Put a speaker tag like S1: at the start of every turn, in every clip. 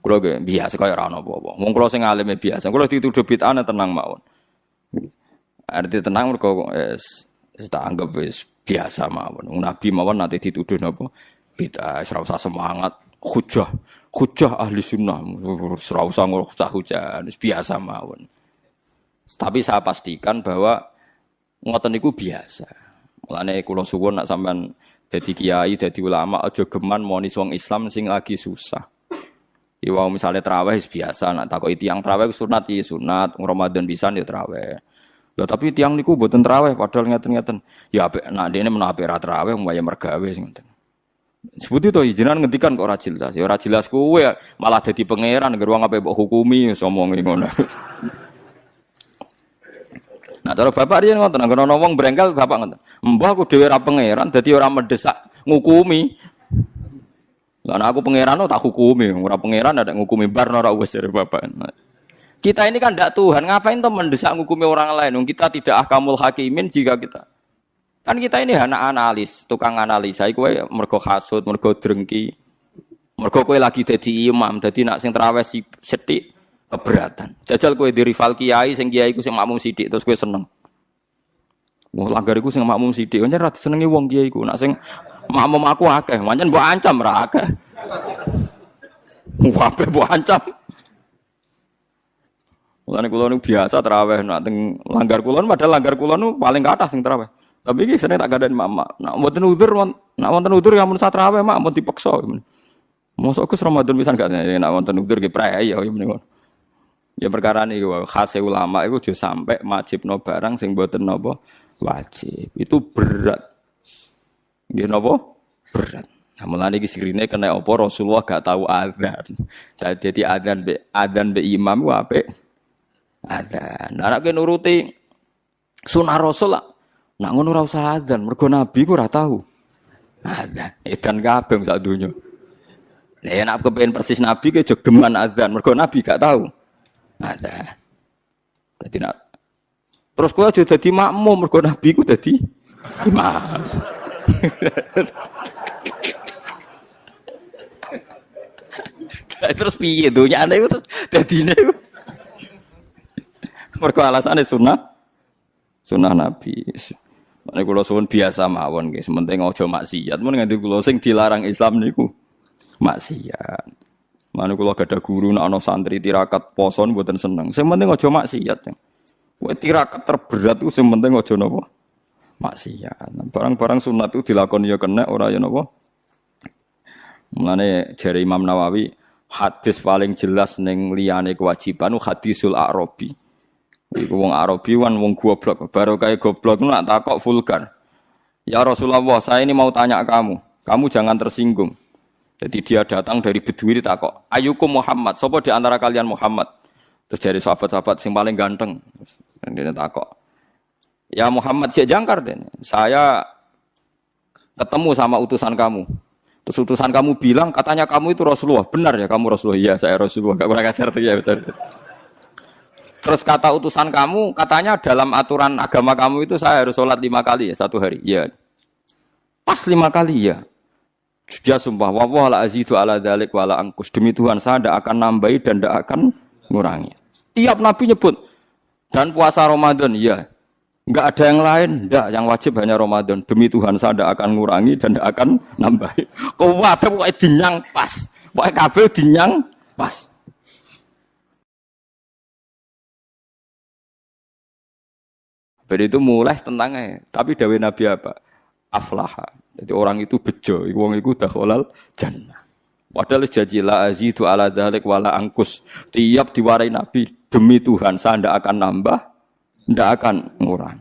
S1: Kula ge biasa kaya ora ono apa-apa. Wong kula sing alime biasa. Kula dituduh bid'ah tenang mawon. Arti tenang mergo wis tak anggap wis biasa mawon. Nabi mawon nanti dituduh napa bid'ah, ora usah semangat. Hujah ahli sunnah. Ora usah hujah, wis biasa mawon. Tapi saya pastikan bahwa ngoten niku biasa. Mulane kula suwun nek sampean dadi kiai, dadi ulama aja geman moni wong Islam sing lagi susah. Iwau misalnya tarawih biasa, nak takoki tiyang tarawih sunat ya sunat, Ramadan pisan ya tarawih. Lah tapi tiyang niku mboten tarawih padahal ngeten-ngeten. Ya apik nak dene menawa ra tarawih mbaya mergawe sing ngoten. Sebut itu jenengan ngendikan kok ora jelas. Ya ora jelas kowe malah dadi pangeran ngger wong ape mbok hukumi somongi ngono. Nah, cara bapak riyen ngoten, anggere ana wong brengkel bapak ngoten. Mbah aku dhewe ra pangeran dadi ora mendesak ngukumi. Lah aku pangeran tak hukumi, ora pangeran ada ngukumi barno ora wis dari bapak. Nah, kita ini kan ndak Tuhan, ngapain toh mendesak ngukumi orang lain? Kita tidak ahkamul hakimin jika kita. Kan kita ini anak analis, tukang analisa kowe mergo hasud, mergo drengki. Mergo kowe lagi dadi imam, dadi nak sing tarawih sithik keberatan. Jajal kowe di rival kiai sing kiai ku sing makmum sithik terus kowe seneng. Wong langgar iku sing makmum sithik, pancen ra disenengi wong kiai ku. Nak sing makmum aku akeh, pancen mbok ancam ra akeh. Wape mbok ancam. Mulane kula niku biasa tarawih nak teng langgar kula padahal langgar kula niku paling kathah sing tarawih. Tapi iki seneng tak gandani mak. Nak mboten udzur, nak wonten udzur ya mun tarawih mak mun dipaksa. Mosok Gus Ramadan pisan gak nak wonten udzur ki prei ya menika. Ya perkara niku khase ulama iku aja sampai wajibno barang sing mboten napa wajib. Itu berat. Nggih napa? Berat. Nah, mulane iki sirine kena apa Rasulullah gak tahu azan. Jadi azan be imam ku apik. Azan. Lah nek nuruti sunah Rasul lah. Nak ngono ora usah azan, mergo Nabi ku ora tahu. Azan. Edan kabeh sak donya. Lah nek kepen persis Nabi ke jogeman azan, mergo Nabi gak tahu. Azan. Dadi nak terus kowe aja dadi makmum mergo Nabi ku dadi imam. Terus piye donyane itu dadine. Mergo alasane sunah Nabi. Nek kula suwun biasa mawon nggih, sementing aja maksiat. Mun nganti kula sing dilarang Islam niku maksiat. Mane kula gadah guru nek ana santri tirakat poso mboten seneng. Sing penting aja maksiat. Kowe tirakat terberat ku sing penting aja napa? Maksiat. Barang-barang sunat itu dilakoni ya kena ora ya napa? Mulane jare Imam Nawawi, hadis paling jelas ning liyane kewajiban hadisul Arabi. Iku wong Arabi wan wong goblok, baru kae goblok nak takok vulgar. Ya Rasulullah, saya ini mau tanya kamu jangan tersinggung. Jadi dia datang dari Bedui ditakok, "Ayyukum Muhammad?" Sapa di antara kalian Muhammad? Terus dari sahabat-sahabat sing paling ganteng. Dan dia takok, "Ya Muhammad, si jangkar den. Saya ketemu sama utusan kamu. Terus utusan kamu bilang katanya kamu itu Rasulullah. Benar ya kamu Rasulullah?" "Iya, saya Rasulullah." Enggak kurang ajar tuh ya betul. Terus kata utusan kamu, katanya dalam aturan agama kamu itu saya harus sholat 5 kali ya satu hari. Iya. Pas 5 kali ya. Dia sumpah, "Wallah la azidu ala dzalik wala angkus." Demi Tuhan saya tidak akan nambahi dan tidak akan ngurangi. Tiap Nabi nyebut. Dan puasa Ramadan, iya. Enggak ada yang lain, enggak, yang wajib hanya Ramadan. Demi Tuhan saya tidak akan ngurangi dan tidak akan nambahi. Kau wae pokoke dinyang pas. Pokoke kabeh dinyang pas. Jadi itu mulai tentangnya. Tapi dawai Nabi apa? Aflaha. Jadi orang itu bejo. Wong itu dakhalal jannah. Padahal janji la azidu ala dzalik wala angkus. Tiap diwarai Nabi demi Tuhan saya tidak akan nambah, tidak akan ngurang.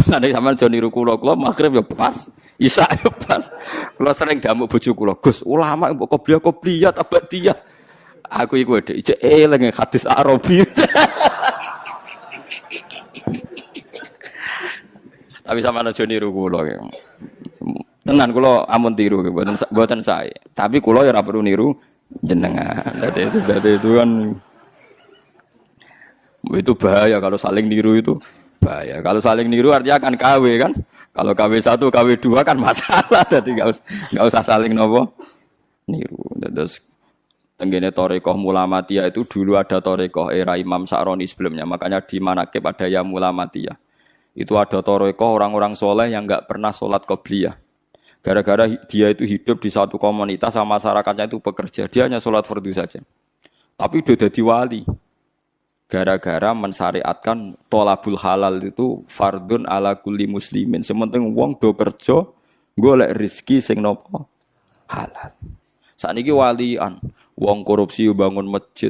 S1: Nanti sama Joni Rukulo maghrib ya pas, isya ya pas. Kalau sering damuk bojo kula, Gus, ulama mbok kobliyah abadiyah. Aku iku dhek ijek eling hadis Arabi. Tapi sama aja niru kula. Tenan kula ampun tiru mboten sae. Tapi kula ya ora perlu niru jenengan. Dadi itu kan itu bahaya kalau saling niru itu. Bahaya. Kalau saling niru artinya akan KW kan. Kalau KW 1, KW 2 kan masalah. Jadi enggak usah saling nopo niru. Tenggene Thariqah Mulamatiyah itu dulu ada Thariqah era Imam Sa'roni sebelumnya. Makanya di Manaqib ada ya Mulamatiyah. Itu ada Thariqah orang-orang soleh yang enggak pernah sholat qobliyah. Gara-gara dia itu hidup di satu komunitas sama masyarakatnya itu bekerja. Dia hanya sholat fardu saja. Tapi udah jadi wali. Gara-gara mensyariatkan tolabul halal itu fardun ala kulli muslimin. Sementing wong do kerja golek rezeki sing nopo halal. Sakniki walian, wong korupsi bangun masjid,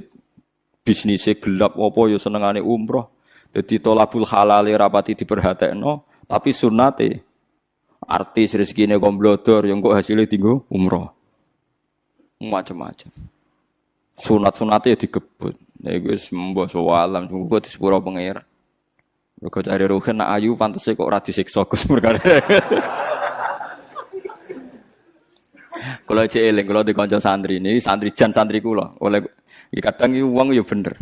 S1: bisnisnya gelap apa ya senengane umroh. Dadi tolabul halal rapati diperhatekno, tapi sunnate artis rezekine komblodor yang kok hasilnya tinggal umroh. Macam-macam. Sunat-sunate ya digebut. Ya wis mbok sawalam muga di sepuro pengira. Mergo cari ruhen nak ayu pantese kok ora disiksa Gus perkara. Kalau cek eling, kalau di kanca santri ini santri jan santri kula. Oleh kadang iki wong ya bener.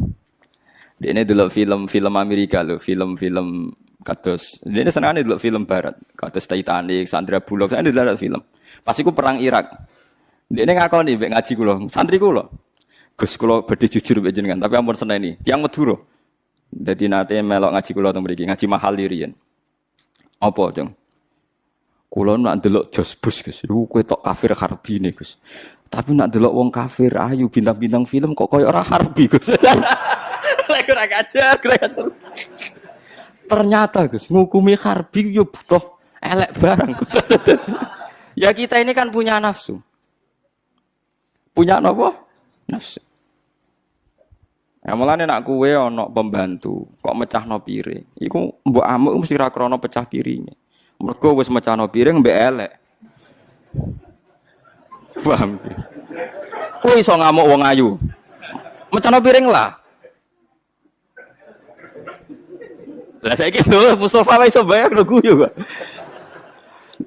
S1: Dene delok film-film Amerika lho, film-film kados. Dene senengane delok film barat, kados Titanic, Sandra Bullock, senengane delok film. Pas iku perang Irak. Dene ngakoni mek ngaji kula, santri kula. Gus kula badhe jujur mbek jenengan, tapi ampun seneni. Tiyang Madura. Dadi nate melok ngaji kula teng mriki, ngaji mahal riyen. Apa, Jeng? Kula nak ndelok Jos Bus Gus, kowe tok kafir harbi ne Gus. Tapi nak ndelok wong kafir ayu bintang-bintang film kok koyo ora harbi Gus. Lek ora kajar. Ternyata Gus, ngukumi harbi yo butuh elek barang Gus. Ya kita ini kan punya nafsu. Punya napa? Nafsu. Ya mulane nak kowe ana pembantu kok mecahno piring. Iku mbok amuk mesti ra krana pecah piringe. Mergo wis mecahno piring mbek elek. Paham ki? Kuwi iso ngamuk wong ayu. Mecahno piring lah. Lah saiki lho Mustofa wis iso bayar lho guyu kok.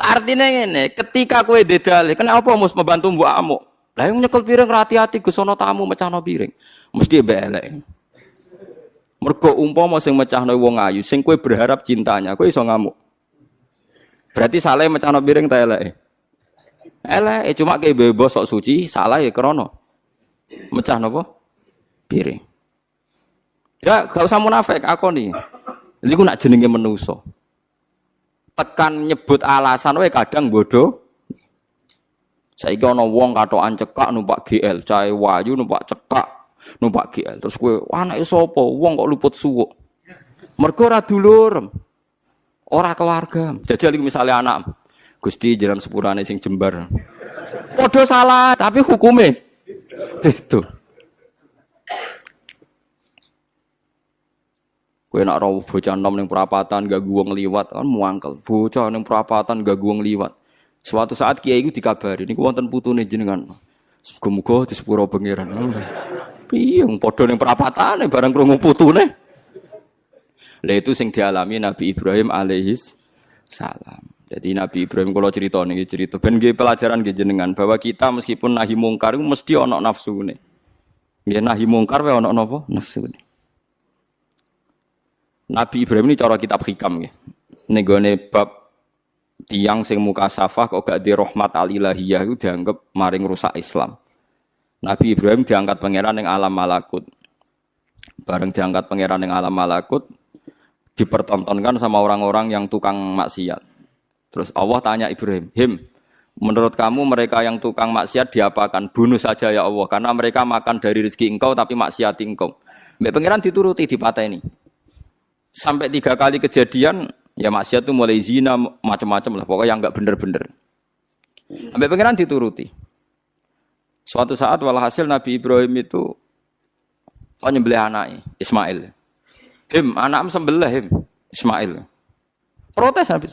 S1: Artine ngene, ketika kowe dedale, kenapa mus membantu mbok amuk? Lah yang nyekel piring hati-hati Gus ana tamu mecahno piring. Mesti mbek elek. Mergo umpama sing mecahno wong ayu, sing kowe berharap cintanya, kowe iso ngamuk. Berarti salah mecahno piring ta eleke? Eleke cuma ke bebas sok suci, salah ya krono. Mecah napa? Piring. Ya gak usah munafik akoni. Niku nak jenenge manusa. Tekan nyebut alasan wae kadang bodoh. Saiki ana wong katokan cekak numpak GL, cahe wayu numpak cekak, numpak GL. Terus kowe anake sapa? Wong kok luput suwuk. Mergo ora dulur. Ora keluarga. Jajal iki misale anak. Gusti jalan sepurane sing jembar. Padha salah, tapi hukume itu. Kowe nak rawuh bocah nom ning perapatan gak wong liwat kan muangkel. Bocah ning perapatan gak wong liwat. Suatu saat kiai iku dikabari niku wonten putune jenengan. Muga-muga di sepuro pangeran. Piye wong padha ning perapatane barang krungu putune. Lah itu sing dialami Nabi Ibrahim alaihis salam. Jadi Nabi Ibrahim kalau cerita ben nggih pelajaran nggih jenengan bahwa kita meskipun nahi mungkar itu mesti ana nafsune. Nggih nahi mungkar wae ana napa? Nafsune. Nabi Ibrahim ini cara kitab hikam nggih. Ning gone bab tiyang sing mukasafah kok gak di rahmat alilahiyah itu dianggap maring rusak Islam. Nabi Ibrahim diangkat pangeran ning alam malakut. Bareng diangkat pangeran ning alam malakut dipertontonkan sama orang-orang yang tukang maksiat. Terus Allah tanya Ibrahim, menurut kamu mereka yang tukang maksiat diapakan? Bunuh saja ya Allah, karena mereka makan dari rezeki engkau tapi maksiati engkau. Mbak pangeran dituruti dipateni. Sampai 3 kali kejadian, ya maksiat itu mulai zina macam-macam lah, pokoknya yang enggak bener-bener. Mbak pangeran dituruti. Suatu saat walhasil Nabi Ibrahim itu nyembelih anaknya Ismail. Anakmu sembelih Ismail. Protes habis.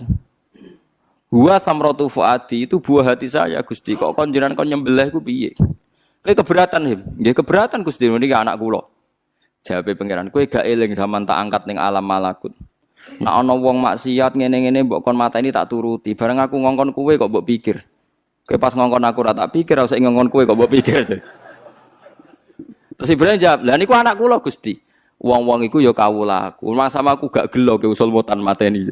S1: Huwa samratu fuadi itu buah hati saya Gusti. Kok kon jenengan kon nyembelih ku piye? Kowe keberatan Nggih keberatan Gusti niki anak kula. Jawabe pangeran, kowe gak eling zaman tak angkat ning alam malakut. Nek ana wong maksiat ngene-ngene mbok kon mateni tak turuti. Bareng aku ngongkon kowe kok mbok pikir. Kowe pas ngongkon aku ora tak pikir, ora usah ngongkon kowe kok mbok pikir. Terus Ibrahim jawab, "Lah niku anak kula Gusti." Wong-wong iku ya kawulaku. Sama aku gak gelo ke usul mutan mateni.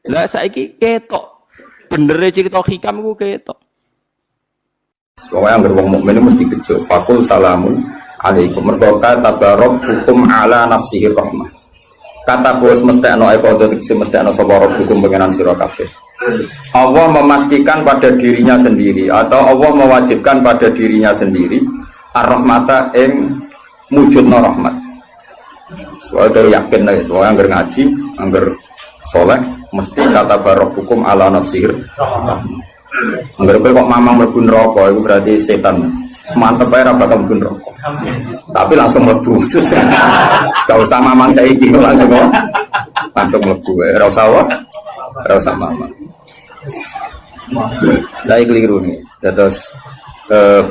S1: Lah saiki ketok. Benere cerita hikam iku ketok. Pokoknya yang wong mukmin mesti bejo. Fakul salamun alaikum. Mergo tabarok hukum ala nafsihi rahmah. Kata bos mesti ana eko mesti ana sapa hukum pengenan sira kabeh. Allah memastikan pada dirinya sendiri atau Allah mewajibkan pada dirinya sendiri ar-rahmata ing mujudna rahmat. Soalnya yakin lah, soalnya anggar ngaji, anggar soleh, mesti kata hukum ala nafsir. Anggar kok mamang mlebu neraka, itu berarti setan. Mantep ae ra bakal mlebu neraka. Tapi langsung mlebu. Gak usah mamang saiki langsung mlebu. Ora usah mamang. Dari keliru nih. Terus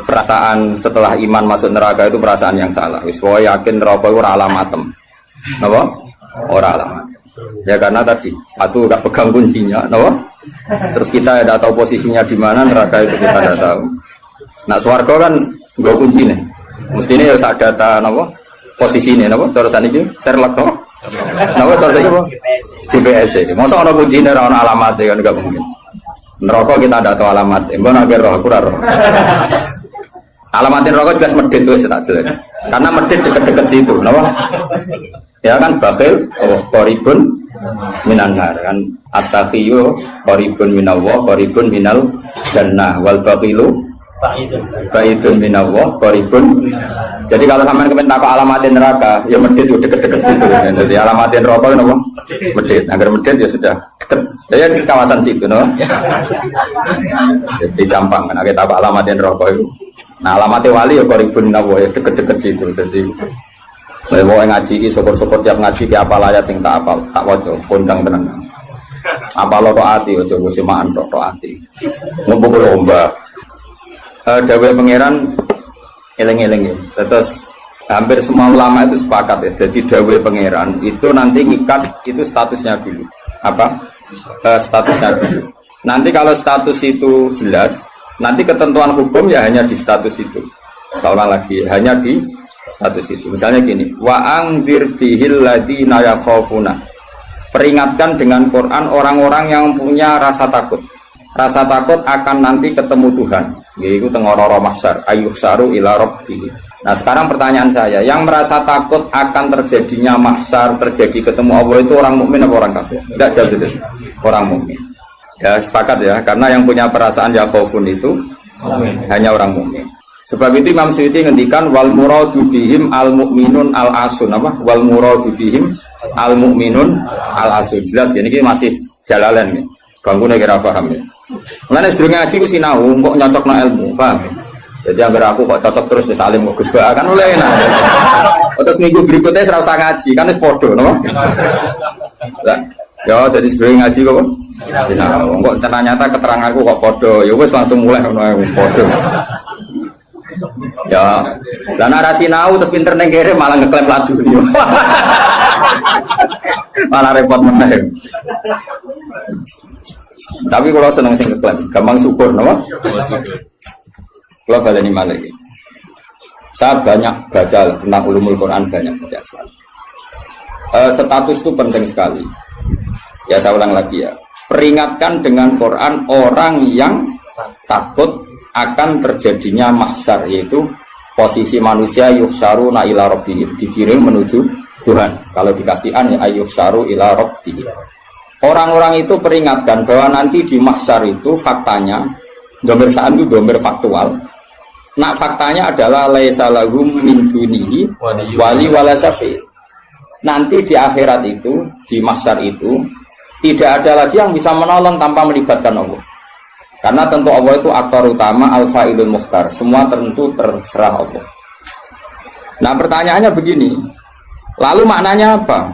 S1: perasaan setelah iman masuk neraka itu perasaan yang salah. Wis wae yakin neraka itu ora alamatem. Napa? Ora alamat. Ya karena tadi satu enggak pegang kuncinya, napa? Terus kita tidak tahu posisinya di mana, neraka itu kita tidak tahu. Nah, swarga kan nggo kuncine. Mestine ya sak data napa? Posisine napa? Cara saniki Sherlock napa? Napa cara saiki apa? GPS. Mosok ana kuncine ora ana alamate kan enggak mungkin. Neraka kita tidak tahu alamat. Mbon agak roh aku ora roh. Alamatin neraka jelas medit wis tak jelas. Karena medit deket-deket situ, napa? Ya kan bakhil qaribun minan nar kan at-taqiyyu qaribun minallah qaribun minal jannah wal bakhilu baidun minallah qaribun. Jadi kalau sampean kepen takok alamatin neraka ya medit yo deket-deket situ. Jadi alamatin neraka napa? Medit. Agar medit ya sudah deket. Ya di kawasan situ no. Jadi gampang kan kita takok alamatin neraka itu. Nah alamatnya wali ya qaribun minallah ya deket-deket situ. Jadi mau ngaji ini, syukur-syukur tiap ngaji ke apa layat yang tak apal, tak wajah, kondang tenang. Apa lo to'ati, ojo gue simaan to'ati. Ngumpul lomba. Dawe pangeran, eleng-eleng ya. Terus hampir semua ulama itu sepakat ya. Jadi dawe pangeran itu nanti ngikat itu statusnya dulu. Apa? Statusnya dulu. Nanti kalau status itu jelas, nanti ketentuan hukum ya hanya di status itu. Seolah lagi, hanya di status itu. Misalnya gini, wa anzir bihil ladina yakhafuna. Peringatkan dengan Quran orang-orang yang punya rasa takut. Rasa takut akan nanti ketemu Tuhan. Yaitu tengororo mahsyar, ayyuhsaru ila rabbih. Nah, sekarang pertanyaan saya, yang merasa takut akan terjadinya mahsyar, terjadi ketemu Allah itu orang mukmin apa orang kafir? Enggak jawab itu. Orang mukmin. Ya, sepakat ya, karena yang punya perasaan yakhafun itu hanya orang mukmin. Sebab itu Imam Suyuti ngendikan wal muradu bihim al mukminun al asun apa? Wal muradu bihim al mukminun al asun. Jelas ini masih jalalan nih. Ganggu nek ora paham ya. Mulane sedurunge ngaji ku sinau kok nyocokno ilmu, paham? Jadi agar aku kok cocok terus wis alim kok Gus Ba kan oleh enak. Terus minggu berikutnya ora usah ngaji, kan wis padha, napa? Lah, ya jadi sedurunge ngaji kok sinau. Kok ternyata keteranganku kok padha, ya wis langsung mulai ngono padha. Ya, dan narasi nau terus pinter neng kere malah ngeklaim ladu dia, malah repot meneh. Tapi kalau seneng sing ngeklaim, gampang syukur, nama? Kalau baleni malah ini, saya banyak baca tentang ulumul Quran banyak baca selalu. Status itu penting sekali. Ya saya ulang lagi ya, peringatkan dengan Quran orang yang takut akan terjadinya mahsyar, yaitu posisi manusia yuhsyaru ila rabbihim, digiring menuju Tuhan. Kalau dikasih an ya yuhsyaru ila rabbihim. Orang-orang itu peringatkan bahwa nanti di mahsyar itu faktanya dhamir sa'an itu dhamir faktual. Nah faktanya adalah laisa lahum min dunihi wali wala syafi'. Nanti di akhirat itu, di mahsyar itu tidak ada lagi yang bisa menolong tanpa melibatkan Allah. Karena tentu Allah itu aktor utama al-fa'ilul mukhtar. Semua tentu terserah Allah. Nah pertanyaannya begini. Lalu maknanya apa?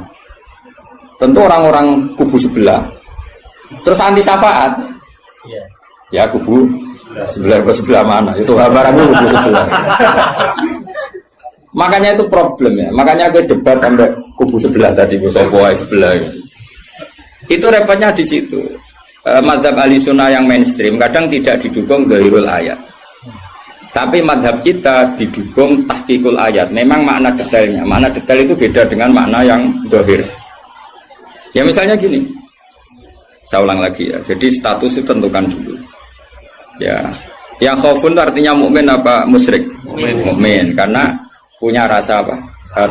S1: Tentu orang-orang kubu sebelah. Terus anti syafaat. Ya kubu sebelah mana? Itu barangnya kubu sebelah. Makanya itu problem ya. Makanya gue debat sampai kubu sebelah tadi. Sebelah. Itu repotnya di situ. Mazhab ahli sunnah yang mainstream kadang tidak didukung dhahirul ayat, tapi mazhab kita didukung tahqiqul ayat. Memang makna detail itu beda dengan makna yang dhahir. Ya misalnya gini, saya ulang lagi ya, jadi status itu tentukan dulu ya. Yang khaufun itu artinya mukmin apa musyrik? Mukmin karena punya rasa apa?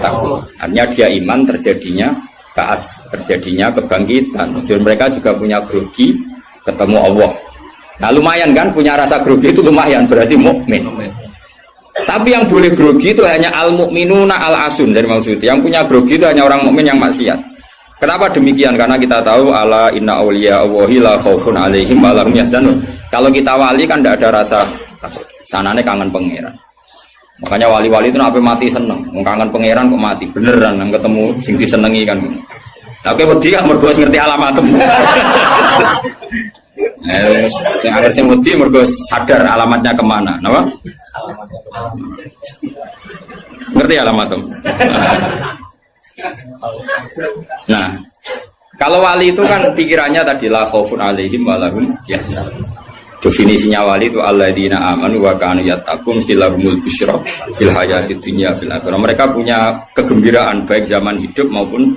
S1: Takut. Artinya dia iman terjadinya kaas, terjadinya kebangkitan. Jadi mereka juga punya grogi ketemu Allah. Nah lumayan kan punya rasa grogi itu lumayan berarti mukmin. Tapi yang boleh grogi itu hanya al-mukminuna al-asun dari maksud. Yang punya grogi itu hanya orang mukmin yang maksiat. Kenapa demikian? Karena kita tahu ala inna awliya Allahi la khaufun alaihim wa lahum yahzanun. Kalau kita wali kan tidak ada rasa takut. Sanane kangen pangeran. Makanya wali-wali itu sampai mati seneng. Kangen pangeran kok mati. Beneran yang ketemu sing disenengi kan. Oke, wedi gak mergo ngerti alamatmu. Sing akhir sing wedi mergo sadar alamatnya kemana, napa? Ngerti alamatmu. Nah, kalau wali itu kan pikirannya tadi la khaufun alaihim wa lahum yahzanun. Definisinya wali itu alladzina amanu wa kanu yattaqun lahumul busyra fil hayatid dunya fil akhirah. Mereka punya kegembiraan baik zaman hidup maupun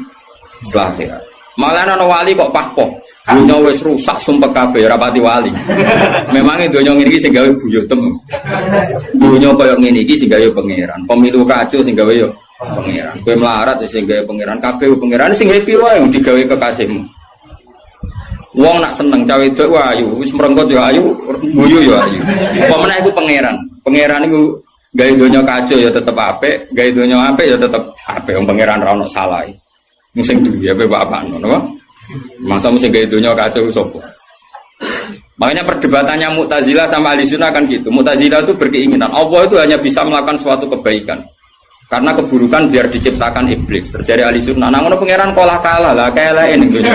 S1: setelah akhirat. Malah ana wali kok pahpoh. Dunya wis rusak sumpek kabeh ora pati wali. Memang donya ngene iki sing gawe buyutem. Dunya koyo ngene iki sing gawe pangeran. Pemilu kacau sing gawe yo pangeran. Kowe melarat sing gawe pangeran, kabeh pangeran sing happy wae digawe kekasihmu. Wong nak seneng cawe wedok ayu, wis merengkot yo ayu, guyu yo ayu. Apa meneh iku pangeran. Pangeran iku gawe donya kacau ya tetep apik, gawe donya apik ya tetep apik. Wong pangeran ra ono salah. Sing duwe ape bapak ngono. Masa mesti gawe donya kacau sapa? Makanya perdebatannya Mu'tazilah sama Ahlussunnah kan gitu. Mu'tazilah itu berkeinginan Allah itu hanya bisa melakukan suatu kebaikan. Karena keburukan biar diciptakan iblis. Terjadi Ahlussunnah. Nah, ngono pangeran kalah lah kaelain gitu.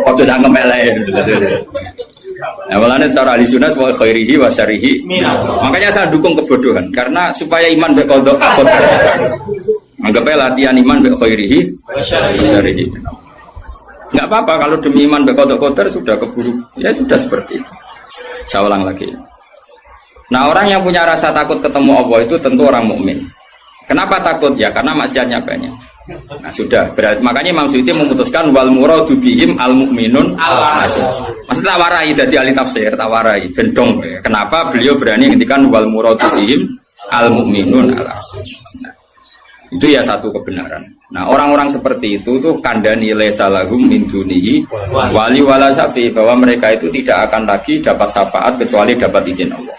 S1: Kok sudah ngemelain. Nah, malahnya cara Ahlussunnah sebagai khairihi wa syarihi. Makanya saya dukung kebodohan karena supaya iman be qada. Anggapnya latihan iman be khairihi wa syarihi. Enggak apa-apa kalau demi iman be qada sudah keburu. Ya sudah seperti itu. Saya ulang lagi. Nah, orang yang punya rasa takut ketemu Allah itu tentu orang mukmin. Kenapa takut? Ya karena maksiatnya banyak. Nah, sudah. Berarti makanya Imam Suyuti memutuskan wal muradu bihim al mukminun al-asun. Maksudnya tawarai dari ahli tafsir, tawarai bendong. Kenapa beliau berani ngendikan wal muradu bihim al mukminun al-asun. Nah, itu ya satu kebenaran. Nah, orang-orang seperti itu tuh kandani laisa lahum min dunihi wali wala syafi, bahwa mereka itu tidak akan lagi dapat syafaat kecuali dapat izin Allah.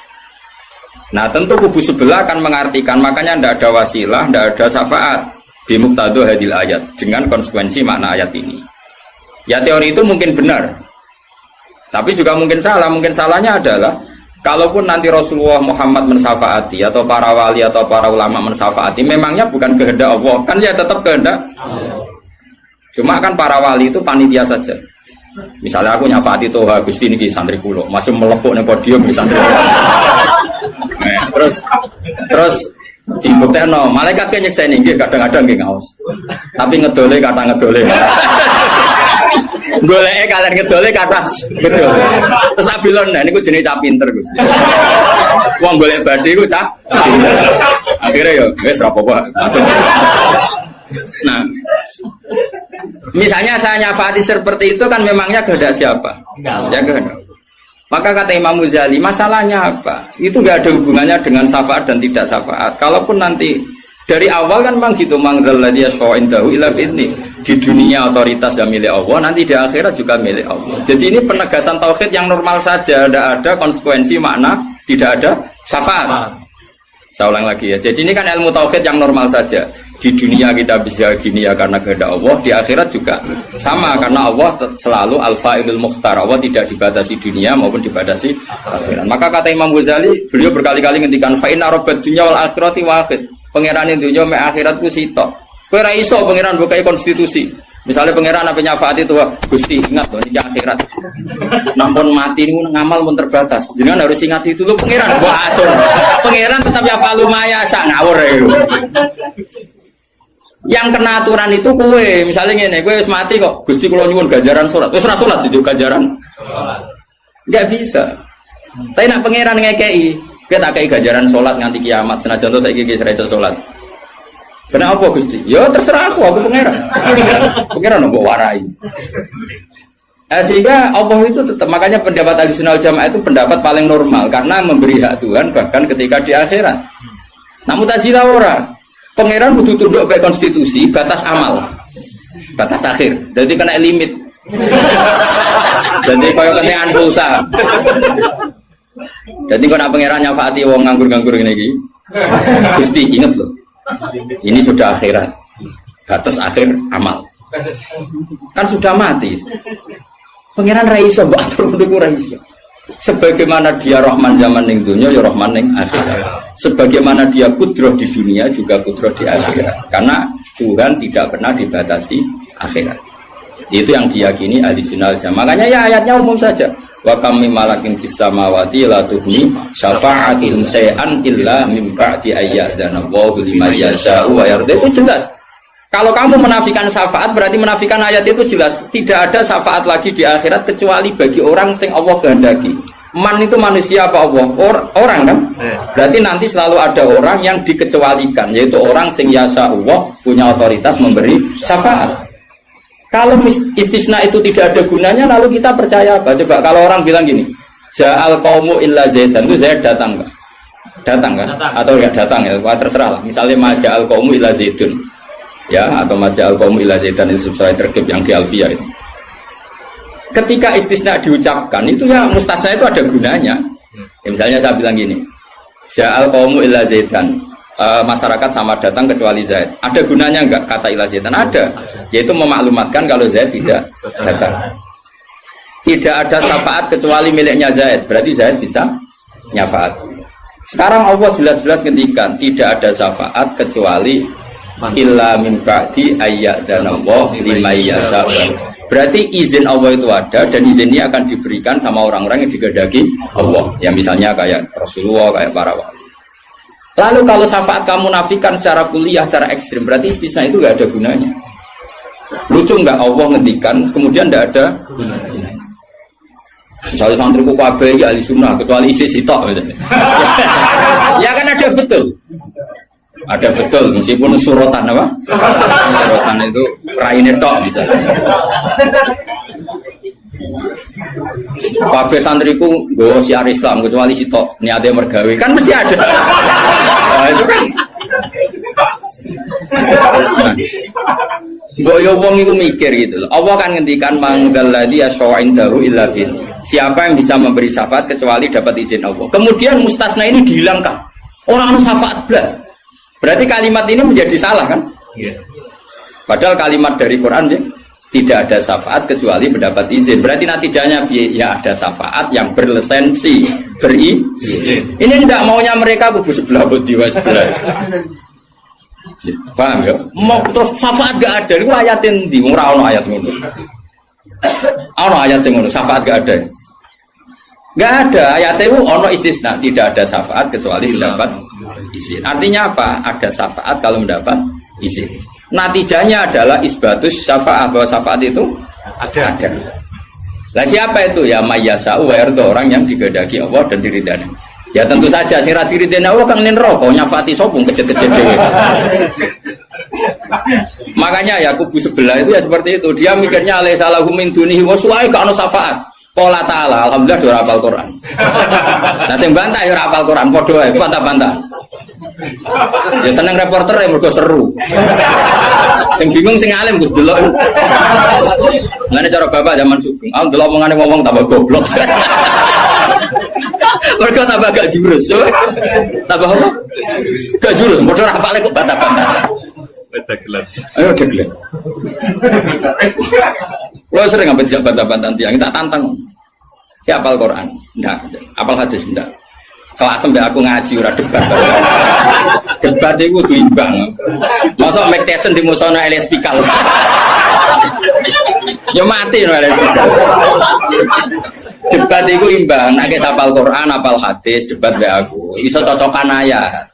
S1: Nah, tentu kubu sebelah akan mengartikan, makanya tidak ada wasilah, tidak ada syafaat bimuqtadu hadil ayat, dengan konsekuensi makna ayat ini. Ya teori itu mungkin benar, tapi juga mungkin salah. Mungkin salahnya adalah kalaupun nanti Rasulullah Muhammad mensyafaati atau para wali atau para ulama mensyafaati, memangnya bukan kehendak Allah, kan ya tetap kehendak. Cuma kan para wali itu panitia saja. Misalnya aku nyafaati Toha Gusti niki santri kula, masih melepuk ning podium di santri. Nah, terus dibuktekno, malaikat kan nyekseni nggih kadang-kadang nggih ngaos. Tapi ngedole kata ngedole. Goleke kalian ngedole kata ngedole. Terus abilon nah niku jenenge cah pinter Gusti. Wong golek badhe iku cah. Akhirnya ya wis ora apa-apa, langsung. Nah, misalnya saya nyafati seperti itu kan memangnya kehendak siapa? Ya kehendak. Maka kata Imam Ghazali, masalahnya apa? Itu nggak ada hubungannya dengan syafaat dan tidak syafaat. Kalaupun nanti dari awal kan memang gitu, mangzalladzi yashfa'u indahu illa bi'idznih. Di dunia otoritas yang milik Allah, nanti di akhirat juga milik Allah. Jadi ini penegasan tauhid yang normal saja, tidak ada konsekuensi makna, tidak ada syafaat. Saya ulang lagi ya. Jadi ini kan ilmu tauhid yang normal saja. Di dunia kita bisa gini ya karena kehendak Allah, di akhirat juga sama karena Allah selalu al-fa'ilul mukhtar. Allah tidak dibatasi dunia maupun dibatasi akhirat. Maka kata Imam Ghazali, beliau berkali-kali ngendikan fa inna rabbad dunya wal akhirati wahid. Pangeran dunya mek akhirat ku sitok. Kowe ora iso pangeran bukai konstitusi. Misalnya pangeran apa nyafaati itu, Gusti ingat loh ini akhirat. Nampun mati niku ngamal pun terbatas. Jenengan harus ingat itu lho pangeran. Wah atur. Pangeran tetap ya falumaya sak ngawur ya. Yang kena aturan itu kowe, misalnya ngene, kowe wis mati kok, Gusti kula nyuwun ganjaran salat. Wis ora salat itu ganjaran. Enggak bisa. Tapi nak pangeran ngekei, kowe tak kei ganjaran salat nganti kiamat. Senajan to saiki wis ora iso salat. Kenapa Gusti? Ya terserah aku pangeran. Pangeran mbok warai.
S2: Sehingga Allah itu tetap, makanya pendapat Ahlussunnah wal Jamaah itu pendapat paling normal karena memberi hak Tuhan bahkan ketika di akhirat. Nah Mu'tazilah ora. Pangeran kudu tunduk ke konstitusi, batas amal. Batas akhir. Jadi kena limit. Jadi kaya kentekan pulsa. Jadi kena pangeran nyafaati wong nganggur-nganggur ngene iki. Gusti inget loh. Ini sudah akhirat. Batas akhir amal. Kan sudah mati. Pangeran ra iso mbok atur niku ra iso. Sebagaimana dia Rahman zaman ning dunya ya Rahman ning akhirat. Sebagaimana dia kudroh di dunia juga kudroh di akhirat. Karena Tuhan tidak pernah dibatasi akhirat. Itu yang diyakini Ahlussunnah wal Jamaah. Makanya ya ayatnya umum saja. Wa kam mim malakin fis samawati la tuhni syafa'atihim shay'an illa mim ba'di ayyadana Allahu liman yasha'u wa yarda. Itu jelas. Kalau kamu menafikan syafaat berarti menafikan ayat itu jelas. Tidak ada syafaat lagi di akhirat kecuali bagi orang sing Allah kehendaki. Man itu manusia apa Allah? Orang kan? Berarti nanti selalu ada orang yang dikecualikan, yaitu orang sing yasa Allah punya otoritas memberi syafaat. Kalau istisna itu tidak ada gunanya, lalu kita percaya apa? Coba kalau orang bilang gini, Ja'al qaumu illa zaidan, itu Zaid datang kan? Datang kan? Atau enggak datang ya? Wah, terserah lah. Misalnya Maja'al qaumu illa zaidun. Ya, atau Maja'al qaumu illa zaidan itu sesuai terkib yang di Alfiyah itu. Ketika istisna diucapkan itu ya mustasna itu ada gunanya. Ya, misalnya saya bilang gini, Ja'al qaumu illa zaidan. Masyarakat sama datang kecuali Zaid. Ada gunanya enggak kata illa zaidan? Ada. Yaitu memaklumatkan kalau Zaid tidak datang. Tidak ada syafaat kecuali miliknya Zaid. Berarti Zaid bisa nyafaat. Sekarang Allah jelas-jelas ngendikan tidak ada syafaat kecuali illa min ba'di ayyadana Allah liman yasha'u. Berarti izin Allah itu ada dan izin ini akan diberikan sama orang-orang yang digedaki Allah. Ya misalnya kayak Rasulullah, kayak para wali. Lalu kalau syafaat kamu nafikan secara kuliah, secara ekstrim, berarti istisna itu nggak ada gunanya. Lucu nggak Allah ngendikan, kemudian nggak ada gunanya. Misalnya santriku kabeh ya ahli sunnah, kecuali isi sitok misalnya. Ya kan ada betul. Ada betul, meskipun surotan apa? Surotan itu raine tok misalnya. Kabeh santriku nggawa syiar Islam kecuali sitok niate mergawe kan mesti ada. Nah, itu kan. Mbok yo wong iku mikir gitu loh. Allah kan ngendikan mangdal ladzi yashfa'u indahu illa bin. Siapa yang bisa memberi syafaat kecuali dapat izin Allah. Kemudian mustasna ini dihilangkan. Orang anu syafaat blas. Berarti kalimat ini menjadi salah kan? Iya. Padahal kalimat dari Quran ya, tidak ada syafaat kecuali mendapat izin. Berarti natijanya ya ada syafaat yang berlisensi, berizin. Ini tidak maunya mereka kubu sebelah bodiwa sebelah. Paham ya? Mau terus syafaat gak ada. Itu ayatin di ora ono ayat ngono. Ono ayat ngono, syafaat gak ada. Gak ada ayat itu ono istisna, tidak ada syafaat kecuali mendapat izin. Artinya apa? Ada syafaat kalau mendapat izin. Natijanya adalah isbatus syafaat, bahwa syafaat itu ada. Lah siapa itu? Ya mayyasa'u wa yarda, orang yang digedaki Allah dan diridani. Ya tentu saja sing ra diridani Allah kan neraka nyafati sapa kejet-kejet dhewe. Makanya ya kubu sebelah itu ya seperti itu. Dia mikirnya alaisa lahu min dunihi wa su'ai ka ono syafaat. Qala ta'ala alhamdulillah do hafal Quran. Lah sing bantah ya ora hafal Quran padha wae bantah-bantah. Ya seneng reporter ya mergo seru. Sing bingung sing alim Gus delok. Ngene cara bapak zaman Sugeng. Ah delok omongane ngomong tambah goblok. Mergo tambah gak jurus. Tambah apa? Gak jurus, padha hafale kok bantah-bantah. Dagelan. Ayo dagelan. Lo sering ngambil jak bantah-bantah tiang, tak tantang. Ya apal Quran, enggak. Apal hadis enggak. Kelas sampai aku ngaji ora debat. Debat itu kudu imbang. Masa Mike Tyson di musono LS Pikal. Ya mati no LS Pikal. Debat itu imbang, nek apal Quran, apal hadis, debat be aku. Iso cocokan ayat.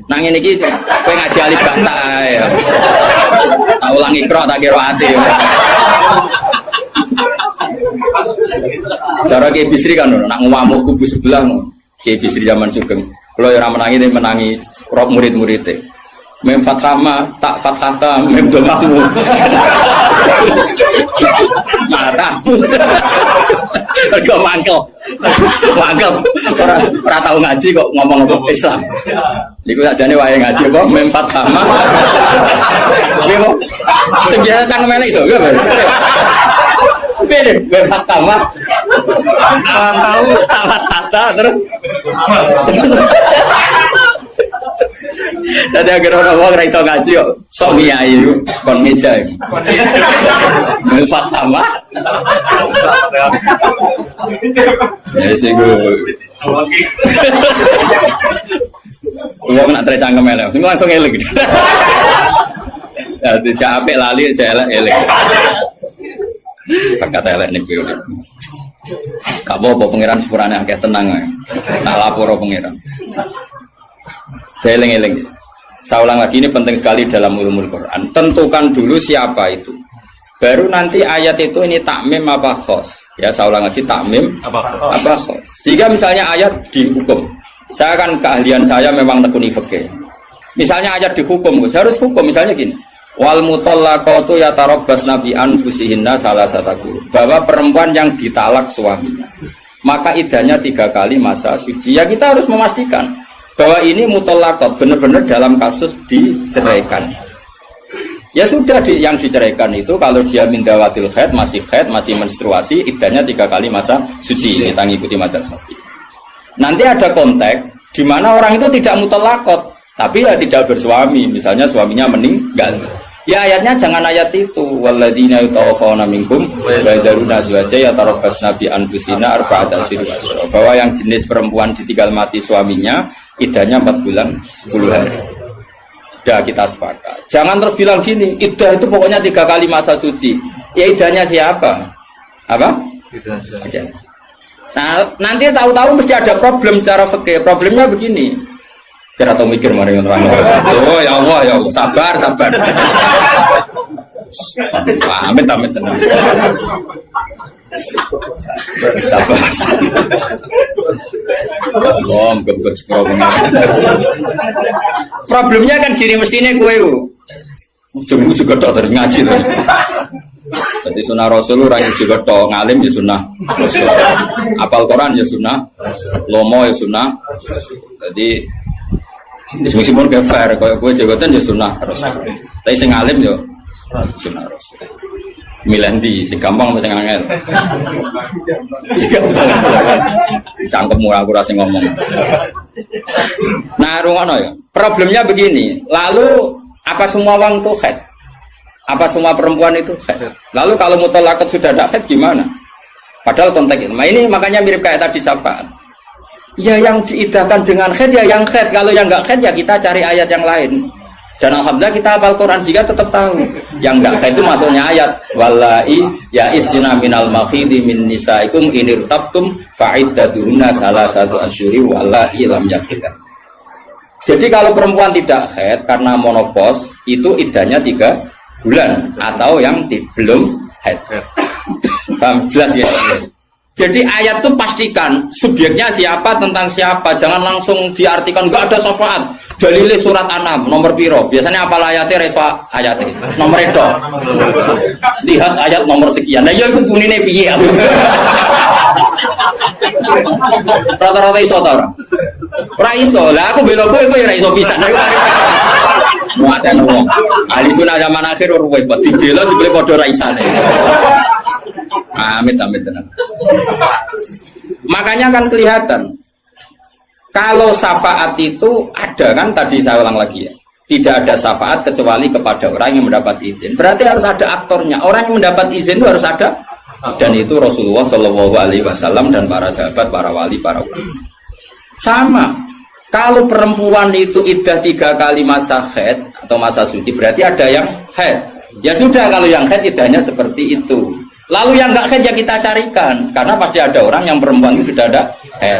S2: Nang ngene iki kowe ngaji alif bata ae. Tak ulangi ikra tak kira ati. Cara Kiai Bisri kan nak ngamuk kubu sebelah Kiai Bisri zaman Sugeng. Kalau ora menangi menangi murid-muridé. mem fathama tak fathata mem domamu matamu kok mangkel ora tau ngaji kok ngomong Islam niku sakjane wae ngaji apa mem fathama piye kok sing biasa cangkem elek iso piye mem fathama tahu tak fathata terus Tadi agar orang iso ngaji kok sok kiai kon meja. Melfat sama. Ya sing go. Wong nak tre cangkem elek, sing langsung elek. Ya tidak apik lali elek elek. Kata elek niku. Apa pangeran sepurane akeh tenang ae. Tak lapor pangeran. Eling-eling. Saya ulang lagi, ini penting sekali dalam ulumul Quran. Tentukan dulu siapa itu. Baru nanti ayat itu ini takmim apa khos. Ya, saya ulang lagi, takmim apa khos. Jika misalnya ayat dihukum. Saya kan keahlian saya memang nekuni fikih. Misalnya ayat dihukum, saya harus hukum misalnya gini. Wal mutallaqatu yatarabbasna bi anfusihinna salasata quru. Bahwa perempuan yang ditalak suaminya, maka idahnya 3 kali masa suci. Ya kita harus memastikan bahwa ini mutallaqat benar-benar dalam kasus diceraikan. Ya sudah yang diceraikan itu kalau dia mindawatil haid masih menstruasi, idahnya 3 kali masa suci. Ini ngikuti madzhab Syafi'i. Nanti ada konteks di mana orang itu tidak mutallaqat, tapi ya tidak bersuami, misalnya suaminya meninggal. Ya ayatnya jangan ayat itu walladzina yatawaffawna minkum wa yadharuna azwaja yatarabbasna bi anfusina arba'ata asyhur bahwa yang jenis perempuan ditinggal mati suaminya idahnya 4 bulan 10 hari. Sudah kita sepakat. Jangan terus bilang gini, idah itu pokoknya 3 kali masa suci. Ya idahnya siapa? Apa? Idah saja. Nah, nanti tahu-tahu mesti ada problem secara fikih. Problemnya begini. Kira tahu mikir mari orang. Oh ya Allah, sabar. Amit tenang. Sabar. Problemnya kan gini mestinya gue ujung juga tok dari ngaji tuh. Jadi sunnah Rasul orang juga tok ngalim ya sunnah Rasul. Apal Quran ya sunnah, lomo ya sunnah. Jadi meskipun gak fair, kalau gue jabatan ya sunnah Rasul. Tapi sing ngalim ya sunnah Rasul. Milih sing gampang sing angel. Cangkemmu aku rasa ngomong. Nah, rungono ya. Problemnya begini. Lalu apa semua wong itu haid? Apa semua perempuan itu haid? Lalu kalau mutallaqat sudah tidak haid gimana? Padahal konteks itu. Nah, ini makanya mirip kayak tadi syafaat. Ya yang diidahkan dengan haid ya yang haid. Kalau yang enggak haid ya kita cari ayat yang lain. Dan alhamdulillah kita hafal Quran sehingga tetap tahu yang enggak haid itu maksudnya ayat wallahi ya isna minal makhidi min nisaikum inirtabtum fa'iddatuhunna salasatu asyhuri wallahi lam yakhid. Jadi kalau perempuan tidak haid karena menopause itu idahnya 3 bulan atau yang belum haid. Paham jelas ya? Jadi ayat itu pastikan subjeknya siapa tentang siapa, jangan langsung diartikan enggak ada syafaat. Dalile surat An'am nomor piro? Biasanya apa ayatnya refa ayatnya nomor itu. Lihat ayat nomor sekian. Nah ya iku bunine piye? Rata-rata iso ta ora? Ora iso. Lah aku bela kowe ya ora iso pisan. Muatan wong. Ahli sunah zaman akhir ora repot dibela jebule padha ra isane. Amit tenan. Makanya kan kelihatan kalau syafaat itu ada kan tadi saya ulang lagi ya. Tidak ada syafaat kecuali kepada orang yang mendapat izin. Berarti harus ada aktornya. Orang yang mendapat izin itu harus ada. Dan itu Rasulullah Shallallahu Alaihi Wasallam dan para sahabat, para wali, para ulama. Sama. Kalau perempuan itu iddah 3 kali masa haid atau masa suci, berarti ada yang haid. Ya sudah kalau yang haid iddahnya seperti itu. Lalu yang enggak haid ya kita carikan. Karena pasti ada orang yang perempuan itu sudah ada.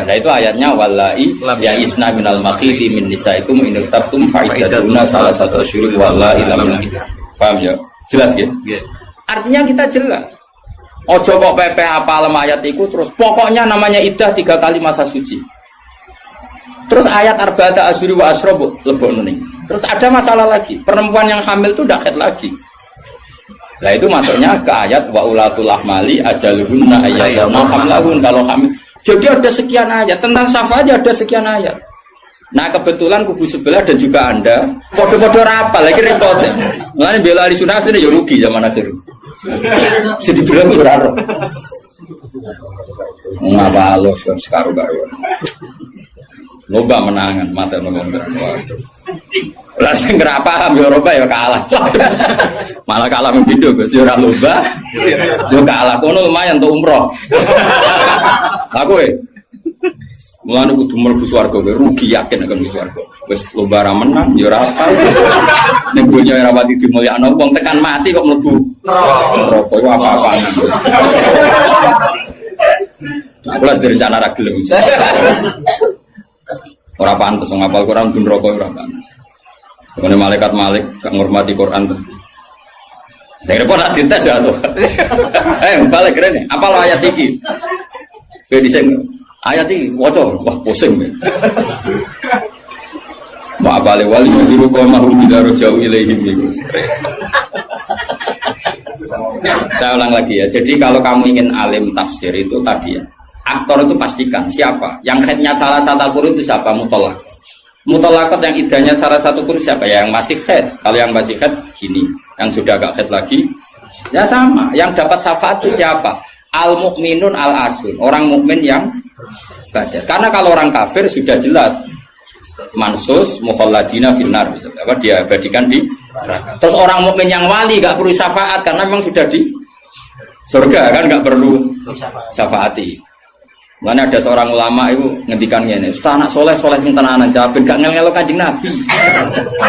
S2: Nah itu ayatnya wallahi ya isna minal makhidi min nisaikum in irtabtum fa'iddatuna salasatu asyhur wallahi lam yakhid. Paham ya? Jelas ya? Artinya kita jelas. Ojo kok pepe hafal ayat itu terus pokoknya namanya iddah 3 kali masa suci. Terus ayat arba'ata asyhur wa asra lebokno ning. Terus ada masalah lagi, perempuan yang hamil itu tidak haid lagi. Nah itu masuknya ke ayat wa ulatul ahmali ajaluhunna ayyadna hamlahun kalau hamil. Jadi ada sekian ayat tentang syafaat ada sekian ayat. Nah kebetulan kubu sebelah dan juga Anda podo-podo rapal lagi repotnya. Mulane bela ahli sunnah ini ya rugi zaman akhir. Jadi bilang beraro. Ngapa lo sekaru-karuan. Loba menangan mata ngomong waduh. Lah sing ora paham ya Eropa ya kalah. Malah kalah video Gus ora loba. Yo kalah kono lumayan untuk umroh. Aku mulane kudu mlebu swarga rugi yakin akan mlebu swarga. Wis lomba ra menang ya ora apa. Ning donya ora pati dimulyakno wong tekan mati kok mlebu neraka iku apa-apaan. Aku lah direncana ra gelem. Ora pantes wong ngapal Quran ben neraka ora pantes. Kene malaikat Malik gak ngurmati Quran tuh. Saya repot nak dites ya tuh. Balik keren nih. Apal ayat iki? Kayak diseng ayat iki waca wah pusing. Wa abali wali biru qamahu bidaro jauh ilaihim iku. Saya ulang lagi ya. Jadi kalau kamu ingin alim tafsir itu tadi ya. Aktor itu pastikan siapa. Yang headnya salah satu Quran itu siapa mutolak. Mutolakot yang idahnya salah satu Quran siapa ya? Yang masih head. Kalau yang masih head gini. Yang sudah agak head lagi ya sama. Yang dapat syafaat itu siapa? Al mukminun al asun. Orang mukmin yang basir. Karena kalau orang kafir sudah jelas mansus mukhalladina finnar. Apa dia abadikan di neraka. Terus orang mukmin yang wali gak perlu syafaat karena memang sudah di surga kan gak perlu syafaati. Mana ada seorang ulama itu ngendikan gini, Ustaz anak soleh sing tenanan jawabin gak ngel-ngelo Kanjeng Nabi.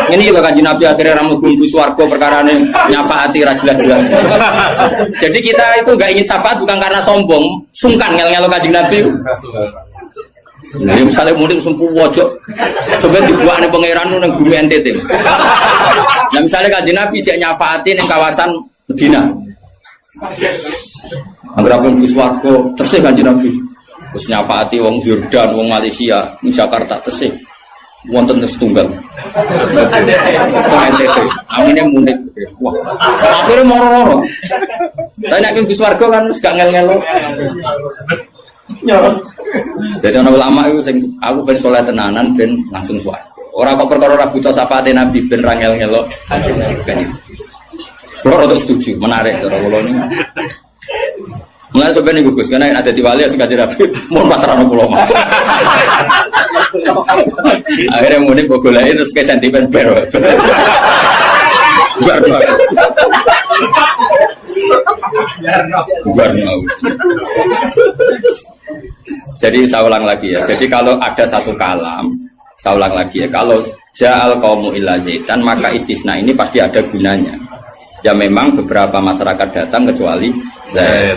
S2: Ini lho Kanjeng Nabi akhirnya rambut bumbu swarga perkarane nyafaati ra jelas-jelas. Jadi kita itu gak ingin syafaat bukan karena sombong, sungkan ngel-ngelo Kanjeng Nabi. Nah, misalnya murid sempuh wojok, coba dibuat nih pangeran nang bumi NTT. Nah, misalnya Kanjeng Nabi cek nyafaati ning kawasan Medina. Anggere bumbu swarga tesih Kanjeng Nabi. Terus nyafaati wong Jordan, wong Malaysia, di Jakarta tesih. Wonten setunggal. Amine munik. Wah. Akhire moro-moro. Lah nek ing swarga kan wis gak ngel-ngelo. Jadi ana ulama iku sing aku ben saleh tenanan ben langsung swarga. Ora kok perkara ora buta syafaate Nabi ben ra ngel-ngelo. Kulo rada setuju, menarik cara kula niku. Mulai sebenarnya gugus, karena ada di wali atau kaji rapi, mau pasaran pulau mah. Akhirnya mudik bogolai terus kayak sentimen baru. Jadi saya ulang lagi ya. Jadi kalau ada satu kalam, saya ulang lagi ya. Kalau ja'al qaumu illa zaitan, maka istisna ini pasti ada gunanya. Ya memang beberapa masyarakat datang kecuali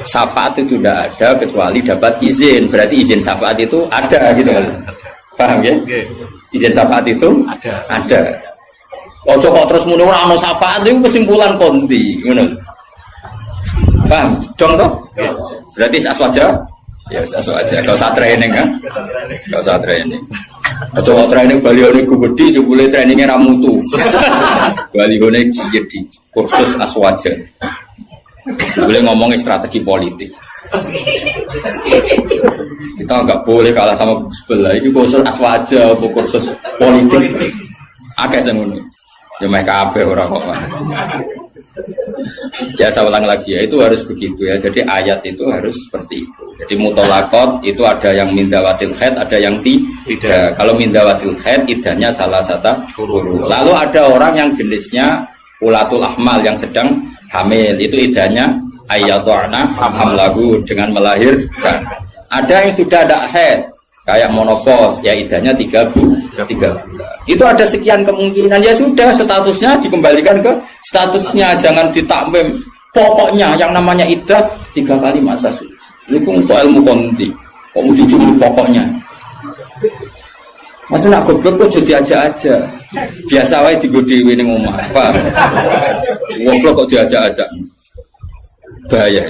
S2: syafaat itu tidak ada kecuali dapat izin. Berarti izin syafaat itu ada gitu kan. Paham ya? Izin syafaat itu ada. Ojo kok terus muni ora ono syafaat itu kesimpulan konti, ngono. Paham? Dong toh? Berarti aswaja? Ya aswaja. Enggak usah training kan? Enggak usah training. Ojo kok training balione gede jebule trainingnya ra mutu. Balione jadi kursus aswaja. Boleh ngomongin strategi politik. Kita nggak boleh kalah sama sebelah. Ini kursus aswaja, kursus politik. Akeh semuanya. Ya mereka kabeh ora kok. Ya saya ulang lagi ya, itu harus begitu ya. Jadi ayat itu harus seperti itu. Jadi mutolakot itu ada yang mindawatil haid, ada yang tidak. Kalau mindawatil haid idahnya salah satu huruf. Lalu ada orang yang jenisnya ulatul ahmal yang sedang hamil, itu idahnya ayyadhana hamlahu dengan melahirkan. Ada yang sudah ada haid kayak monopos, ya idahnya 3 bulan. Itu ada sekian kemungkinan, ya sudah statusnya dikembalikan ke statusnya, jangan ditakmim. Pokoknya yang namanya idah 3 kali masa suci. Ini untuk ilmu konti. Kok mau dijumlah pokoknya? Mati nak goblok kok jadi aja. Biasa wae digodewi ning omah. Paham? Goblok kok diajak-ajak. Bahaya.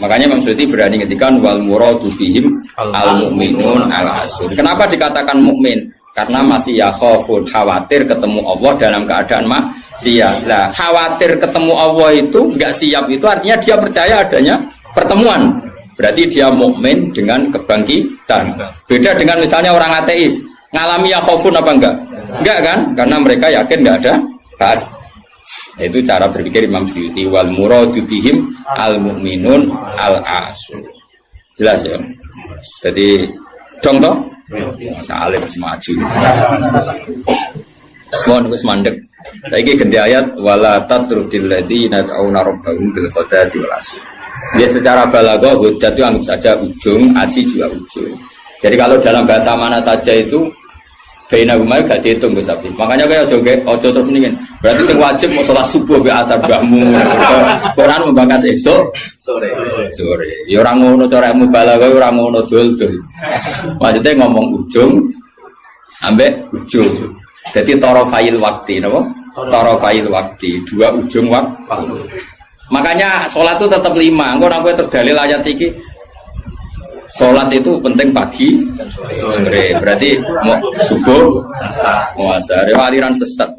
S2: Makanya Imam Suyuti berani ngetikan wal muradu bihim al mukminun al asun. Kenapa dikatakan mukmin? Karena masih ya khaufun, khawatir ketemu Allah dalam keadaan maksiat. Nah, khawatir ketemu Allah itu enggak siap itu artinya dia percaya adanya pertemuan. Berarti dia mukmin dengan kebangkitan. Beda dengan misalnya orang ateis, ngalami ya khaufun apa enggak? Enggak kan? Karena mereka yakin enggak ada ba'ats. Itu cara berpikir Imam Suyuti, wal muradu bihim al mu'minun al asu. Jelas ya. Jadi contoh Saleh wis maju. Mohon wis mandek. Saiki ganti ayat wala tatrudil ladina ta'una rabbahum bil ghadati wal asyi. Dia secara balaghah hujjah itu anggap saja ujung, asyi juga ujung. Jadi kalau dalam bahasa mana saja itu baina umay gak dihitung Gus Afif. Makanya kayak ojo terus mendingin. Berarti sing wajib mau sholat subuh be asar bahmu. Quran membahas esok sore. Ya ora ngono cara mubalaghah ora ngono dul-dul. Maksudnya ngomong ujung ambek ujung. Jadi tarafail waktu napa? Tarafail waktu, dua ujung waktu. Makanya sholat itu tetap 5. Engko nek kowe terdalil ayat iki sholat itu penting pagi sore. Berarti mau subuh mau asar aliran sesat.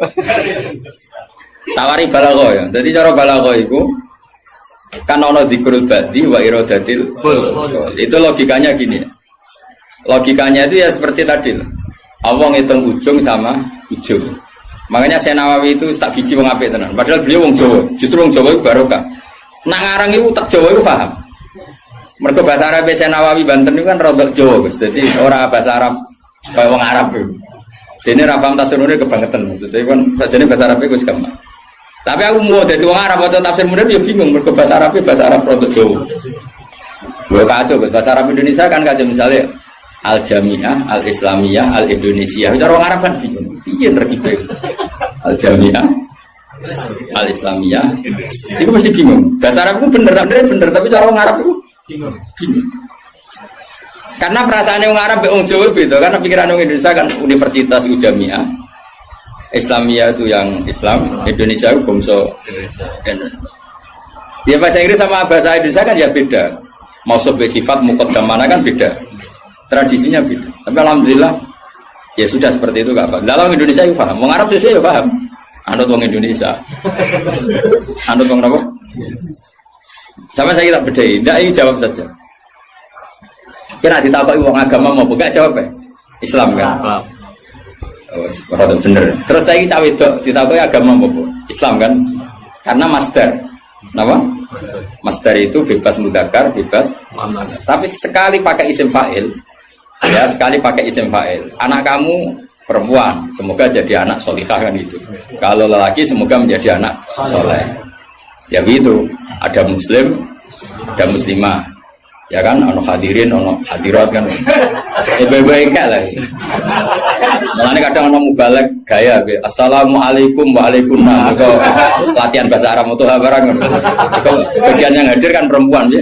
S2: Tawari balaghah ya. Jadi cara balaghah itu kan ono dzikrul badi wa iradatil itu logikanya gini. Logikanya itu ya seperti tadi. Allah ngitung ujung sama ujung. Makanya Syekh Nawawi itu tak biji wong apik tenan. Padahal beliau wong Jawa. Justru wong Jawa itu barokah. Nak ngarang itu tak Jawa itu paham. Mergo bahasa Arab Syekh Nawawi Banten itu kan rodok Jawa, Gus. Jadi ora bahasa Arab kaya wong Arab itu. Dene ra paham tafsirune kebangetan. Maksudnya kan sajane bahasa Arab itu gampang. Tapi aku mau dadi wong Arab atau tafsir munir ya bingung mergo bahasa Arab rodok Jawa. Lho kacau bahasa Arab Indonesia kan kacau misalnya Al-Jami'ah, Al-Islamiyah, Al-Indonesia. Cara wong Arab kan bingung. Piye terkipe? Al-Jami'ah, Al-Islamiyah. Itu mesti bingung. Bahasa Arab itu bener, tapi cara wong Arab itu bingung. Karena perasaan orang Arab orang Jawa beda. Karena pikiran orang Indonesia kan universitas itu Jami'ah, Islamiyah itu yang Islam, Indonesia itu bangsa Indonesia. Ya bahasa Inggris sama bahasa Indonesia kan ya beda. Mau sifat muqaddamana kan beda. Tradisinya beda. Tapi alhamdulillah ya sudah seperti itu gak apa. Dalam Indonesia itu paham. Orang Arab sih ya paham. Anut orang Indonesia. Anut orang apa? Sama saya tak bedai. Tidak, ini jawab saja. Kira ditapai orang agama mau buka jawab ya? Islam kan? Islam. Oh, bener. Terus saya cawe itu ditapai agama mau Islam kan? Karena masdar. Kenapa? Masdar itu bebas mudzakkar, bebas. Tapi sekali pakai isim fa'il, ya sekali pakai isim fa'il. Anak kamu perempuan, semoga jadi anak solihah kan itu. Kalau lelaki semoga menjadi anak soleh. Ya begitu. Ada muslim, ada muslimah. Ya kan, ono hadirin, ono hadirat kan. Baik-baik lah. Mulane kadang ono mubalek gaya, assalamualaikum waalaikumsalam. Itu latihan bahasa Arab itu barang. Sebagian yang hadir kan perempuan ya.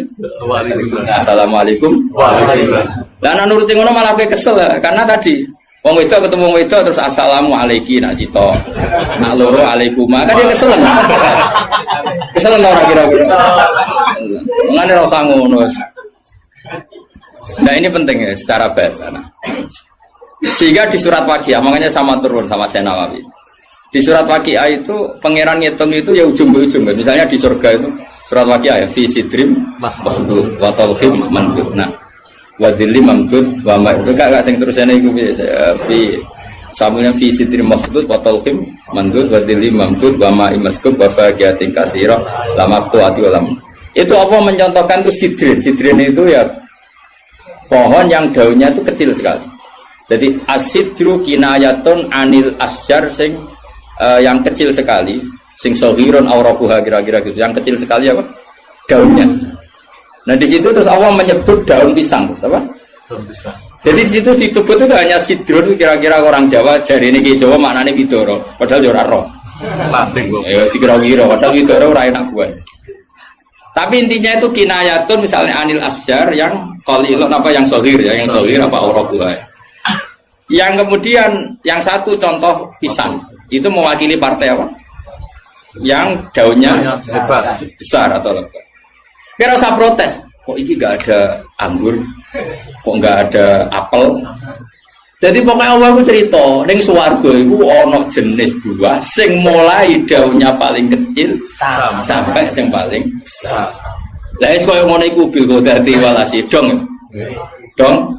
S2: Assalamualaikum waalaikumsalam. Lah nek nuruti ngono malah kowe kesel karena tadi wong wedok ketemu wong wedok terus assalamualaikum nak sito. Nak loro alaikuma kan dia kesel. Kesel ora kira-kira. Mulane ora usah ngono. Nah ini penting ya secara bahasa. Sehingga di surat Waqiah, makanya sama turun sama Syekh Nawawi. Di surat Waqiah itu pangeran ngitung itu ya ujung ke ujung. Misalnya di surga itu surat Waqiah ya fi sidrim mahmud wa talhim mandud. Nah, wa dhillim mamdud wa ma itu gak sing terusane iku fi samulnya fi sidrim mahmud wa talhim mandud wa dhillim mamdud wa ma imaskub wa faqiyatin katsira lamaqtu ati ulam. Itu apa mencontohkan itu sidrin. Sidrin itu ya pohon yang daunnya itu kecil sekali. Jadi asidru kinayatun anil asjar sing yang kecil sekali, sing sohiron aurakuha kira-kira gitu. Yang kecil sekali apa? Daunnya. Nah di situ terus Allah menyebut daun pisang, terus apa? Daun pisang. Jadi di situ disebut itu hanya sidrun kira-kira orang Jawa jari ini ki Jawa maknane bidoro, padahal yo ora roh. Lasing kok. Ya dikira-kira padahal bidoro ora enak buah. Tapi intinya itu kinayatun misalnya anil asjar yang qalilun apa yang sohir ya, yang sohir apa aurakuha. Yang kemudian yang satu contoh pisang itu mewakili partai apa? Yang daunnya besar atau lebat. Kira usah protes. Kok ini nggak ada anggur? Kok nggak ada apel? Jadi pokoknya Allah itu cerita, ning swarga iku ana jenis buah sing mulai daunnya paling kecil sampai sing paling besar. Lah wis koyo ngono iku bil qadati walasi dong. Dong.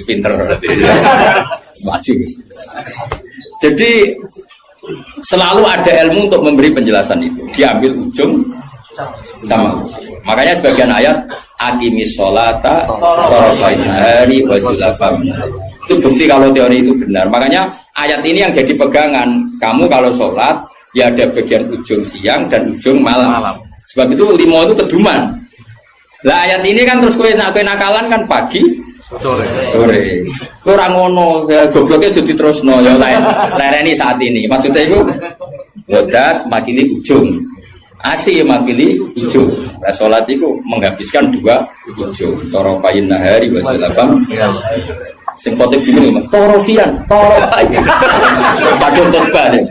S2: Pinter berarti. Maju. Jadi selalu ada ilmu untuk memberi penjelasan itu. Diambil ujung sama. Makanya sebagian ayat aqimis sholata tarafain nahari wa zulafam. Itu bukti kalau teori itu benar. Makanya ayat ini yang jadi pegangan. Kamu kalau sholat ya ada bagian ujung siang dan ujung malam. Sebab itu 5 itu keduman. Lah ayat ini kan terus kowe nakalan kan pagi sore. Kurang ngono, ya gobloknya jadi terusno ya lereni saat ini. Maksudnya itu wadat makili ujung. Asih makili ujung. Nah, salat itu menghabiskan 2 ujung. Tarafain nahari wa zulafam. Sing khotib bingung Mas, torofian. Padahal khotbah deh.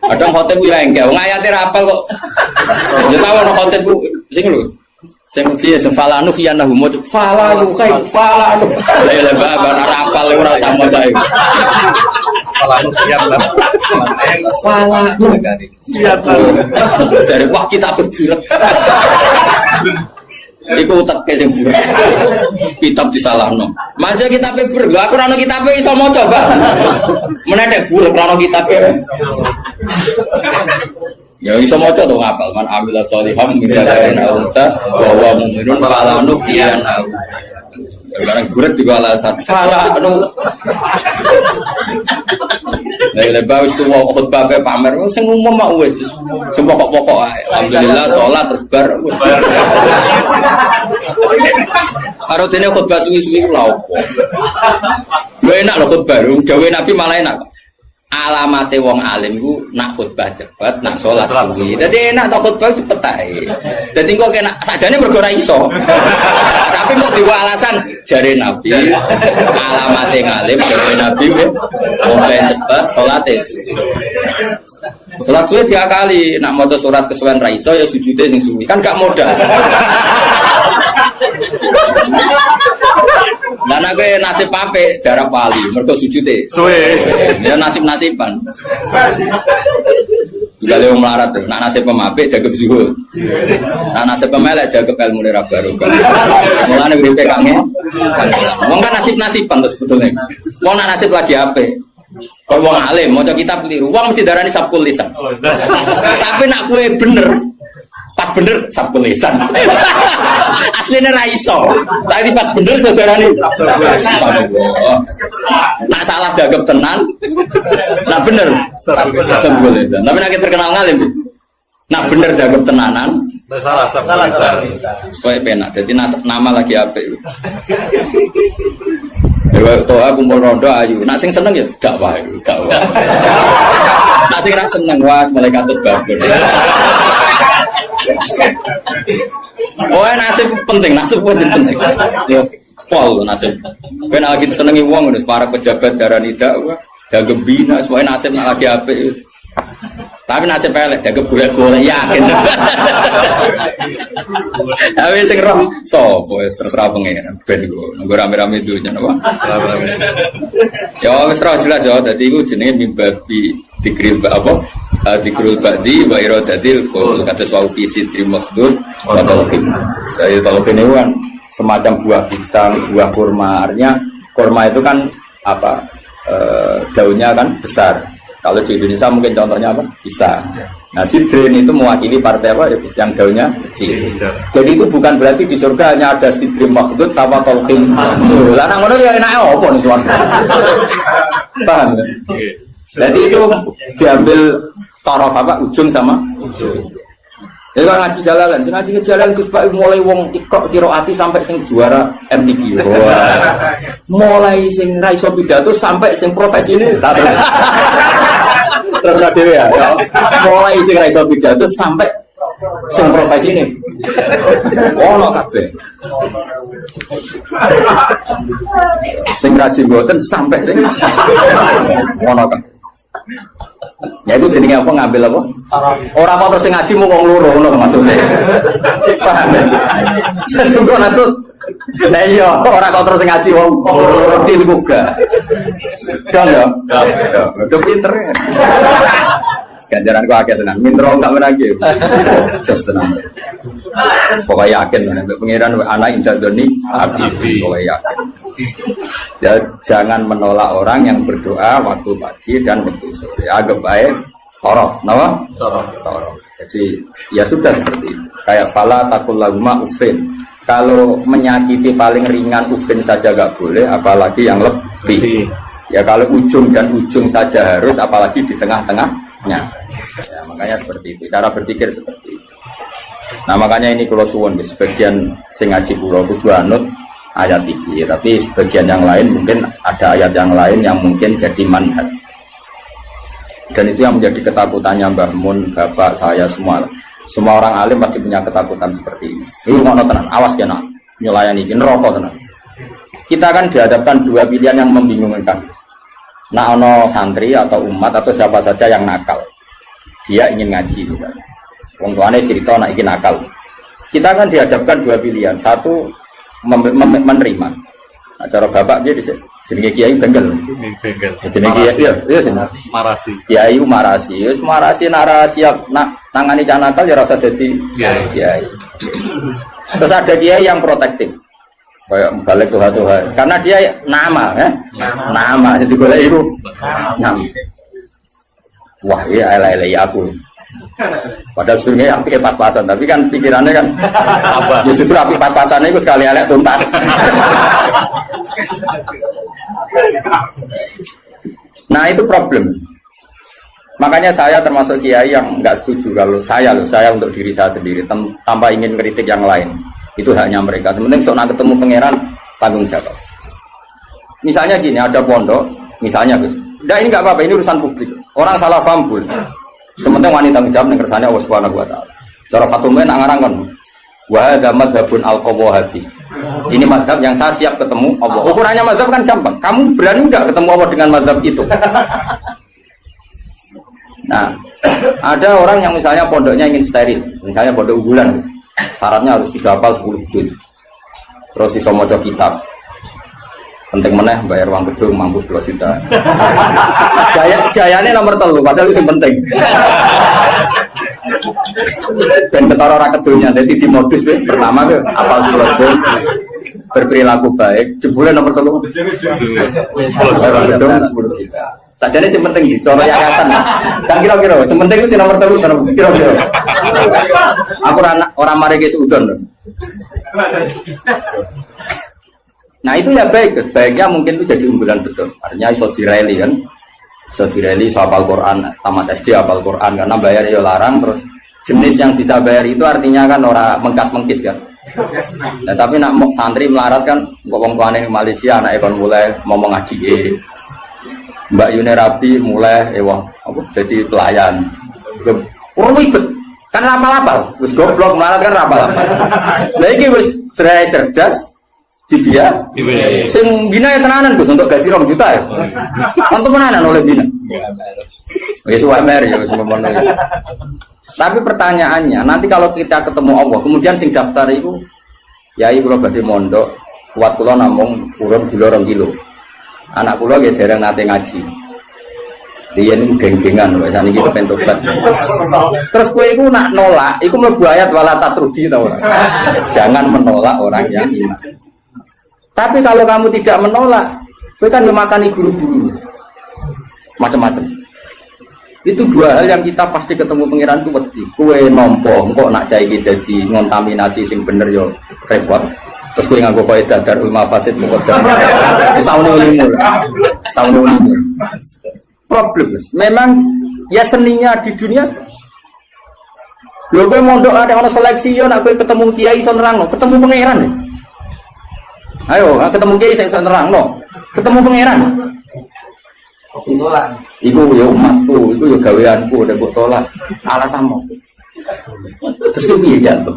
S2: Kadang khotib ya engke, wong ayate ra apal kok. Ya tahu ana khotib sing lho. Sing piye sing falanu khiyanahu mo falanu kai falanu. Lah babar ora apal ora sama bae. Falanu khiyanahu. Falanu dari wah kita berburet. Iku utek sing buret. Kitab disalahno. Masih kitabe buret. Lha aku ora ono kitabe iso maca, Pak. Menedek buret ora ono kitabe. Ya iso maca to ngapal man amila sholiham min dzakarin aw unsa wa huwa mu'minun fala nuhyiyannahu. Barang buret di alasan fala anu. Lah bawis tuwa khutbah pe pamer sing umum mak wis. Sing pokok-pokok ae. Alhamdulillah salat terus bar. Karo dene khutbah suwi-suwi ku lha opo. Lho enak lho khutbah, dawe Nabi malah enak. Alamate wong alim ku nak khutbah cepet, nak salat suwi. Dadi enak tok khutbah cepet ae. Dadi kok kena sakjane mergo ora iso. Tapi kok diwa alasan jare Nabi, alamate ngalim jare Nabi wong cepet salate. Salat suwi diakali, nak maca surat kesuwen ra iso ya sujude sing suwi. Kan gak modal. Dan aku nasib pape jarak pali, mereka sujute. Suwe. Ya nasib-nasiban. Juga lewat melarat tuh. Nak nasib pemape jaga zuhud. Nak nasib pemelek jaga ilmu lera baru. Mulane uripe kangen. Wong kan nasib-nasiban tuh sebetulnya. Wong nak nasib lagi ape? Kalau wong alim, mau kitab keliru, wong mesti darani sabkul lisan. Tapi nak kue bener. Pas bener sabkul lisan. Aslinya ra iso. Tapi pas bener saudarane. Nak salah dagep tenan. Nak bener sabkul lisan. Tapi nek terkenal ngalim. Nak bener dagep tenanan. Salah sabkul lisan. Kowe penak. Dadi nama lagi apik. Dewa toa kumpul rondo ayu. Nak sing seneng ya dakwah, dakwah. Nak sing ra seneng was malaikat babon. Oh nasib penting, nasib penting. Ya pol nasib. Ben lagi senengi wong para pejabat darani dakwah, dagem bina, semuanya nasib nak lagi apik. Tapi nasib elek dagem golek-golek yakin. Tapi sing roh sapa wis terserah pengen ben iku. Nggo rame-rame dunya napa. Ya wis jelas ya dadi iku jenenge mimbabi dikril apa? Dikrul ba'di wa iradatil qul kata wa fi sidri makhdud wa talqin. Dari talqin itu kan semacam buah pisang, buah kurma. Artinya kurma itu kan apa? Daunnya kan besar. Kalau di Indonesia mungkin contohnya apa? Pisang. Nah, sidrin itu mewakili partai apa? Ya, yang daunnya kecil. Jadi itu bukan berarti di surga hanya ada sidrin makhdud sama talqin. Lah nang ngono ya enake apa nih surga? Paham ya? Jadi itu diambil taraf apa? Ujung sama ujung. Jadi kalau ngaji jalalan, ngaji jalalan Gus Pak mulai wong tikok kiroati sampai sing juara MTQ. Mulai sing ra iso pidato sampai sing profesi ini. Terus dhewe ya. Mulai sing ra iso pidato sampai sing profesi ini. Ono kabeh. Sing rajin mboten sampai sing ono kabeh. Ya itu jenenge apa ngambil apa? Ora apa terus ngaji mau wong loro ngono maksudnya. Paham ya? Kok natus. Lah iya, ora kok terus ngaji wong loro juga. Dong ya. Udah pinter ya. Ganjaran kok akeh tenan. Mintro gak menagi. Jos tenan. Pokoknya yakin pengiran anak indah doni abdi. Pokoknya yakin. Ya jangan menolak orang yang berdoa waktu pagi dan waktu sore. Agak baik torof, nama? Torof. Jadi ya sudah seperti itu. Kayak fala takul lahuma ufin. Kalau menyakiti paling ringan ufin saja gak boleh, apalagi yang lebih. Ya kalau ujung dan ujung saja harus, apalagi di tengah-tengahnya. Ya, makanya seperti itu. Cara berpikir seperti itu. Nah makanya ini kalau suwon sebagian sing ngaji kula kudu anut ayat ini, tapi sebagian yang lain mungkin ada ayat yang lain yang mungkin jadi manhaj. Dan itu yang menjadi ketakutannya Mbah Mun, bapak saya semua. Semua orang alim pasti punya ketakutan seperti ini. Ini ngono tenan, awas kena nyulayani iki neraka tenan. Kita kan dihadapkan dua pilihan yang membingungkan. Nah ono santri atau umat atau siapa saja yang nakal. Dia ingin ngaji misalnya. Wong tuane cerita nak iki nakal. Kita kan dihadapkan dua pilihan. Satu menerima. Nah, cara bapak dia jenenge kiai bengkel.
S3: Bengkel.
S2: Jenenge kiai ya
S3: marasi.
S2: Kiai marasi. Wis marasi narasi nak tangani cah nakal ya rasa dadi kiai. Terus ada kiai yang protektif. Kayak balik Tuhan. Karena dia nama ya. Nama jadi golek iku. Nama. Wah, ya elek-elek aku. Padahal sebenarnya api pas-pasan, tapi kan pikirannya kan justru api pas-pasan itu sekali elek tuntas. Nah itu problem. Makanya saya termasuk kiai yang nggak setuju kalau saya untuk diri saya sendiri tanpa ingin kritik yang lain. Itu haknya mereka. Sementing soal ketemu pangeran tanggung jawab. Misalnya gini, ada pondok, misalnya Gus. Nah ini nggak apa-apa, ini urusan publik. Orang salah paham pun. Sementing wanita tanggung jawab yang kersane Allah Subhanahu wa taala. Cara Fatumah nak ngarang kan. Wa hadza madzhabun al-qawahabi. Ini mazhab yang saya siap ketemu Allah. Ukurannya mazhab kan gampang. Kamu berani enggak ketemu Allah dengan mazhab itu? Nah, ada orang yang misalnya pondoknya ingin steril, misalnya pondok unggulan. Syaratnya harus dihafal 10 juz. Terus iso maca kitab. Penting meneh bayar uang gedung mampu 10 juta. Jayane nomor 3 padahal itu yang penting. Dan ketara ora kedulnya dadi di modus pertama ke apal 10 juz. Berperilaku baik, jebule nomor 3. Bayar gedung 10 juta. Sajane sing penting iki cara yayasan. Kan kira-kira sing penting itu nomor 3 kira-kira. Aku ora mari ke seudon. Nah itu ya baik, sebaiknya mungkin itu jadi unggulan betul. Artinya iso direli kan, iso direli iso hafal Quran, tamat SD hafal Quran karena bayar ya larang. Terus jenis yang bisa bayar itu artinya kan orang mengkas-mengkis kan. Nah, tapi nak santri melarat kan, ngomong tuane di Malaysia anak kon mulai ngomong ngaji. Mbak Yuni Rabi mulai apa jadi pelayan. Ribet. Kan rapal-rapal, wis goblok melarat kan rapal-rapal. Lah iki wis cerdas dia sing bina ya tenanan Gus untuk gaji 2 juta ya. Untuk tenanan oleh bina. Wis UMR ya wis ngono. Tapi pertanyaannya, nanti kalau kita ketemu Allah, kemudian sing daftar itu yai kula badhe mondok, kuat kula namung urun gula 2 kilo. Anak kula nggih dereng nate ngaji. Riyen geng-gengan wis saniki kepen tobat. Terus kowe iku nak nolak, iku mlebu ayat wala tatrudi ta ora? Jangan menolak orang yang iman. Tapi kalau kamu tidak menolak, kowe kan memakani guru-guru. Macam-macam. Itu 2 hal yang kita pasti ketemu pangeran itu wedi. Kowe nampa engko nak cah iki dadi ngontaminasi sing bener yo repot. Terus kowe nganggo kaidah darul mafasid muqaddam. Saune ilmu. Problem. Memang ya seninya di dunia. Lho kowe mondok ada ono seleksi yo nak kowe ketemu kiai iso nerangno, ketemu pangeran. Ayo, ketemu kiai iso nerangno. Ketemu pangeran. Kok tolak. Iku ya umatku, iku ya gaweanku nek kok tolak. Alasanmu. Terus kowe piye jatuh?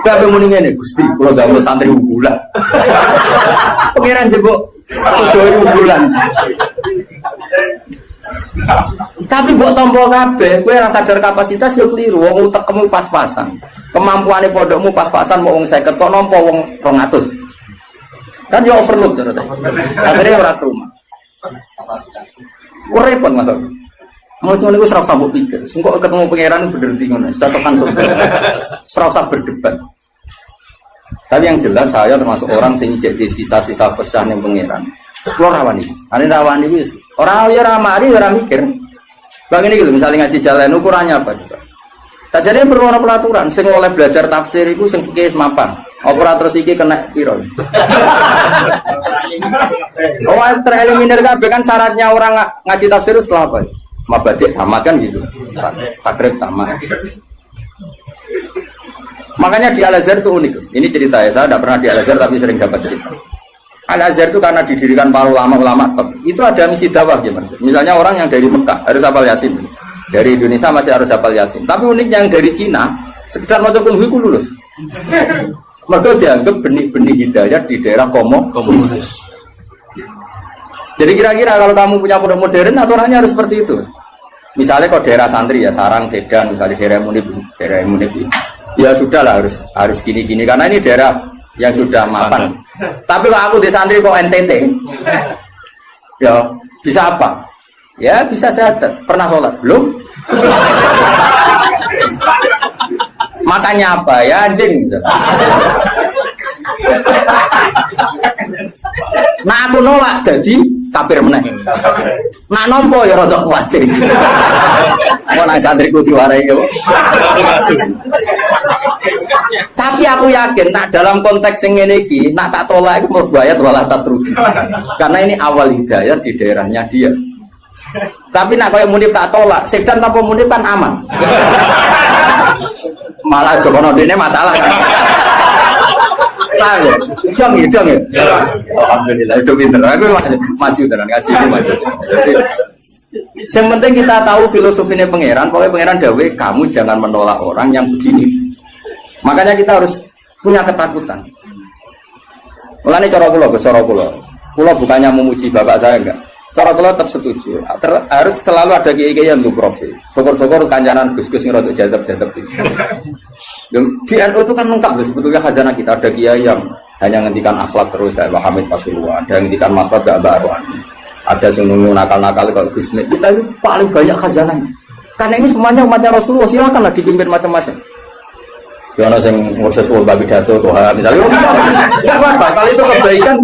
S2: Kabeh muni ngene, Gusti, kula gawe santri unggulan. Pangeran jebok sedaya unggulan. Tapi mbok tampa kabeh, kowe ora sadar kapasitas yo kliru, wong utekmu pas-pasan. Kemampuane pondokmu pas-pasan mau wong 50 kok nampa wong 200. Kan ya overload terus. Akhirnya orang ke rumah. Repot mas. Mau cuma itu serasa mbok pikir. Sengkok ketemu pangeran bener di ngono. Catakan serasa berdebat. Tapi yang jelas saya termasuk orang sing jadi sisa-sisa pesan yang pangeran. Keluar rawan ini. Ane rawan ini orang ya ramari orang mikir. Bang ini gitu misalnya ngaji jalan ukurannya apa juga. Tak jadi perlu ana pelaturan sing oleh belajar tafsir iku sing fikih mapan. Operator iki kena piro. Oh, tereliminir kabeh kan syaratnya orang ngaji tafsir setelah apa? Mabadik tamat kan gitu. Takrib tamat. Makanya di Al-Azhar itu unik. Ini cerita ya, saya tidak pernah di Al-Azhar tapi sering dapat cerita. Al-Azhar itu karena didirikan para ulama-ulama top. Itu ada misi dakwah ya Mas. Misalnya orang yang dari Mekah harus hafal Yasin. Dari Indonesia masih harus hafal Yasin. Tapi uniknya yang dari Cina sekedar maca kulhu iku lulus. Maka dianggap benih-benih hidayah di daerah komunis. Jadi kira-kira kalau kamu punya produk modern aturannya harus seperti itu. Misalnya kalau daerah santri ya Sarang, Sedan, misalnya daerah Munib. Ya sudahlah harus gini-gini karena ini daerah yang sudah mapan. Tapi kalau aku di santri kok NTT, ya bisa apa? Ya bisa syahadat. Pernah sholat? Belum? Makannya apa? Ya anjing. Nah aku nolak jadi kafir meneh. Nak nompo ya rada kuwatir. Mau nang santriku diwarai yo. Tapi aku yakin nak dalam konteks yang ini iki nak tak tolak iku mlebu ayat wala tatruki. Karena ini awal hidayah di daerahnya dia. Tapi nak koyo Munib tak tolak, Sedan tanpa Munib kan aman. Malah jokono dene masalah kan. Tahu, jong ya. Alhamdulillah itu pinter. Aku maju tenan ngaji maju. Yang penting kita tahu filosofinya pangeran. Pokoknya pangeran dawe kamu jangan menolak orang yang begini. Makanya kita harus punya ketakutan. Mulane cara kula bukannya memuji bapak saya enggak. Cara kula tetap setuju. Harus selalu ada kiai-kiai yang profil. Syukur-syukur kancanan Gus-gus sing rada jadab-jadab iki. Di NU itu kan lengkap sebetulnya khazanah kita. Ada kiai yang hanya ngendikan akhlak terus kayak Hamid Pasuruan, ada yang ngendikan makhluk gak baru. Ada yang nunggu nakal-nakal kalau Gus. Kita itu paling banyak khazanah. Karena ini semuanya umatnya Rasulullah, silakanlah dipimpin macam-macam. Ya ana sing ngurus wong babi dato Tuhan misalnya. Enggak apa-apa, kalau itu kebaikan.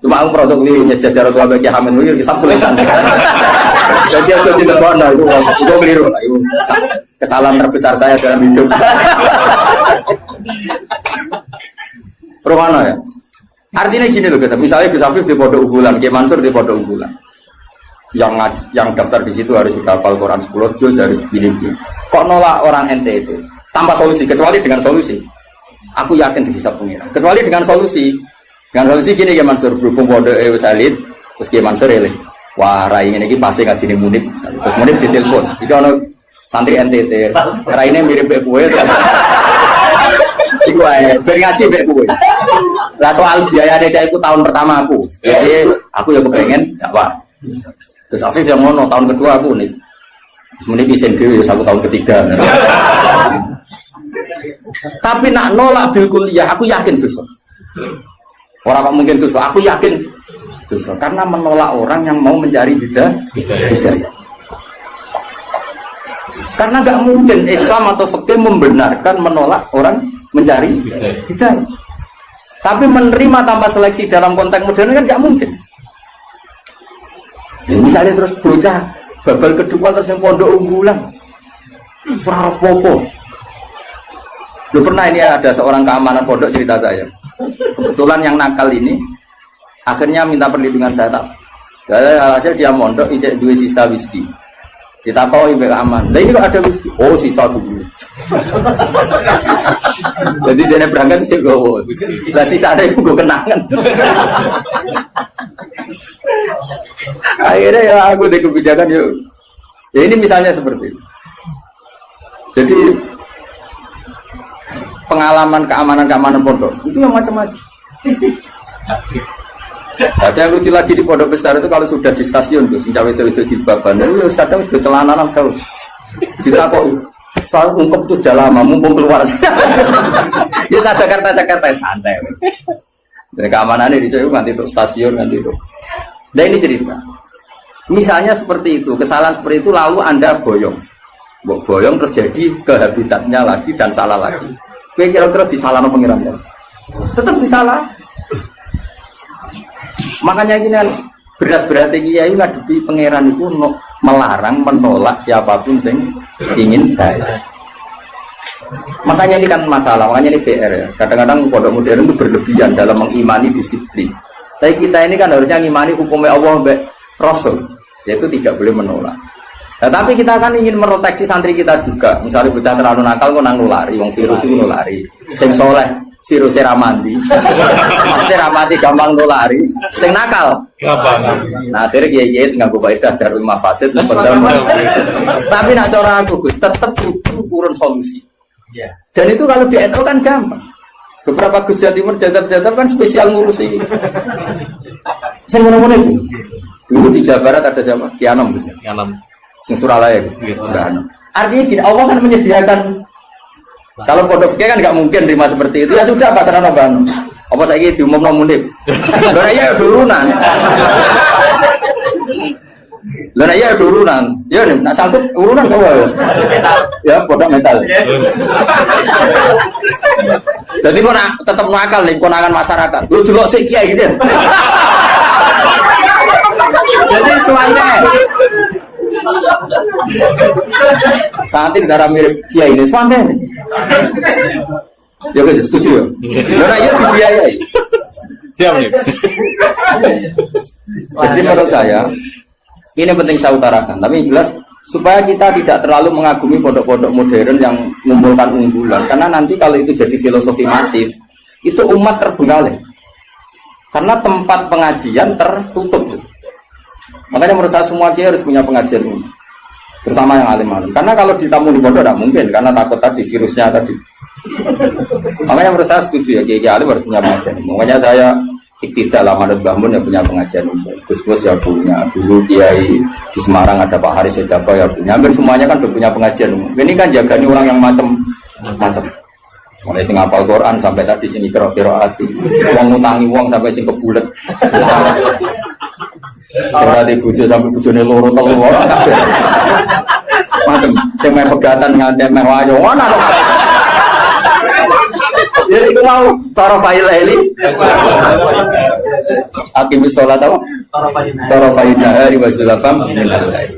S2: Cuma aku produk ini jajar tua bagi Hamid Wir kisah tulisan. Jadi aku tidak pernah itu keliru. Itu kesalahan terbesar saya dalam hidup. Perwana ya. Artinya gini loh kita. Misalnya Gus Afif di Pondok Unggulan, Ki Mansur di Pondok Unggulan. Yang daftar di situ harus sudah hafal Quran 10 juz harus begini. Kok nolak orang NTT tanpa solusi kecuali dengan solusi. Aku yakin di kisah pengira. Kecuali dengan solusi. Dengan solusi gini ya Mansur berhubung pondok wis elit terus Ki Mansur eling. Wah, rai ngene iki pasti ngajine Munib. Terus Munib ditelepon. Iki ana santri NTT. Raine mirip mek kowe. Iku ae, ben ngaji mek kowe. Lah soal biayane saya iku tahun pertama aku. Jadi aku ya kepengen dakwah. Terus Afif yang ngono tahun kedua aku nih. Terus Munib isin dhewe ya tahun ketiga. Tapi nak nolak bil kuliah aku yakin dosa. Orang mungkin dosa, aku yakin dosa karena menolak orang yang mau mencari hidayah. Karena nggak mungkin Islam atau fikih membenarkan menolak orang mencari hidayah. Tapi menerima tanpa seleksi dalam konteks modern kan nggak mungkin. Ya, misalnya terus bocah babal kedua terus yang Pondok Unggulan, suara popo. Lu pernah ini ada seorang keamanan pondok cerita saya. Kebetulan yang nakal ini akhirnya minta perlindungan saya tak. Hasil dia mondok ijek dua sisa whisky. Ditakoi mbek aman. Lah ini kok ada whisky? Oh sisa dulu. Jadi dia berangkat sih gowo. Lah sisa ada itu gue kenangan. Akhirnya ya aku di kebijakan yuk. Ya ini misalnya seperti itu. Jadi pengalaman keamanan pondok itu yang macam-macam. Ada yang lucu lagi di pondok besar itu kalau sudah di stasiun tuh, senjawa itu jilbaban, itu kadang sudah celananan kau. Kita kok soal ungkep itu sudah lama, mumpung keluar. Kita Jakarta santai. Dan keamanannya di situ nanti untuk stasiun nanti itu. Dan ini cerita. Misalnya seperti itu, kesalahan seperti itu lalu Anda boyong. Boyong terjadi ke habitatnya lagi dan salah lagi. Kira-kira disalahkan pengirannya. Tetap disalah. Makanya ini kan berat-beratnya kiai ngadepi pangeran itu melarang menolak siapapun yang ingin baik. Makanya ini kan masalah, makanya ini PR ya. Kadang-kadang pondok modern itu berlebihan dalam mengimani disiplin. Tapi kita ini kan harusnya mengimani hukumnya Allah mbak Rasul, yaitu tidak boleh menolak. Nah, tapi kita kan ingin meroteksi santri kita juga. Misalnya bocah terlalu nakal kok nang nulari, wong virus itu nulari. Sing soleh virusnya ramandi. Pasti ramandi gampang nulari. Sing nakal gampang. Nah, akhirnya kiai tinggal buka itu darul mafasid. Tapi nak cara aku Gus, tetap butuh urun solusi. Dan itu kalau di NU kan gampang. Beberapa Gus Jawa Timur jadab-jadab kan spesial ngurusi. Saya ngomong-ngomong itu. Dulu di Jawa Barat ada siapa? Kianom Gus. Kianom. Sing Suralaya gitu. Artinya gini, Allah kan menyediakan. Kalau pondok fikih kan nggak mungkin terima seperti itu. Ya sudah pasaran Bang. Apa saya diumumno mundip. Lha iya turunan. Lha iya turunan. Ya nek sanggup urunan kau ya. Ya pondok metal. Jadi kok tetap nakal nih konangan masyarakat. Lu delok sik kiai gitu. Jadi suanya santri darah mirip kiai ini suanya. Ya guys, setuju ya? Karena iya dibiayai. Siap nih. Jadi menurut saya ini penting saya utarakan. Tapi yang jelas supaya kita tidak terlalu mengagumi pondok-pondok modern yang mengumpulkan unggulan. Karena nanti kalau itu jadi filosofi masif, itu umat terbengkalai. Karena tempat pengajian tertutup. Makanya menurut saya semua kiai harus punya pengajian umum. Terutama yang alim-alim. Karena kalau ditamu di pondok tidak mungkin. Karena takut tadi virusnya tadi. Makanya menurut saya setuju ya kiai alim harus punya pengajian umum. Makanya saya tidak lama ada bangun yang punya pengajian umum. Gus-gus ya punya. Dulu kiai di Semarang ada Pak Haris Sedapa ya punya. Hampir semuanya kan punya pengajian umum. Ini kan jagani orang yang macam-macam. Mulai sing hafal Quran sampai tadi sing kira-kira hati. Wong ngutangi wong sampai sing kebulet. Saya di bujo sampai bujone loro telu ora kabeh. Macam sing main pegatan nganti meh wayo ana to. Jadi aku mau tarafai laili. Aqimis shalat apa? Tarafai nahari wa zulafam minal lail.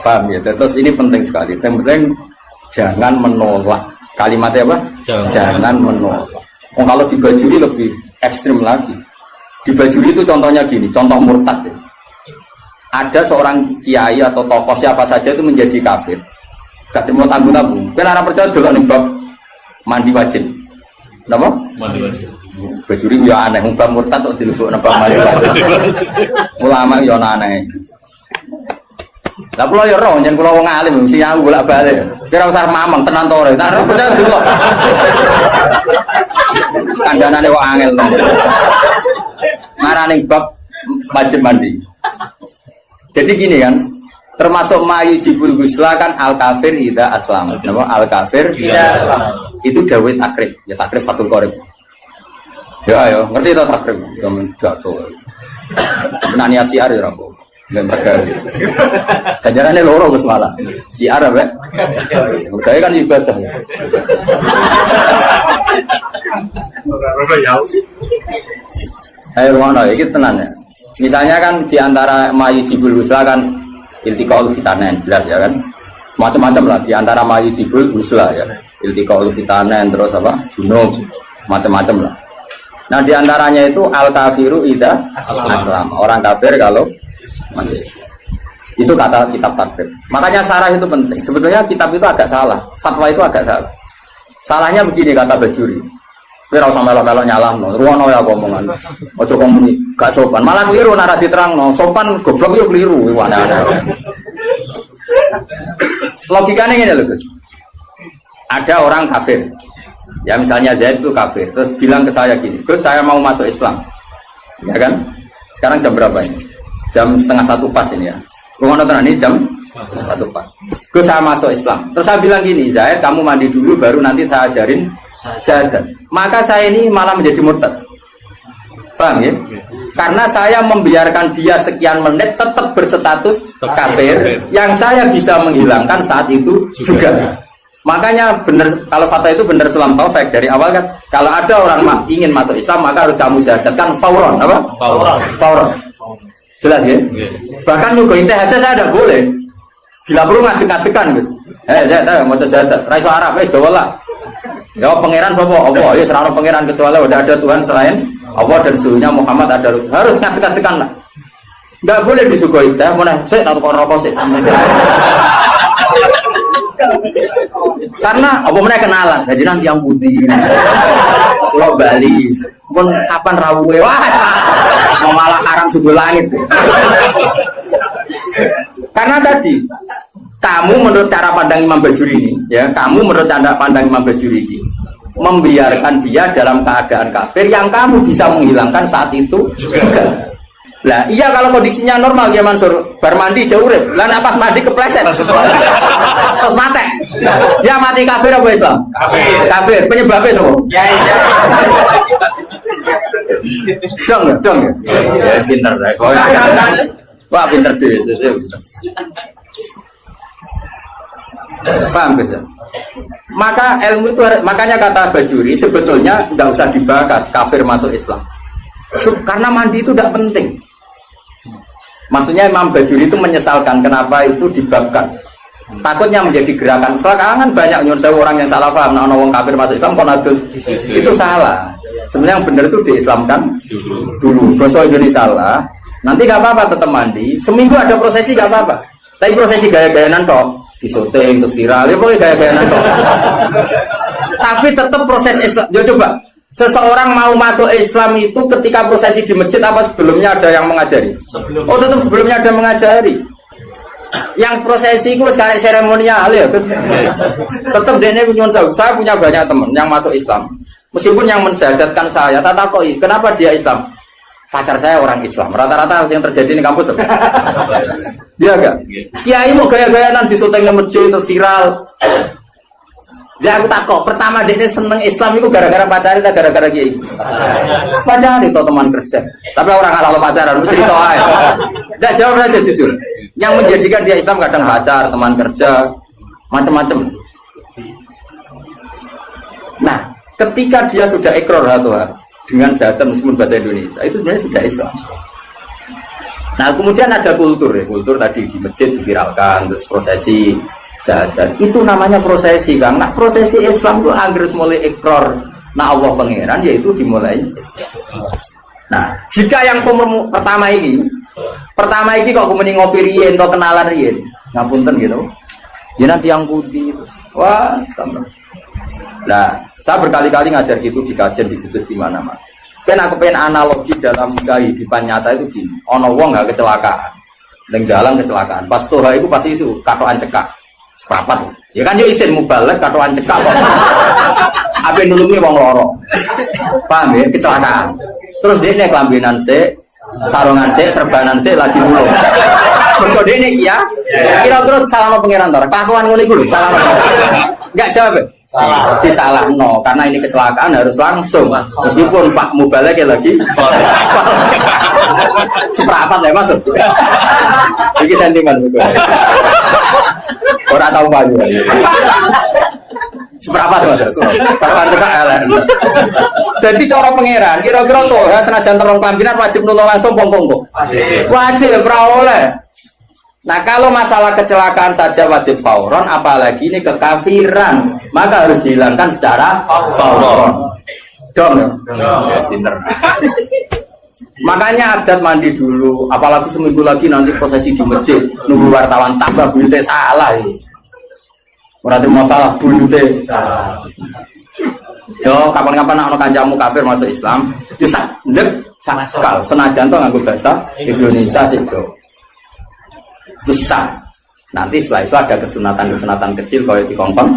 S2: Paham ya? Terus ini penting sekali. Yang penting jangan menolak. Kalimatnya apa? Jangan menolak. Oh, kalau dibajuri lebih ekstrim lagi. Dibajuri itu contohnya gini, contoh murtad ya. Ada seorang kiai atau tokoh siapa saja itu menjadi kafir. Gak terima tanggung-tanggung. Kan orang percaya dulu nih bab mandi wajib. Kenapa? Mandi wajib. Bajuri ya aneh, bab murtad kok dilebok bab mandi wajib. Ulama ya aneh. Lah kula ya roh, yen kula wong alim mesti aku bolak-balik. Kira usah mamang tenan to ora. Tak percaya dulu. Kandhanane kok angel to. Ngarane bab wajib mandi. Jadi gini kan, termasuk mayu jibul gusla kan al kafir ida aslam. Napa al kafir ida aslam. Itu dawuh takrib, ya takrib fatul qorib. Ya ayo, ngerti to takrib? Sampeyan jatuh. Nani siar ya ora kok. Dan mereka kajarannya loro Gus malah siar apa? Mereka kan ibadah. Ayo mana? Ini tenan ya. Misalnya kan diantara mayu jibul gusla kan iltiqaul fitanen jelas ya kan. Macam-macam lah diantara mayu jibul gusla ya. Iltiqaul fitanen terus apa? Junub macam-macam lah. Nah diantaranya itu al kafiru ida aslam. Orang kafir kalau masih itu kata kitab takrib. Makanya sarah itu penting. Sebetulnya kitab itu agak salah. Fatwa itu agak salah. Salahnya begini kata Bajuri. Kira usah melok-melok nyalahno. Ruwono ya omongan. Ojo komuni gak sopan. Malah keliru nek diterangno. Sopan goblok yo keliru. Aneh-aneh. Logikanya ngene lho, Gus. Ada orang kafir. Ya misalnya Zaid itu kafir. Terus bilang ke saya gini, "Gus, saya mau masuk Islam." Ya kan? Sekarang jam berapa ini? Jam 12:30 pas ini ya. Rumah nonton ini jam 1 pas. Gus, saya masuk Islam. Terus saya bilang gini, Zaid kamu mandi dulu baru nanti saya ajarin syahadat. Maka saya ini malah menjadi murtad. Paham ya? Karena saya membiarkan dia sekian menit tetap berstatus kafir, yang saya bisa menghilangkan saat itu juga. Makanya benar, kalau fatwa itu benar Sulam Taufik dari awal kan, kalau ada orang ingin masuk Islam maka harus kamu syahadatkan fauron, apa? Fauron. Jelas ya? Bahkan nyuguhin teh aja saya tidak boleh. Bila perlu ngadek-ngadekan gitu. Saya tahu mau syahadat, raiso Arab, Jawa lah. Ya pangeran sapa? Allah. Ya serana pangeran kecuali udah ada Tuhan selain Allah dan suhunya Muhammad ada harus ngadek-ngadekan lah. Enggak boleh disuguhi teh, mau saya tahu kok rokok sih. Karena apa mereka kenalan, jadi nanti yang putih, lo Bali, pun kapan rawuh, wah, mau malah haram sudut langit. Karena tadi, kamu menurut cara pandang Imam Bajuri ini, ya, kamu menurut cara pandang Imam Bajuri ini, membiarkan dia dalam keadaan kafir yang kamu bisa menghilangkan saat itu juga. Lah iya kalau kondisinya normal dia Mansur bar mandi jauh urip. Lah nek pas mandi kepleset. Terus mati. Dia mati kafir apa Islam? Kafir. Kafir. Penyebabnya sapa? Ya iya. Dong. Ya pinter lah. Wah pinter dhewe. Paham bisa? Maka ilmu itu makanya kata Bajuri sebetulnya tidak usah dibahas kafir masuk Islam. Karena mandi itu tidak penting. Maksudnya Imam Bajuri itu menyesalkan kenapa itu dibabkan. Takutnya menjadi gerakan. Sekarang banyak nyuruh orang yang salah paham. Nah, orang kafir masuk Islam konadus itu salah. Sebenarnya yang benar itu diislamkan dulu. Bahasa Indonesia salah. Nanti nggak apa-apa tetap mandi. Seminggu ada prosesi nggak apa-apa. Tapi prosesi gaya-gayaan toh disoting terus viral. Ya pokoknya gaya-gayaan toh. Tapi tetap proses Islam. Coba. Seseorang mau masuk Islam itu ketika prosesi di masjid apa sebelumnya ada yang mengajari? Oh tetap sebelumnya ada mengajari. Yang prosesi itu sekarang seremonial ya. Tetap dene nyuwun sewu. Saya punya banyak teman yang masuk Islam. Meskipun yang mensyahadatkan saya, tak takoi kenapa dia Islam? Pacar saya orang Islam. Rata-rata yang terjadi di kampus. Dia enggak? Kiai mau gaya-gayaan di syuting di masjid terus viral. Ya aku takut, pertama dia seneng Islam itu gara-gara pacaran atau gara-gara kiai? Pacaran itu teman kerja. Tapi orang kalau pacaran, cerita aja. Tidak jawab saja jujur. Yang menjadikan dia Islam kadang pacar, teman kerja, macam-macam. Nah, ketika dia sudah ikrar dengan syahadat meskipun bahasa Indonesia, itu sebenarnya sudah Islam. Nah, kemudian ada kultur ya, kultur tadi di masjid diviralkan, terus prosesi. Syahadat itu namanya prosesi kan. Nah prosesi Islam itu agar mulai ikrar nah Allah pangeran yaitu dimulai. Nah jika yang pertama ini kok kemudian ngopi riyen atau kenalan riyen ngapunten gitu ya nanti yang putih wah sama. Nah saya berkali-kali ngajar gitu di kajian di kudus di mana-mana. Kan aku pengen analogi dalam kehidupan nyata itu gini. Ono wong gak kecelakaan, ning dalam kecelakaan. Pas toha itu pasti itu katokan cekak. Seprapat, ya kan dia isin mubalek katoan cekak kok. Apa nulungi wong loro, paham ya kecelakaan. Terus dia nih kelambinan se, sarungan se, serbanan se lagi nulung. Berkode dia nih ya, kira-kira salah no pangeran tor, kelakuan nguli dulu salah no. Enggak jawab, salah, disalah no, karena ini kecelakaan harus langsung. Meskipun Pak mubalek lagi, seprapat ya masuk. Ini sentimen betul. Orang tahu baju. Seberapa tuh mas? Seberapa juga LN. Jadi cara pangeran, kira-kira tuh ya senajan terong kelambinan wajib nulung langsung pong-pong. Wajib oleh. Nah kalau masalah kecelakaan saja wajib fauron, apalagi ini kekafiran, maka harus dihilangkan secara fauron. Dong ya, pinter. Makanya adat mandi dulu, apalagi seminggu lagi nanti prosesi di masjid, nunggu wartawan tambah bulute salah ini. Berarti masalah bulute salah. Yo, kapan-kapan anak kancamu kafir masuk Islam, bisa ndek sakal senajan to nganggo bahasa Indonesia sih, Jo. Susah. Nanti setelah itu ada kesunatan-kesunatan kecil kalau dikongkong,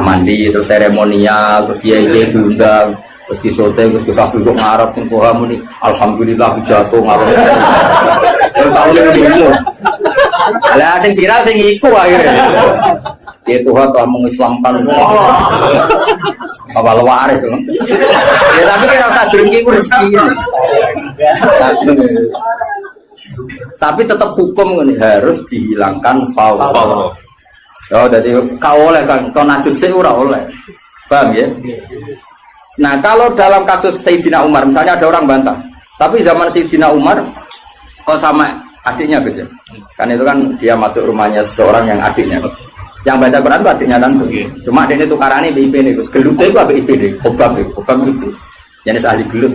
S2: mandi terus seremonial, terus dia diundang. Terus disoting, terus duduk ngarep sing poha muni alhamdulillah jatuh ngarep. Terus awalnya ngomong. Lah sing viral sing iku akhirnya. Ya Tuhan telah mengislamkan. Apa waris loh. Ya tapi kira usah drengki ku rezeki. Tapi tetap hukum ini harus dihilangkan faul. Oh, jadi kau oleh kan, kau najis ora oleh. Paham ya? Nah, kalau dalam kasus Sayyidina Umar, misalnya ada orang bantah, tapi zaman Sayyidina Umar, kok sama adiknya Gus ya? Kan itu kan dia masuk rumahnya seorang yang adiknya. Yang baca Quran itu adiknya kan? Cuma adiknya tukarannya BIP nih Gus. Gelutnya itu apa BIP nih? Hobab itu. Jenis ahli gelut.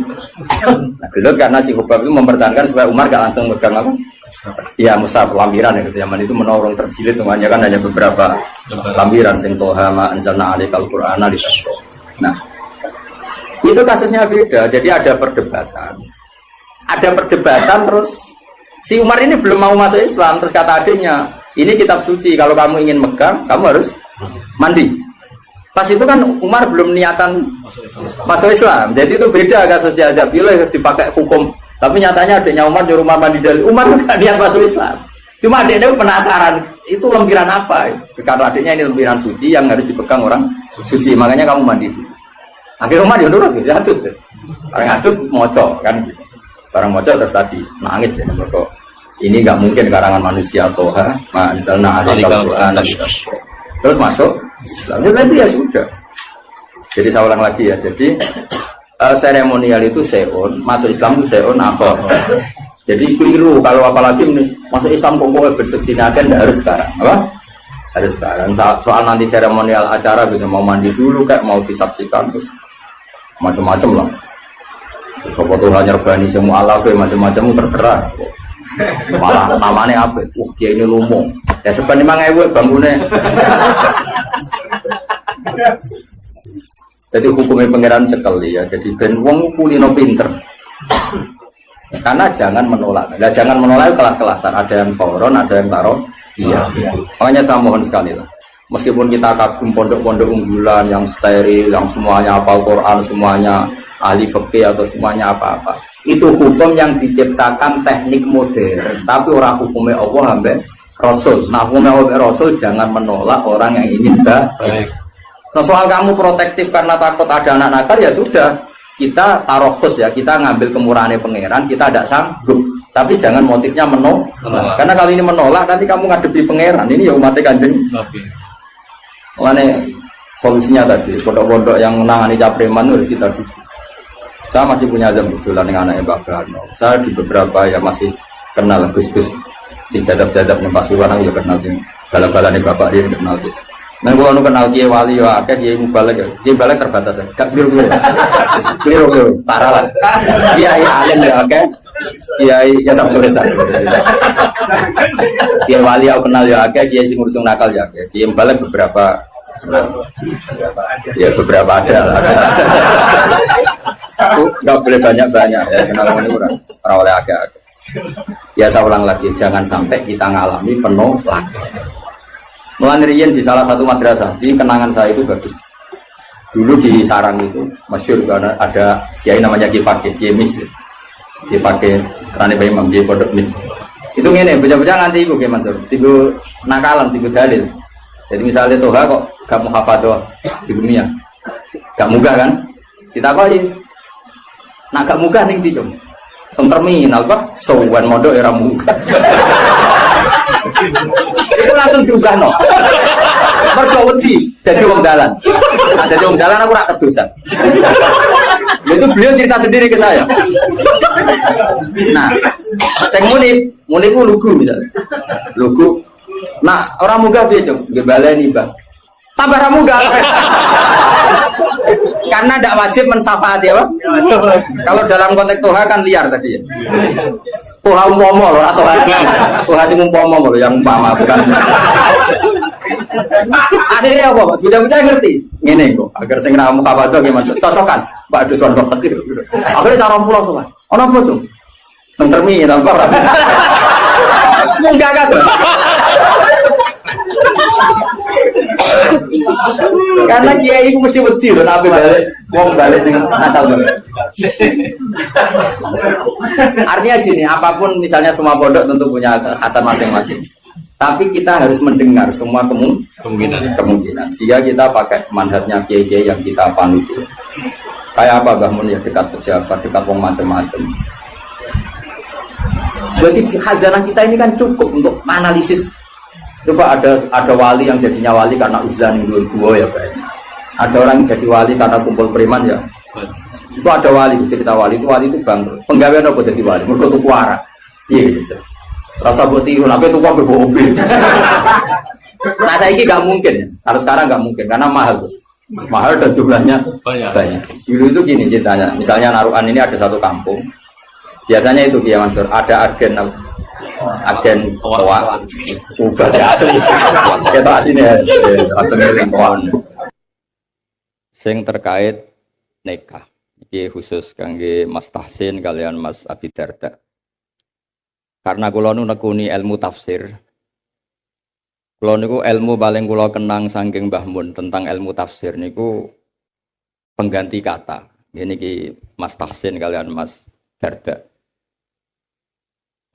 S2: Nah, gelut karena si Hobab itu mempertahankan supaya Umar gak langsung megang apa? Iya, mushaf lampiran ya zaman itu menorong terjilid namanya kan hanya beberapa lampiran sing toha ma anzalna alaikal qur'ana lisashqa. Nah, itu kasusnya beda. Jadi ada perdebatan. Terus si Umar ini belum mau masuk Islam, terus kata adiknya, "Ini kitab suci, kalau kamu ingin megang, kamu harus mandi." Pas itu kan Umar belum niatan masuk Islam. Jadi itu beda kasusnya aja. Bila dipakai hukum. Tapi nyatanya adiknya Umar di rumah mandi dari Umar bukan niat masuk Islam. Cuma adiknya penasaran. Itu lempiran apa? Karena adiknya ini lempiran suci yang harus dipegang orang suci. Makanya kamu mandi dulu. Akhirnya Umar diundur lagi. Jatuh deh. Orang jatuh moco kan. Barang moco terus tadi nangis deh. Ini nggak mungkin karangan manusia toha. Misalnya ada terus masuk Islam. Jadi ya sudah. Jadi saya ulang lagi ya. Jadi seremonial itu seon, masuk Islam itu seon akhir. Jadi keliru kalau apalagi masuk Islam pokoknya berseksinakan tidak harus sekarang, apa? Harus sekarang. Soal nanti seremonial acara bisa mau mandi dulu kayak mau disaksikan terus macam-macam lah. Sopo Tuhan nyerbani semua alafe macam-macam terserah. Malah namanya apa? Dia ini lumung. Ya sebenarnya memang ewe bangunnya. Jadi hukumnya pangeran cekel ya. Jadi ben wong kulino pinter. Karena jangan menolak. Nah, jangan menolak kelas-kelasan. Ada yang fauron, ada yang taruh. Iya. Makanya saya mohon sekali lah. Meskipun kita kagum pondok-pondok unggulan yang steril, yang semuanya hafal Quran, semuanya ahli fikih atau semuanya apa-apa. Itu hukum yang diciptakan teknik modern. Tapi orang hukumnya Allah sampai Rasul. Nah hukumnya Allah Rasul jangan menolak orang yang ingin baik. Nah, soal kamu protektif karena takut ada anak nakal ya sudah. Kita taruh khusus ya, kita ngambil kemurahannya pangeran, kita tidak sanggup. Tapi jangan motifnya menolak. Karena kalau ini menolak nanti kamu ngadepi pangeran. Ini ya umatnya Kanjeng. Makanya solusinya tadi, pondok-pondok yang menangani capreman harus kita dukung. Saya masih punya azam kebetulan dengan anaknya Mbak Karno. Saya di beberapa ya masih kenal Gus-Gus. Si jadab-jadab nih Pasuruan juga kenal sih. Bala-bala nih Bapak dia kenal Gus. Nah gua kenal Kiai Wali ya, Kiai Mubalek ya. Kiai Mubalek terbatas ya. Gak keliru, parah lah. Kiai alim ya, oke. Kiai ya sampai resan. Kiai Wali aku kenal ya, oke. Kiai sing ngurus nakal ya, oke. Kiai Mubalek beberapa ya beberapa ada lah. Gak boleh banyak-banyak ya, kenal ini orang oleh agak. Ya saya ulang lagi, jangan sampai kita ngalami penuh lagi. Melanirian di salah satu madrasah, di kenangan saya itu bagus. Dulu di Sarang itu, masyhur karena ada kiai namanya Kiai Mis. Kiai Rani Bayi Imam, Kiai Pondok Mis. Itu ngene, bocah-bocah nganti iku Kiai Mansur, tigo nakalan, tigo dalil. Jadi misalnya Toha kok gak mau hafal di dunia, gak muga kan? Kita kok nak gak muga ning ndi, Cung? Teng terminal kok sowan mondok era muga. Itu langsung diubah no. Mergo wedi dadi wong dalan. Nah, dadi wong dalan aku ora kedosan. Itu beliau cerita sendiri ke saya. Nah, sing muni ku lugu misalnya. Lugu. Nah, orang muga piye, Cung? Nggih baleni, Bang. Tambah ra muga. Karena tidak wajib mensafaati ya, Pak. Kalau dalam konteks Toha kan liar tadi ya. Toha umpomo loh, atau Toha sing umpomo loh, yang umpama bukan. Akhirnya apa, Pak? Bocah-bocah ngerti. Ngene kok, agar sing ra mukabado gimana? Cocokan, Pak Duswan kok tekir. Akhirnya cara 20 sowan. Ono apa, Cung? Teng terminal, Pak. Munggah kan. Karena kiai itu mesti wedi loh, nabi balik, wong balik dengan Natal. Artinya gini, apapun misalnya semua pondok tentu punya khasan masing-masing. Tapi kita harus mendengar semua kemungkinan. Sehingga kita pakai manhajnya kiai-kiai yang kita panut. Kayak apa Mbah Mun ya, dekat pejabat, dekat wong macam-macam. Jadi khazanah kita ini kan cukup untuk analisis. Coba ada wali yang jadinya wali karena uzlah ning gua ya Pak. Ada orang yang jadi wali karena kumpul preman ya. Itu ada wali, cerita wali itu bangkrut. Penggawean apa jadi wali? Mergo tuku arak. Iya gitu. Rasa buat tiru, tapi itu kok berbohong. Nah saya ini gak mungkin, kalau sekarang gak mungkin karena mahal tuh, mahal dan jumlahnya banyak. Dulu itu gini ceritanya, misalnya Narukan ini ada satu kampung, biasanya itu Kiai Mansur ada agen toa, bukan asli, kita aslinya, aslinya kawan.
S1: Sing terkait nikah, ini khusus kangge Mas Tahsin kalian Mas Abi Darda. Karena kula nu nekuni ilmu tafsir. Kula niku ilmu paling kula kenang saking Mbah Mun tentang ilmu tafsir niku pengganti kata. Ini ki Mas Tahsin kalian Mas Darda.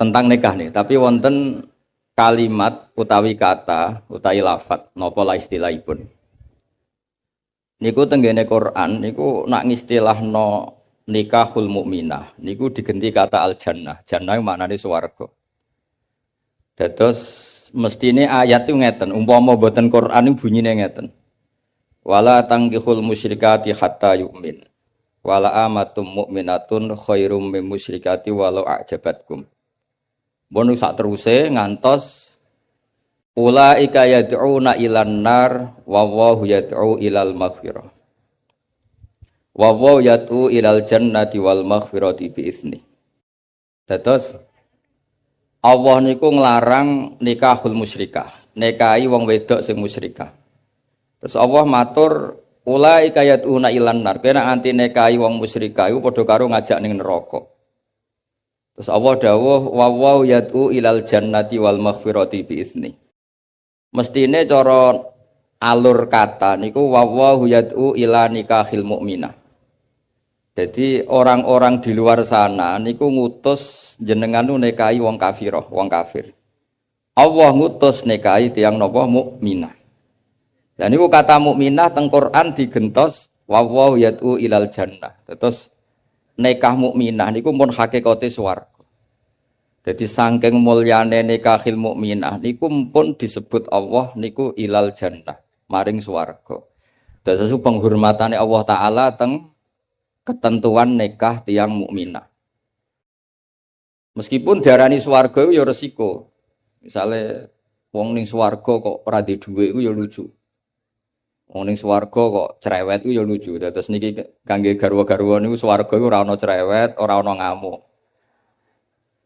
S1: Tentang nikah nih, tapi wonten kalimat utawi kata utawi lafat napa la istilahipun. Niku tenggene Quran niku nak ngistilahno nikahul mukminah niku digenti kata al jannah. Jannah maknane swarga. Dados mestine ayat itu ngeten, umpama boten Quran niku bunyine ngeten. Wala tangkihul musyrikati hatta yu'min. Wala amatum mukminatun khairum mim musyrikati walau a'jabatkum. Bon sak teruse ngantos ulaika yad'una ilan nar wa wallahu yad'u ilal maghfirah. Wa wa yatu ilal jannati wal maghfirati bi izni. Dados Allah niku nglarang nikahul musyrikah, nikahi wong wedok sing musyrikah. Terus Allah matur ulaika yatuna ilan nar, kena anti nikahi wong musyrikah iku padha karo ngajak ning neraka. Terus Allah dawuh wa wa yatu ilal jannati wal maghfirati bi izni. Mestine cara alur kata niku wa wa yatu ila nikahil mukminah. Jadi orang-orang di luar sana niku ngutus jenengan nu nikahi wong kafirah, wong kafir. Allah ngutus nikahi tiyang napa mukminah. Lah niku kata mukminah teng Quran digentos wa wa yatu ilal jannah. Terus nikah mukminah niku pun hakikate swarga. Jadi saking mulyane nikahil mukminah niku pun disebut Allah niku ilal jannah, maring swarga. Dados penghormatane Allah taala teng ketentuan nikah tiang mukminah. Meskipun diarani swarga ya resiko. Misale wong ning swarga kok ora di dhuwit iku ya lucu. Wong ning swarga kok cerewet iku ya lucu. Terus niki kangge garwa-garwa niku swarga iku ora ana cerewet, ora ana ngamuk.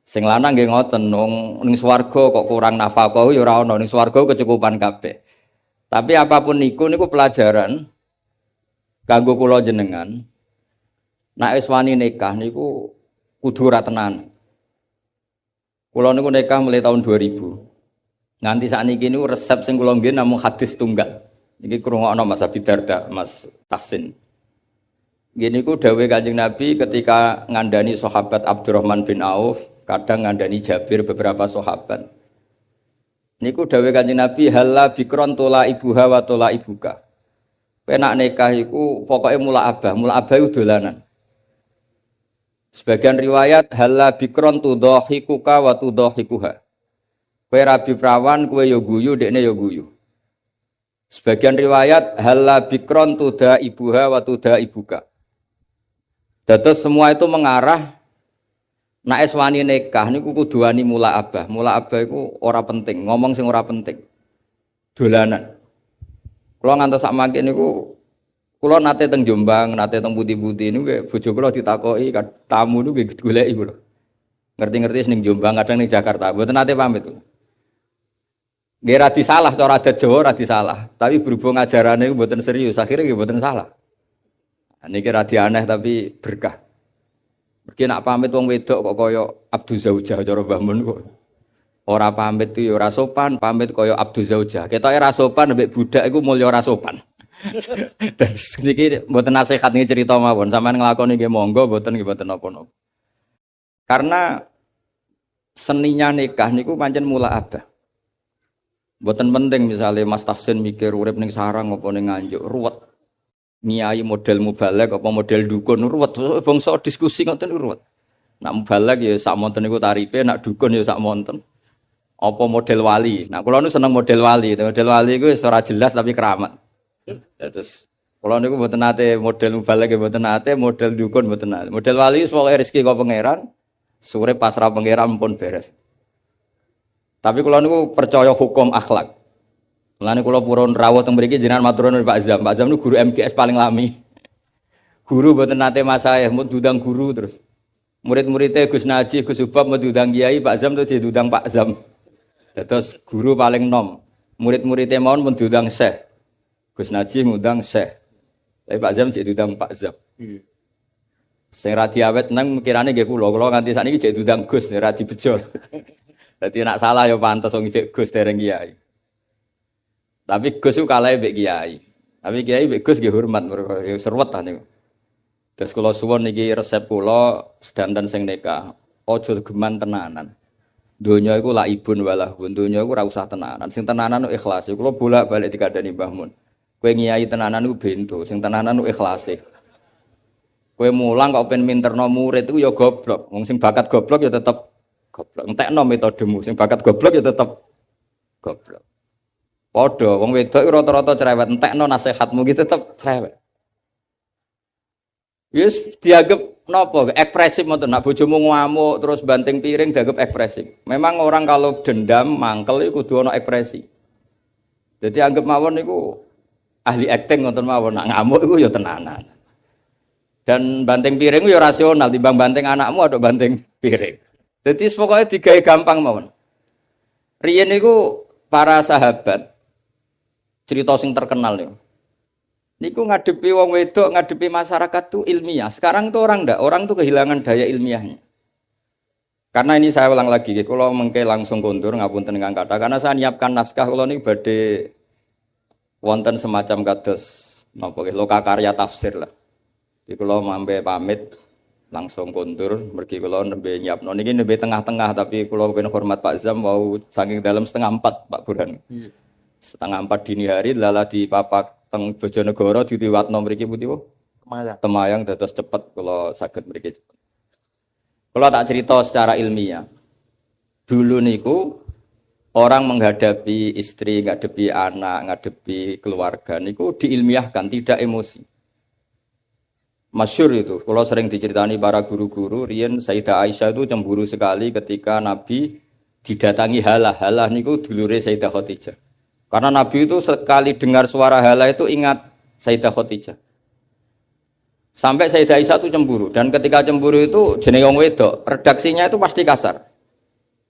S1: Sing lanang nggih ngoten, wong ning swarga kok kurang nafkah ya ora ana, ning swarga kecukupan kabeh. Tapi apapun niku pelajaran kanggo kula jenengan. Nek wis wani nikah niku kudu ora tenan. Kula niku nikah mulai tahun 2000. Nganti sakniki niku resep sing kula nggih namung hadis tunggal. Niki krungokno Mas Abi Darda, Mas Tahsin. Nggih niku dawuh Kanjeng Nabi ketika ngandani sahabat Abdurrahman bin Auf, kadang ngandani Jabir beberapa sahabat. Niku dawuh Kanjeng Nabi halla bikron tola ibuha wa tola ibuka. Kowe nak nikah iku pokoke mula abah iku dolanan. Sebagian riwayat halla bikron tudhahikuka wa tudhahikuha. Kowe rabi prawan kowe ya guyu dekne ya guyu. Sebagian riwayat halla bikron tudha ibuha wa tudha ibuka. Dados semua itu mengarah nek es wani nikah niku kudu wani mula abah. Mula abah iku ora penting, ngomong sing ora penting. Dolanan. Kula ngantos sak mangke niku kula nate teng Jombang, nate teng Putih-Putih niku bojo kula ditakoki tamu niku goleki kula. Ngerti-ngerti ning Jombang, kadang ning Jakarta, mboten nate pamit. Nggih ra disalah cara adat Jawa ra disalah, tapi berhubung ajarane niku mboten serius, akhire nggih mboten salah. Niki ra aneh tapi berkah. Mergi nak pamit wong wedok kok kaya Abdu Zaujah cara Mbah Mun kok. Ora pamit ku ya ora sopan, pamit kaya Abdu Zaujah. Ketoke ra sopan mbek budak iku mulya ora sopan. Dadi niki mboten nasihat niki cerita mawon, sampean nglakoni nggih monggo, mboten nggih mboten napa-napa. Karena seninya nikah niku pancen mula abah. Mboten penting misalnya Mas Tahsin mikir urip ning sarang apa ning Nganjuk, ruwet. Niai model mubalek apa model dukun ruwet. Bangsa diskusi ngoten ruwet. Nak mubalek ya sak monten niku tarife, nak dukun ya sak monten. Apa model wali. Nah, kula nu seneng model wali. Model wali iku wis ora jelas tapi keramat. Terus kula niku mboten nate model mubalek mboten nate, model dukun mboten nate. Model wali wis pokoke rezeki kok pangeran, sore pasrah pangeran pun beres. Tapi kula niku percaya hukum akhlak. Mulane kula purun rawuh teng mriki jenengan matur nuwun Pak Zam. Pak Zam niku guru MGS paling lami. Guru mboten nate mas saya, mun diundang guru terus. Murid-muridnya Gus Naji, Gus Ubab mau diundang Kiai, Pak Zam tuh diundang Pak Zam. Terus guru paling nom. Murid-muridnya mau pun diundang Syekh. Gus Naji ngundang Syekh. Tapi Pak Zam diundang Pak Zam. Sing ra diawet nang mikirane nggih kula nganti sakniki diundang Gus ra dibejol. Dadi nak salah ya pantes wong isih Gus dereng Kiai. Tapi Gus ku kalah mbek Kiai. Tapi Kiai mbek Gus nggih hormat mergo serwet ta niku. Terus kula suwun niki resep kula sedanten sing nikah, aja geman tenanan. Donya iku la ibun walahun, donya iku ora usah tenanan. Sing tenanan ikhlas. Kula bolak-balik dikandani Mbah Mun. Kowe ngiyai tenanan iku bento, sing tenanan ikhlase. Kowe mulang kok pengen minterno murid iku ya goblok. Wong sing bakat goblok ya tetep goblok. Entekno metodemu, sing bakat goblok ya tetep goblok. Padha wong wedok rata-rata cerewet, entekno nasihatmu ki tetep cerewet. Yes, dianggap napa? Ekspresif ngoten. Nak bojomu ngamuk terus banting piring dianggap ekspresif. Memang orang kalau dendam, mangkel iku kudu ana ekspresi. Jadi anggap mawon niku ahli acting ngoten mawon. Nak ngamuk iku ya tenanan. Dan banting piring ya rasional timbang banting anakmu atau banting piring. Jadi pokoknya digawe gampang mawon. Riyen niku para sahabat cerita sing terkenal niku. Niku ngadepi wong wedok, ngadepi masyarakat tuh ilmiah. Sekarang tuh orang tuh kehilangan daya ilmiahnya. Karena ini saya ulang lagi, kalau mengke langsung kondur ngapunten ingkang kata, karena saya nyiapkan naskah kalau niku badhe wonten semacam kados napa loka karya tafsir lah. Jadi kalau mambe pamit langsung kondur, mergi kalau nembe nyiapno niki nembe tengah-tengah tapi kalau ben hormat Pak Zam mau saking dalam 3:30 Pak Burhan. 3:30 dini hari lala di papak teng Bojonegoro diliwatno mriki pundi wae? Temayang dados cepet kula saged mriki. Kula tak cerita secara ilmiah. Dulu niku orang menghadapi istri, ngadepi anak, ngadepi keluarga niku diilmiahkan, tidak emosi. Masyhur itu, kula sering diceritani para guru-guru, riyen Sayyidah Aisyah itu cemburu sekali ketika Nabi didatangi halah niku dulure Sayyidah Khadijah. Karena Nabi itu sekali dengar suara halah itu ingat Sayyidah Khadijah. Sampai Sayyidah Aisyah itu cemburu. Dan ketika cemburu itu jenenge wong wedok, redaksinya itu pasti kasar.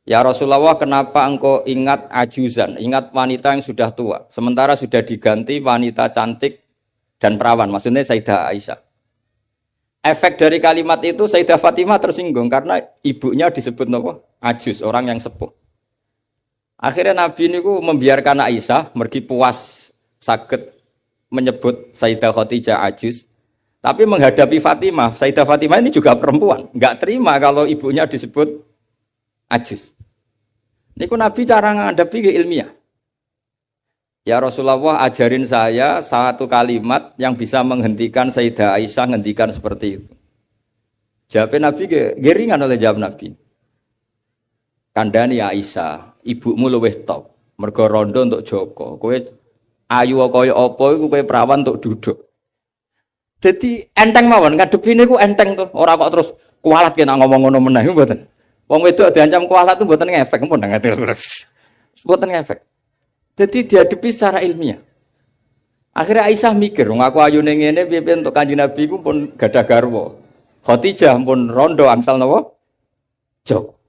S1: Ya Rasulullah, kenapa engkau ingat ajuzan, ingat wanita yang sudah tua, sementara sudah diganti wanita cantik dan perawan, maksudnya Sayyidah Aisyah. Efek dari kalimat itu Sayyidah Fatimah tersinggung karena ibunya disebut nopo? Ajuz, orang yang sepuh. Akhirnya Nabi niku membiarkan Aisyah mergi puas saged menyebut Sayyidah Khadijah ajuz. Tapi menghadapi Fatimah, Sayyidah Fatimah ini juga perempuan, enggak terima kalau ibunya disebut ajuz. Niku Nabi cara menghadapi ilmiah. Ya Rasulullah, ajarin saya satu kalimat yang bisa menghentikan Sayyidah Aisyah ngendikan seperti itu. Jawab Nabi geringan oleh jawab Nabi. Kandhani Aisyah, ibumu luwih top. Mergo rondo untuk Joko. Kowe ayu kaya apa iku kowe perawan untuk duduk. Dadi enteng mawon, ngadepi niku enteng tuh. Ora kok terus kualat kena ngomong ngono meneh mboten. Wong wedok diancam kualat tuh mboten ngefek pun ngerti terus. Mboten ngefek. Jadi dihadapi secara ilmiah. Akhirnya Aisyah mikir, wong aku ayu ning ngene piye-piye untuk Kanjeng Nabi ku pun gadah garwa. Khadijah pun rondo angsal napa? Joko.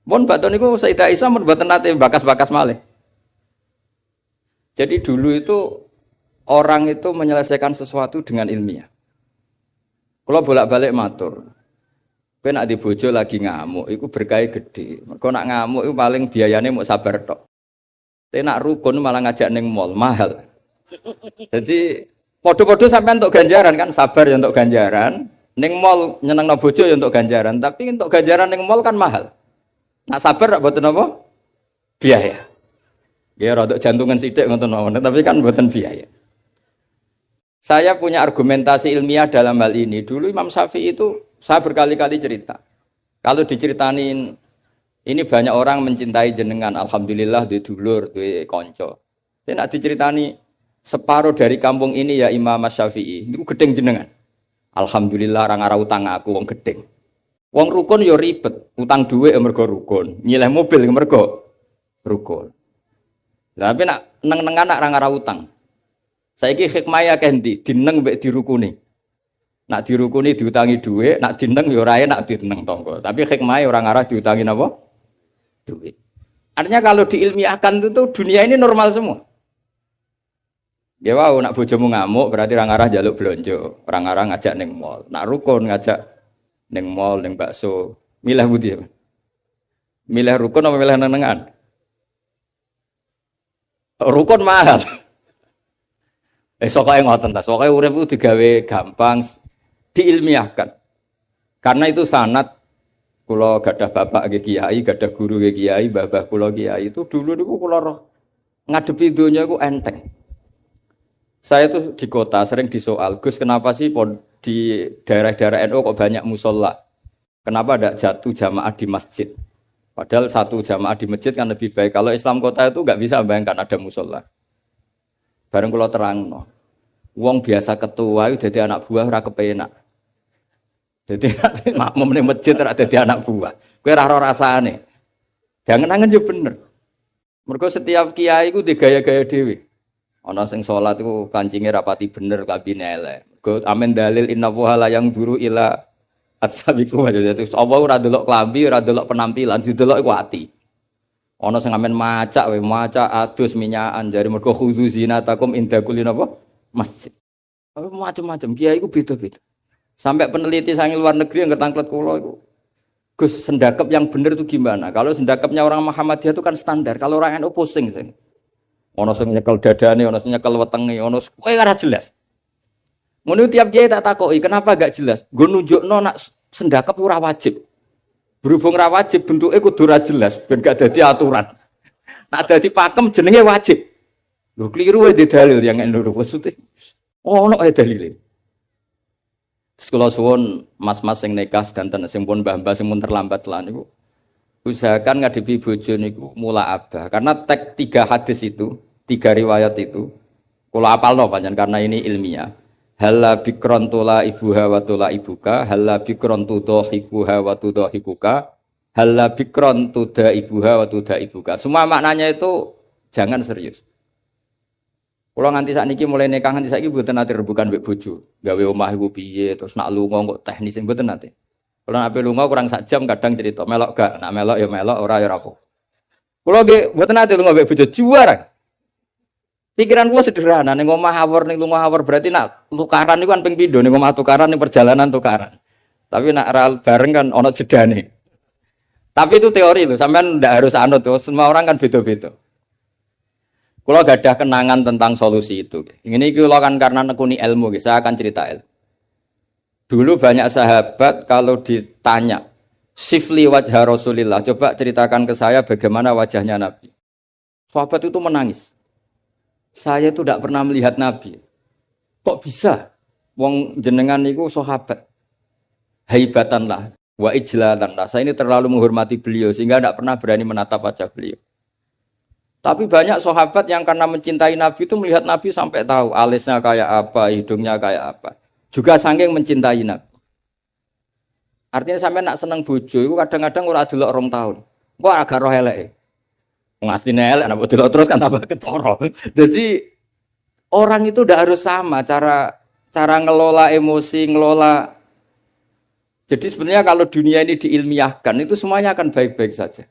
S1: Pun baton niku Sayyidah Aisyah mun mboten nate bakas-bakas malih. Jadi dulu itu orang itu menyelesaikan sesuatu dengan ilmiah. Kalau bolak-balik matur, kowe nek di bojo lagi ngamuk, iku berkah gede. Mergo nak ngamuk iku paling biayane mung sabar tok. Tapi nak rukun malah ngajak ning mall, mahal. Jadi podo-podo sampean untuk ganjaran kan, sabar ya untuk ganjaran. Ning mall nyenengno bojo ya untuk ganjaran, tapi untuk ganjaran ning mall kan mahal. Nak sabar tak mboten apa? Biaya. Ya rada jantungan sithik ngoten mawon, tapi kan mboten biaya. Saya punya argumentasi ilmiah dalam hal ini. Dulu Imam Syafi'i itu saya berkali-kali cerita. Kalau diceritain ini banyak orang mencintai jenengan, alhamdulillah duwe dulur, duwe kanca. Nek diceritani separuh dari kampung ini ya Imam Syafi'i, niku gedeng jenengan. Alhamdulillah orang arah utang aku wong gedeng. Wong rukun yo ribet, utang dhuwit mergo rukun, nyileh mobil mergo rukun. Lah tapi nak neng-nengan nak orang arah utang. Saiki hikmah akeh ndi dineng mbek dirukuni. Nak dirukuni diutangi dhuwit, nak dineng yo ora enak dineng tangga. Tapi hikmah orang arah diutangi napa? Duit. Artinya kalau diilmiahkan itu dunia ini normal semua. Ya wow, nak bojomu ngamuk berarti orang arah jaluk blonjo, orang arah ngajak ning mall. Nak rukun ngajak ning mall, ning bakso. Milih budi. Milih rukun apa milih nenengan? Rukun mahal. Sokoke ngoten ta, sokoke urip ku digawe gampang, diilmiahkan. Karena itu sanad kula gadah bapak nggih kiai, gadah guru nggih kiai, mbah-mbah kula kiai itu dulu niku kula ngadepi donya iku enteng. Saya tuh di kota sering disoal, Gus kenapa sih di daerah-daerah NU kok banyak musola? Kenapa ada jatuh jamaah di masjid? Padahal satu jamaah di masjid kan lebih baik. Kalau Islam kota itu nggak bisa bayangkan ada musola. Bareng kula terangno. Wong biasa ketua itu jadi anak buah ora kepenak. Jadi makmum ning masjid ora dadi anak buah. Kowe ora ora rasane. Jangan-jangan yo bener. Mergo setiap kiai iku digaya-gaya dhewe. Ana sing salat iku kancinge rapati bener kabine elek. Go amen dalil inna wa yang duru ila atsabiku aja. Allah ora delok klambi, ora delok penampilan, didelok iku ati. Ana sing amen macak wae, macak adus minyakan jare mergo khudzu zinatakum inda kulli napa? Masjid. Macam-macam kiai iku beda-beda. Sampai peneliti sang luar negeri yang ketangklet kula iku. Gus sendakep yang bener itu gimana? Kalau sendakepnya orang Muhammadiyah itu kan standar. Kalau orang NU pusing sih. Ono sing nyekel dadane, ono sing nyekel wetenge, ono kowe ora jelas. Ngono tiap kiai tak takoki, kenapa gak jelas? Nggo nunjukno nak sendakep ora wajib. Berhubung ora wajib bentuke kudu ora jelas ben gak dadi aturan. Nak dadi pakem jenenge wajib. Lho kliru wae di dalil yang NU maksudnya. Ono ae dalile. Sekolah suwun mas-mas sing nikah danten sing pun mbah-mbah sing pun terlambat lan niku usahakan ngadepi bojo niku mula abah karena teks 3 hadis itu 3 riwayat itu kula apalno pancen karena ini ilmiah halla bikron tula ibuha wa tula ibuka halla bikron tudhibuha wa tudhibuka halla bikron tuda ibuha wa tuda ibuka semua maknanya itu jangan serius. Kula nganti sakniki mulai nikah nganti saiki mboten nate rebukan mbek bojo. Gawe omah iku piye terus nak lunga kok teknis mboten nate. Kula ape lunga kurang sak jam kadang cerita melok gak, nak melok ya melok ora ya ora apa. Kula nggih mboten nate lunga mbek bojo juara. Pikiran kula sederhana ning omah awor ning lunga awor berarti nak tukaran niku kan ping pindho ning omah tukaran ning perjalanan tukaran. Tapi nak bareng kan ana jedane. Tapi itu teori loh, sampean ndak harus anut tuh. Semua orang kan beda-beda. Kalau gak ada kenangan tentang solusi itu. Ini kalau kan karena nekuni ilmu, saya akan cerita ilmu. Dulu banyak sahabat kalau ditanya, sifli wajah Rasulillah, coba ceritakan ke saya bagaimana wajahnya Nabi. Sahabat itu menangis. Saya itu tidak pernah melihat Nabi. Kok bisa? Wong jenengan itu sahabat. Haibatanlah, wa ijlalanlah. Saya ini terlalu menghormati beliau sehingga tidak pernah berani menatap wajah beliau. Tapi banyak sahabat yang karena mencintai Nabi itu melihat Nabi sampai tahu alisnya kayak apa, hidungnya kayak apa. Juga saking mencintai Nabi. Artinya sampai nak seneng bojo itu kadang-kadang ora delok 2 tahun. Kok agak roh eleke. Wong asline elek nek delok terus kan tambah ketara. Jadi orang itu ndak harus sama cara ngelola emosi, ngelola. Jadi sebenarnya kalau dunia ini diilmiahkan itu semuanya akan baik-baik saja.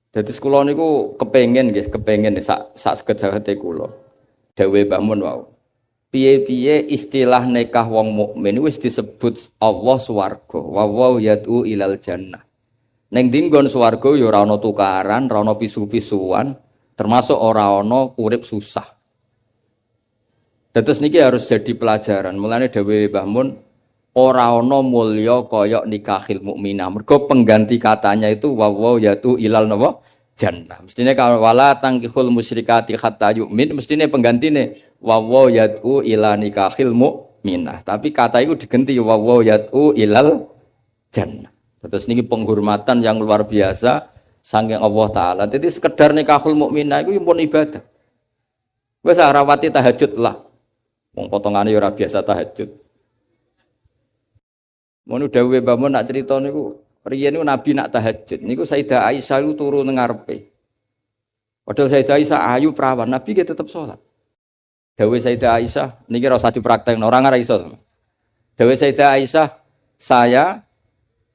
S1: Jadi sekolah niku kepengen sak saged-sagede kula. Dewe Mbah Mun wau. Piye-piye istilah nikah wong mukmin wis disebut Allah swarga. Wa wa yad'u ilal jannah. Ning dinggon swarga ya ora ana tukaran, ora ana pisu-pisuan, termasuk ora ana urip susah. Terus niki harus jadi pelajaran. Mulane dewe Mbah Mun ora ana mulya kaya nikahil mukminah. Mergo pengganti katanya itu wawaw yatu ilal napa
S2: jannah. Mestine kalau wala tangkihul musyrikati hatta yu'min, mestine penggantine wa yad'u ila nikahil mu'minah. Tapi kata itu diganti wa yad'u ilal jannah. Terus niki penghormatan yang luar biasa saking Allah taala. Jadi sekedar nikahul mukminah iku pun ibadah. Wis rawati tahajud lah. Wong potongane ora biasa tahajud. Mun dawuhe Mbah nak crita niku riyen niku Nabi nak tahajud. Niku Sayyidah Aisyah niku turu nang ngarepe. Padahal Sayyidah Aisyah ayu perawan, Nabi ki tetep salat. Dawuhe Sayyidah Aisyah niki ora usah dipraktekno, ora ora iso. Dawuhe Sayyidah Aisyah, saya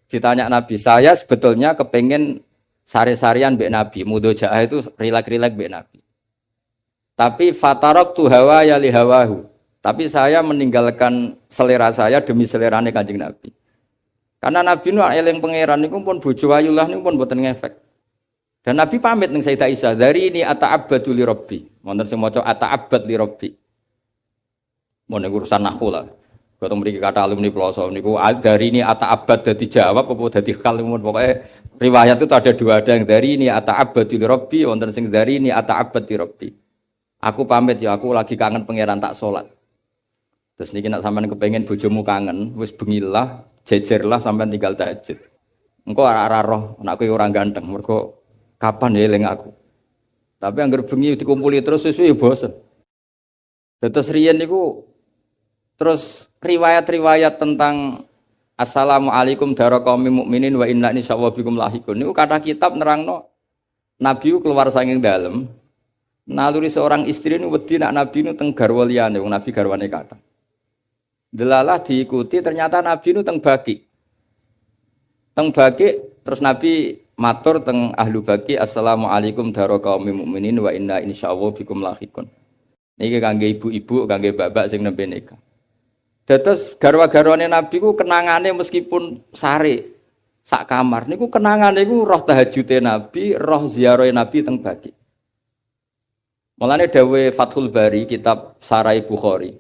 S2: ditanya Nabi, saya sebetulnya kepengen sari-sarian mbek Nabi, mudojaah itu rilek-rilek mbek Nabi. Tapi fatarok tu hawa ya li hawahu. Tapi saya meninggalkan selera saya demi selerane Kanjeng Nabi. Karena Nabi nu eling pangeran niku pun bojo ayulah niku pun mboten ngefek. Dan Nabi pamit ning Sayyidah Aisyah, "Dari ini ata'abbadu li Rabbi." Wonten sing maca ata'abbad li Rabbi. Mun urusan nahwu lah. Kalau mriki kata alumni Ploso niku dari ini ata'abbad dadi jawab apa dadi hal pokoke riwayat itu ada dua, ada yang dari ini ata'abbadu li Rabbi, wonten sing dari ini ata'abbad li Rabbi. Aku pamit ya, aku lagi kangen pangeran tak salat. Terus niki nek sampean kepengin bojomu kangen, wis bengilah, jejerlah sampean tinggal tahajud. Engko ora roh anakku ora ganteng, mergo kapan ya eling aku. Tapi anggar bengi dikumpuli terus suwe bosen. Terus riyen niku terus riwayat-riwayat tentang Assalamualaikum daraqaumil mukminin wa inna insyaallah bikum lahikun. Niku kata kitab nerangno Nabi keluar saking dalem. Naluri seorang istri ini wedi nak Nabi ini teng garwa liyane, wong Nabi garwane kathah. Delalah diikuti ternyata Nabi ini teng Baki. Teng Baki terus Nabi matur teng ahlu Baki, Assalamualaikum daraqaumil mukminin wa inna insyaallah bikum lahikun. Niki kangge ibu-ibu, kangge babak sing nembe nikah. Dados garwa-garwane Nabi ku kenangane meskipun sare sak kamar niku kenangane iku roh tahajude Nabi, roh ziarahe Nabi teng Baki. Mulane dawuh Fathul Bari kitab Sarai Bukhari.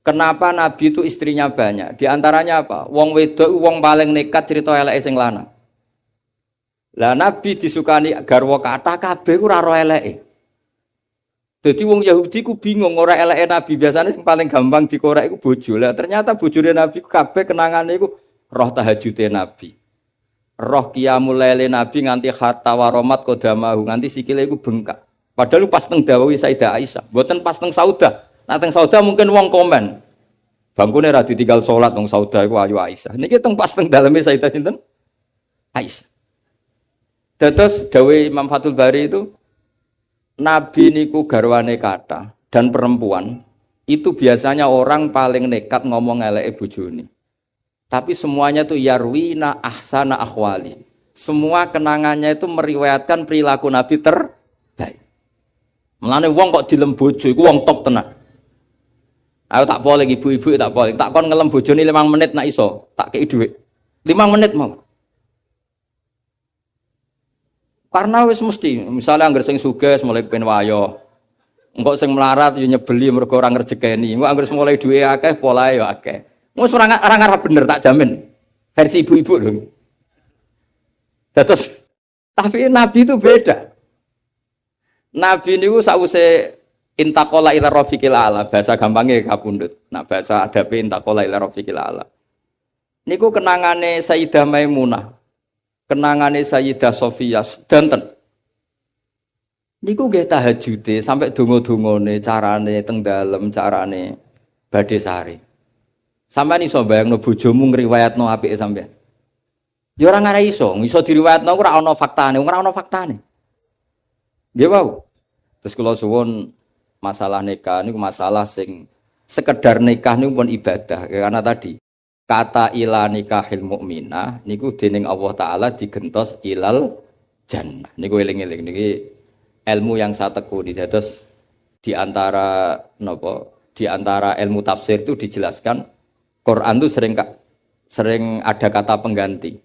S2: Kenapa Nabi itu istrinya banyak? Di antaranya apa? Wong wedok wong paling nekat cerita eleke sing lanang. Lah Nabi disukani garwa kathah kabeh ku ora ro eleke. Dadi wong Yahudi ku bingung ora eleke Nabi, biasane sing paling gampang dikorek iku bojo. Lah ternyata bojone Nabi ku kabeh kenangane iku roh tahajude Nabi. Roh qiyamul lail Nabi nganti hatta waromat qadamahu, nganti sikile iku bengkak. Padahal pas teng dawuh Sayyidah Aisyah, mboten pas teng Saudah. Nah teng Saudah mungkin wong komen. Bangkune ra ditinggal salat wong Saudah iku ayu Aisyah. Niki teng pas teng daleme Sayyidah sinten? Aisyah. Dados dawuh Imam Fathul Bari itu Nabi niku garwane kathah dan perempuan itu biasanya orang paling nekat ngomong eleke bojone. Tapi semuanya itu yarwina ahsana akhwali. Semua kenangannya itu meriwayatkan perilaku Nabi terbaik. Mulane wong kok dilem bojo iku wong top tenan. Ayo tak boleh ibu-ibu tak boleh. Tak kon ngelem bojone 5 menit nak iso, tak kei dhuwit. 5 menit mau. Karena wis mesti, misalnya anggar sing sugih mulai kepen wayo. Engko sing melarat yo nyebeli mergo ora ngrejekeni. Engko anggar mulai duwe akeh polahe yo akeh. Wis ora ngarep bener tak jamin. Versi ibu-ibu lho. Terus tapi Nabi itu beda. Nabi niku sakwise intaqala ila rafiqil ala, bahasa gampangnya kapundhut. Nah, bahasa adabe intaqala ila rafiqil ala. Niku kenangane Sayyidah Maimunah, kenangane Sayyidah Sofiyah danten. Niku nggih tahajude sampai donga-dongane carane teng dalem, carane badhe sare. Sampeyan iso bayangno bojomu ngriwayatno apike sampeyan. Ya ora ngare iso diriwayatno ora ana faktane, ora ana faktane. Nggih wau. Terus kula suwun masalah nikah niku masalah sing sekedar nikah niku pun ibadah. Karena tadi kata ila nikahil mukminah niku dening Allah taala digentos ilal jannah. Niku eling-eling niki ilmu yang saya tekuni. Terus di antara ilmu tafsir itu dijelaskan Quran itu sering ada kata pengganti.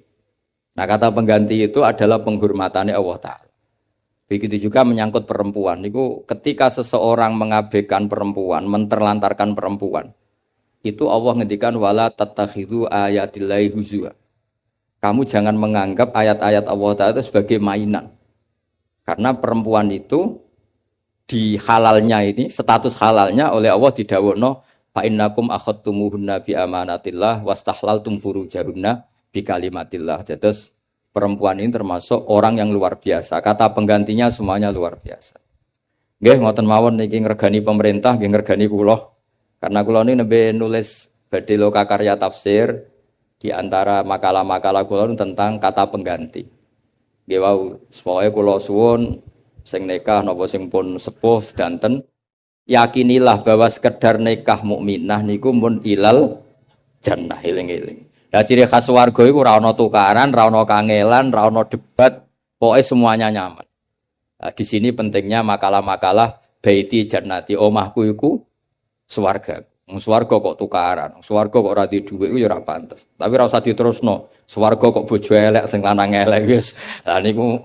S2: Nah, kata pengganti itu adalah penghormatannya Allah taala. Begitu juga menyangkut perempuan. Niku ketika seseorang mengabaikan perempuan, menterlantarkan perempuan, itu Allah ngendikan wala tattakhidhu ayatillahi huzwa. Kamu jangan menganggap ayat-ayat Allah Ta'ala itu sebagai mainan. Karena perempuan itu di halalnya ini, status halalnya oleh Allah didhawuhna fa innakum akhadtumuhunna bi amanatillah wastahlaltum furujahunna bi kalimatillah. Terus perempuan ini termasuk orang yang luar biasa. Kata penggantinya semuanya luar biasa. Nggih ngoten mawon niki ngregani pemerintah nggih ngregani kula. Karena kula ini nembe nulis badhe loka karya tafsir di antara makalah-makalah kula tentang kata pengganti. Nggih wau pokoke kula suwun sing nikah napa sing pun sepuh sedanten yakinilah bahwa sekedar nikah mukminah niku mun ilal jannah eling-eling. Lah ciri khas warga iku ora ana tukaran, ora ana kangelan, ora ana debat, pokoke semuanya nyaman. Nah, di sini pentingnya makalah-makalah baiti jannati omahku iku swarga. Swarga kok tukaran, swarga kok ora di dhuwit iku ya ora pantes. Tapi ora usah diterusno. Swarga kok bojo elek sing lanang elek wis. Lah niku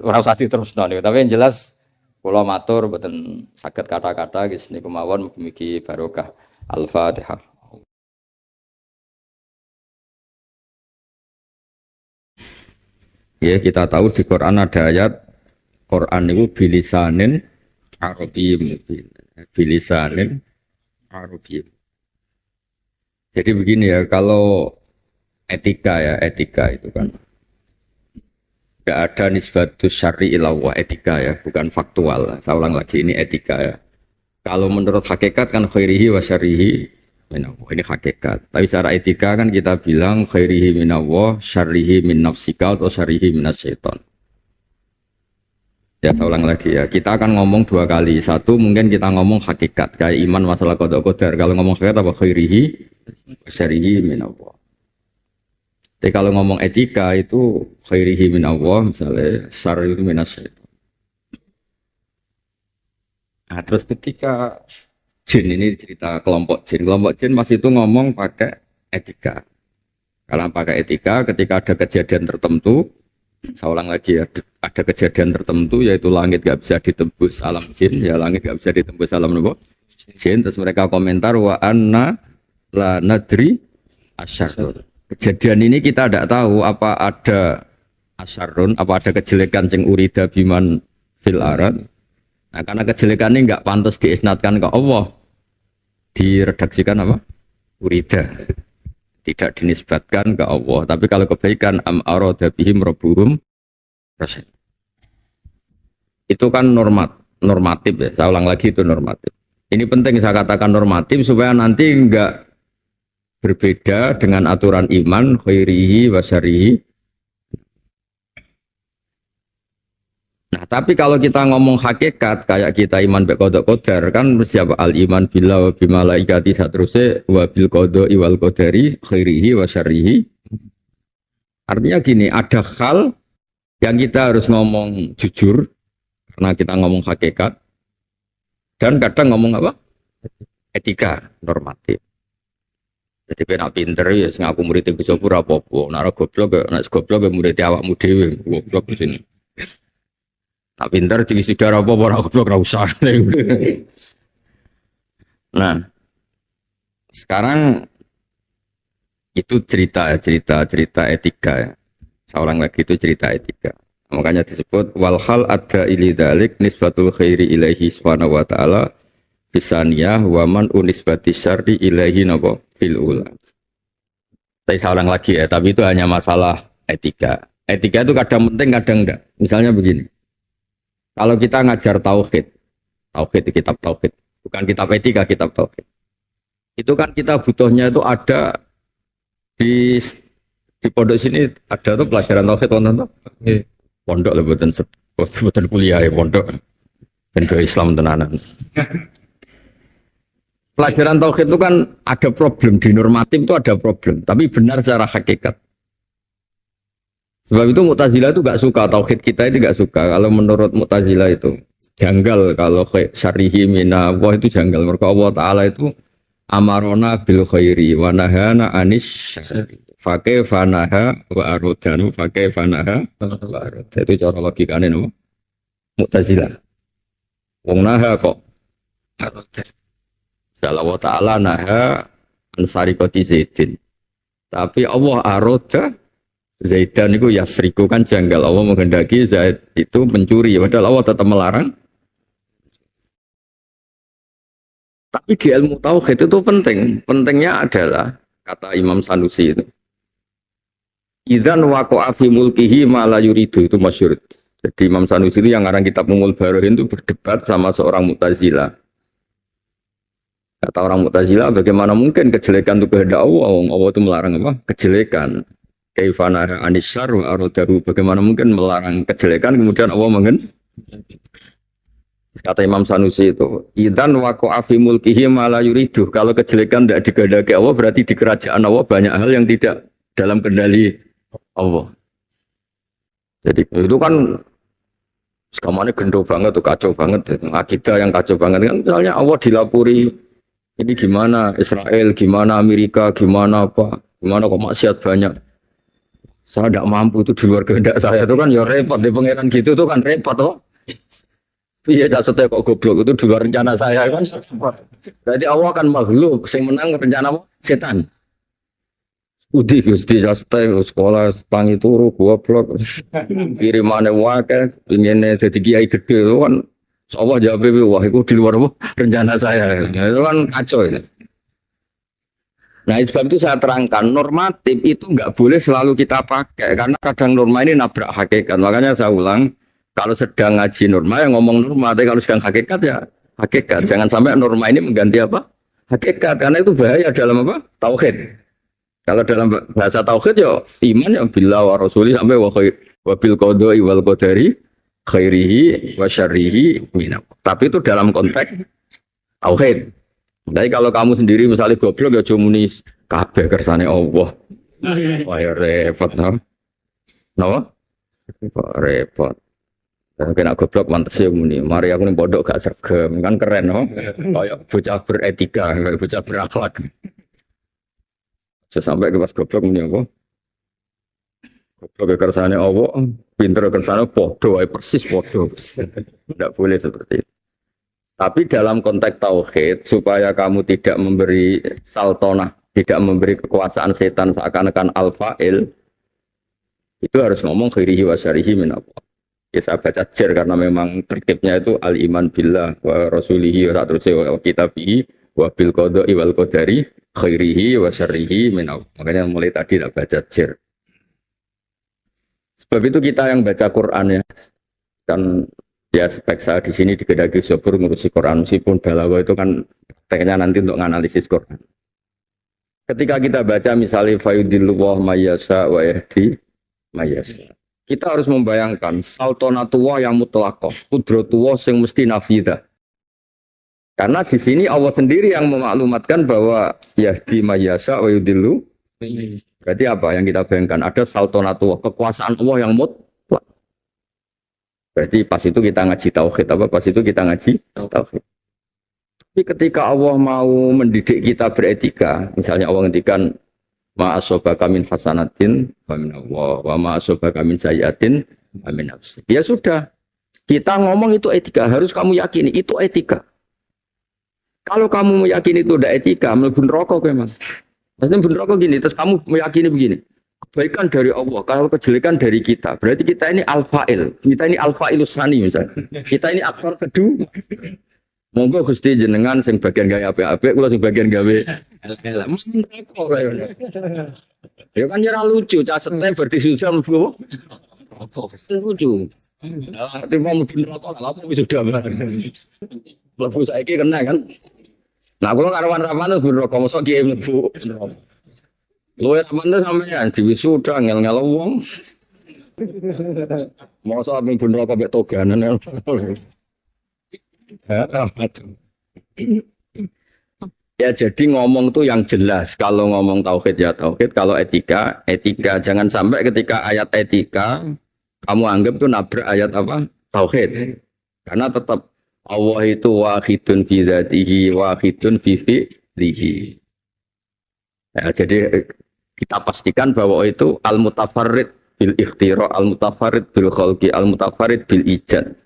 S2: ora usah diterusno niku. Tapi yang jelas kula matur mboten saged kata-kata nggih niku mawon mugi barokah. Al-Fatihah. Ya kita tahu di Quran ada ayat Quran itu bilisanin Arabiyyin mubin. Bilisanin Arabiyyin. Jadi begini ya, kalau etika itu kan tidak ada nisbatus syar'i ila wa etika ya, bukan faktual. Saya ulang lagi ini etika ya. Kalau menurut hakikat kan khairihi wa syarrihi minallah, ini hakikat. Tapi secara etika kan kita bilang khairihi minallah, syarrihi min nafsika atau syarrihi minasyaiton. Ya saya ulang lagi ya, kita akan ngomong dua kali. Satu mungkin kita ngomong hakikat, kayak iman masalah qada qadar. Kalau ngomong hakikat apa khairihi syarihi minallah. Tapi kalau ngomong etika itu khairihi minallah, misalnya syarrihi minasyaiton. Nah terus ketika jin ini cerita kelompok jin masih itu ngomong pakai etika. Kalau pakai etika ketika ada kejadian tertentu, saya ulang lagi ya, ada kejadian tertentu yaitu langit gak bisa ditembus alam jin, ya langit gak bisa ditembus alam jin, terus mereka komentar wa anna la nadri asyarrun. Kejadian ini kita tidak tahu apa ada asyarrun, apa ada kejelekan sing urida biman fil arad. Nah karena kejelekan ini nggak pantas diisnatkan ke Allah, diredaksikan apa? Urida. Tidak dinisbatkan ke Allah. Tapi kalau kebaikan am arada bihim rabbuhum rasyid. Itu kan normatif ya. Saya ulang lagi itu normatif. Ini penting saya katakan normatif supaya nanti enggak berbeda dengan aturan iman khairihi wa syarrihi. Nah, tapi kalau kita ngomong hakikat kayak kita iman bil qada qadar kan siapa al iman billah wa bi malaikati satruse wa bil qada wal qadari khairihi wa syarrihi. Artinya gini, ada hal yang kita harus ngomong jujur karena kita ngomong hakikat dan kadang ngomong apa? Etika, normatif. Jadi kena pinter ya ngaku murid bisa pura apa-apa. Nek goblok murid awakmu dhewe goblok di sini. Tak pinter jadi saudara apa orang goblok ora usah. Nah, sekarang itu cerita etika ya. Saya ulang lagi itu cerita etika. Makanya disebut walhal ada ilidalik nisbatul khairi ilaihi subhanahu wa ta'ala bisaniyah wa man unisbati syarri ilaihi napa fil ula. Saya ulang lagi ya, tapi itu hanya masalah etika. Etika itu kadang penting kadang enggak. Misalnya begini. Kalau kita ngajar tauhid itu kitab tauhid, bukan kitab etika, kitab tauhid. Itu kan kita butuhnya itu ada di pondok sini ada tuh pelajaran tauhid wonten. Pondok lah buatan kuliah ya pondok. Pondok Islam tenanan. Pelajaran tauhid itu kan ada problem di normatif itu ada problem, tapi benar secara hakikat. Sebab itu Mu'tazilah itu gak suka, tauhid kita itu gak suka. Kalau menurut Mu'tazilah itu janggal, kalau syarihi mina Allah itu janggal. Mereka Allah Ta'ala itu amarona bil khairi wa nahana anis fake fanaha wa arodanu fake fanaha wa arod. Itu cara logikanya nama Mu'tazilah. Wong naha kok arodan. Allah Ta'ala naha ansari koti zaidin. Tapi Allah aroda
S1: Zaidan itu yasriku kan janggal. Allah menghendaki Zaid itu mencuri. Padahal Allah tetap melarang. Tapi di ilmu tauhid itu penting. Pentingnya adalah kata Imam Sanusi itu. Idzan waqa'a fi mulkihi ma la yuridu, itu masyhur. Jadi Imam Sanusi itu yang ngarang kitab Ummul Barohin itu berdebat sama seorang Mu'tazilah. Kata orang Mu'tazilah, bagaimana mungkin kejelekan itu kehendak Allah? Allah itu melarang apa? Kejelekan. Kaifana anisyar wa aradahu. Bagaimana mungkin melarang kejelekan kemudian Allah kata Imam Sanusi itu, idzan waqa'a fi mulkihi ma la yuridu. Kalau kejelekan tidak dikehendaki Allah, berarti di kerajaan Allah banyak hal yang tidak dalam kendali Allah. Jadi itu kan sekamane gendo banget tuh, kacau banget. Akidah yang kacau banget kan, misalnya Allah dilapuri ini gimana Israel, gimana Amerika, gimana apa, gimana kok maksiat banyak. Saya tidak mampu, itu di luar kehendak saya, itu kan ya repot di pangeran gitu, itu kan repot toh. Iya, jatuhnya kok goblok, itu di luar rencana saya kan. Jadi Allah kan makhluk, yang menang rencana apa? Setan. Udi Gusti jatuhnya sekolah tangi turu goblok, kirimane wae, ingine jadi kiai gede itu kan. Allah jawab, wah itu di luar apa? Rencana saya, itu kan kacau ini. Nah, sebab itu saya terangkan, normatif itu nggak boleh selalu kita pakai, karena kadang norma ini nabrak hakikat. Makanya saya ulang, kalau sedang ngaji norma ya ngomong norma, tapi kalau sedang hakikat ya hakikat. Jangan sampai norma ini mengganti apa? Hakikat, karena itu bahaya dalam apa? Tauhid. Kalau dalam bahasa tauhid ya iman ya billah wa rasuli sampai wa bil qada'i wal qadari khairihi wa syarrihi minna. Tapi itu dalam konteks tauhid. Jadi kalau kamu sendiri misalnya goblok ya cuma muni kabeh kersane Allah. Wah ya repot no. No? Repot. Kena goblok mantes ya muni. Mari aku ning pondok gak sergem, kan keren no. Kayak bocah beretika, kayak bocah berakhlak. Sampai ke pas goblok muni apa? Goblok kersane Allah, pinter kersane padha wae persis padha. Tidak boleh seperti itu. Tapi dalam konteks tauhid, supaya kamu tidak memberi saltonah, tidak memberi kekuasaan setan seakan-akan al-fa'il, itu harus ngomong khairihi wa syarihi min Allah. Ya saya baca jer karena memang tertibnya itu al-iman billah wa rasulihi wa ta'atrusih wa kitabihi wa bil qada'i wal qadari khairihi wa syarihi min Allah. Makanya mulai tadi tak baca jer. Sebab itu kita yang baca Quran ya, kan ya spek saya di sini di Kedagi Sobur ngurusi Quran, meskipun balawa itu kan teknya nanti untuk menganalisis Quran. Ketika kita baca misalnya fayudilluwah mayyasha wa yahdi mayyasha, kita harus membayangkan saltonatullah yang mutlaqah, qudratullah yang mesti nafidah. Karena di sini Allah sendiri yang memaklumatkan bahwa yahdi mayyasha wa yudillu. Berarti apa yang kita bayangkan? Ada saltonatullah, kekuasaan Allah yang mutlak. Berarti pas itu kita ngaji tauhid apa? Pas itu kita ngaji tauhid. Tapi ketika Allah mau mendidik kita beretika, misalnya Allah ngendikan ma asobaka min hasanatin wa min Allah wa ma asobaka min sayyiatin wa min nafsi. Ya sudah. Kita ngomong itu etika, harus kamu yakini itu etika. Kalau kamu meyakini itu udah etika, mlebu neraka kowe, Mas. Maksudnya bener kok gini, terus kamu meyakini begini. Kebaikan dari Allah, kalau kejelekan dari kita. Berarti kita ini al-fa'il. Kita ini al-fa'ilus sani misalnya. Kita ini aktor kedua. Monggo Gusti jenengan sing bagian gawe apik-apik, kula sing bagian gawe elek. Mesti neraka kaya. Ya kan ora lucu, cah setem berarti sudah mlebu. Lucu. Arti mau mlebu neraka lha wis sudah. Mlebu saiki kena kan. Nah, kalau karawan-karawan itu neraka mosok kiye mlebu neraka. Luwe temen sampeyan diwisuda ngel-ngel wong. Mosok mlebu neraka mek toganan. Ya jadi ngomong tuh yang jelas. Kalau ngomong tauhid ya tauhid, kalau etika, etika. Jangan sampai ketika ayat etika kamu anggap tuh nabrak ayat apa? Tauhid. Karena tetap Allah itu wahidun fi dzatihi wahidun fi fi'lihi. Ya, jadi kita pastikan bahwa itu al-mutafarrid bil ikhtira, al-mutafarrid bil khalqi, al-mutafarrid bil ijad.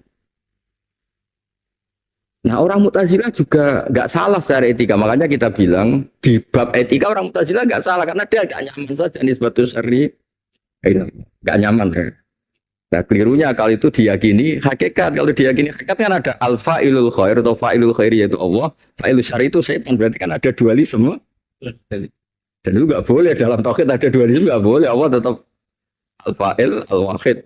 S1: Nah, orang Mu'tazilah juga nggak salah secara etika. Makanya kita bilang di bab etika orang Mu'tazilah nggak salah karena dia agak nyaman saja nisbatus syar'i Enggak nyaman ya. Nah, kelirunya kalau itu diyakini hakikat. Kalau diyakini hakikat kan ada al-fa'ilul khair atau fa'ilul khair yaitu Allah, fa'ilul syar'i itu setan. Berarti kan ada dualisme. Dan itu nggak boleh dalam tauhid ada dualisme, nggak boleh. Allah tetap al-fa'il, al-wahid.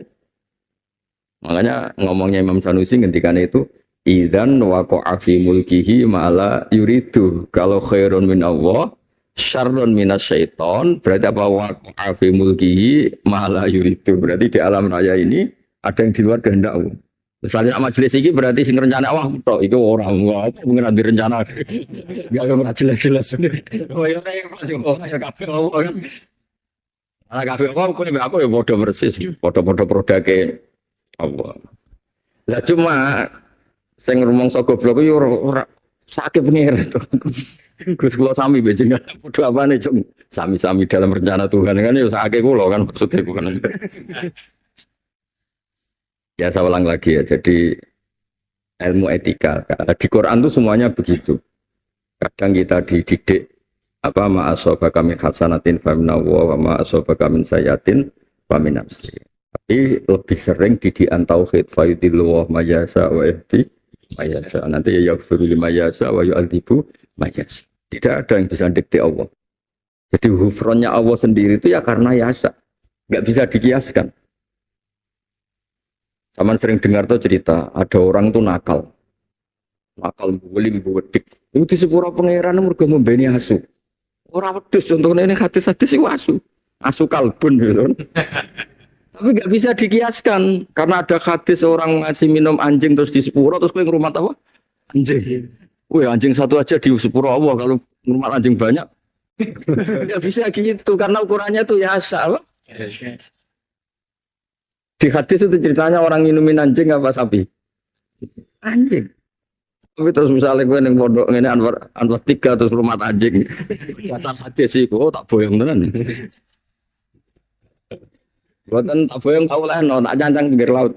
S1: Makanya ngomongnya Imam Sanusi ketika itu idzan waqa'a fi mulkihi ma'ala yuridu. Kalau khairun min Allah, syarrun minasyaiton, berarti apa waqa'a fi mulkihi ma'ala yuridu. Berarti di alam raya ini ada yang di luar kehendak Allah. Misalnya majelis ini berarti sing rencana wah tok itu orang apa mungkin ada rencana. Enggak jelas-jelas. Oh ya ya kabeh kan. Ana kabeh aku ya padha persis, padha-padha produke Allah. Lah cuma sing rumangsa goblok yo ora sakit pengen to. Gus kula sami bejengan padha apane cung. Sami-sami dalam rencana Tuhan kan yo sakit kula kan maksudnya bukan. Ya saya ulang lagi ya. Jadi ilmu etika di Quran itu semuanya begitu. Kadang kita dididik apa ma'asobaka min hasanatin faminallah wa ma'asobaka min sayatin famin nafsi. Tapi lebih sering didikan tauhid fayudillah mayasa wa yahdi mayasa. Nanti ya yaghfiru limayasa wa yu'adzibu mayasa. Tidak ada yang bisa dikte Allah. Jadi hufronnya Allah sendiri itu ya karena yasa. Enggak bisa dikiaskan. Sama sering dengar tuh cerita, ada orang tuh nakal bulim, buwedik. Itu di sepura pangeran mergo membeni asu. Ora wedhus contohnya ini hadis-hadis itu asu kalbun gitu. Tapi nggak bisa dikiaskan karena ada hadis orang ngasih minum anjing terus di sepura terus kowe ngrumat apa? Anjing. Wih anjing satu aja di sepura Allah kalau ngrumat anjing banyak. Nggak bisa gitu karena ukurannya tuh ya asal. Di hadis itu ceritanya orang minumin anjing apa sapi? Anjing. Tapi terus misalnya gue yang pondok ini Anwar 3 terus rumah anjing. Dasar hadis sih, oh tak boyong tenan. Buatan tak boyong tahu lah, no, tak cancang pinggir laut.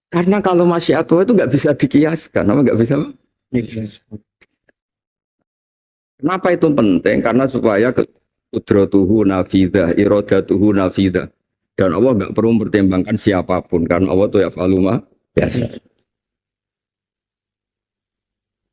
S1: Karena kalau masih tua itu nggak bisa dikiaskan, nama nggak bisa. Kenapa itu penting? Karena supaya qudratuhu nafidah, iradatuhu nafidah. Dan Allah enggak perlu mempertimbangkan siapapun karena Allah itu ya faluma biasa.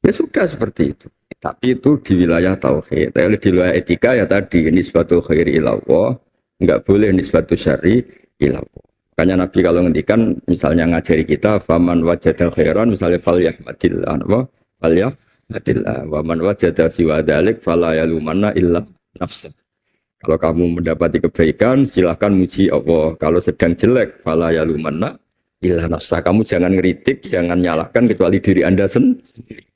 S1: Ya sudah seperti itu. Tapi itu di wilayah tauhid. Tapi di wilayah etika ya tadi nisbatu khairi ilallah, enggak boleh nisbatu syar'i ilallah. Makanya Nabi kalau ngendikan misalnya ngajari kita faman wajada khairan misalnya falyahmadillah apa? Falyahmadillah wa man wajada siwa dzalik fala yalumanna illa nafsa. Kalau kamu mendapati kebaikan, silahkan muji Allah. Kalau sedang jelek, fala yalumanna illa nafsa. Kamu jangan ngeritik, jangan nyalahkan kecuali diri Anda sendiri.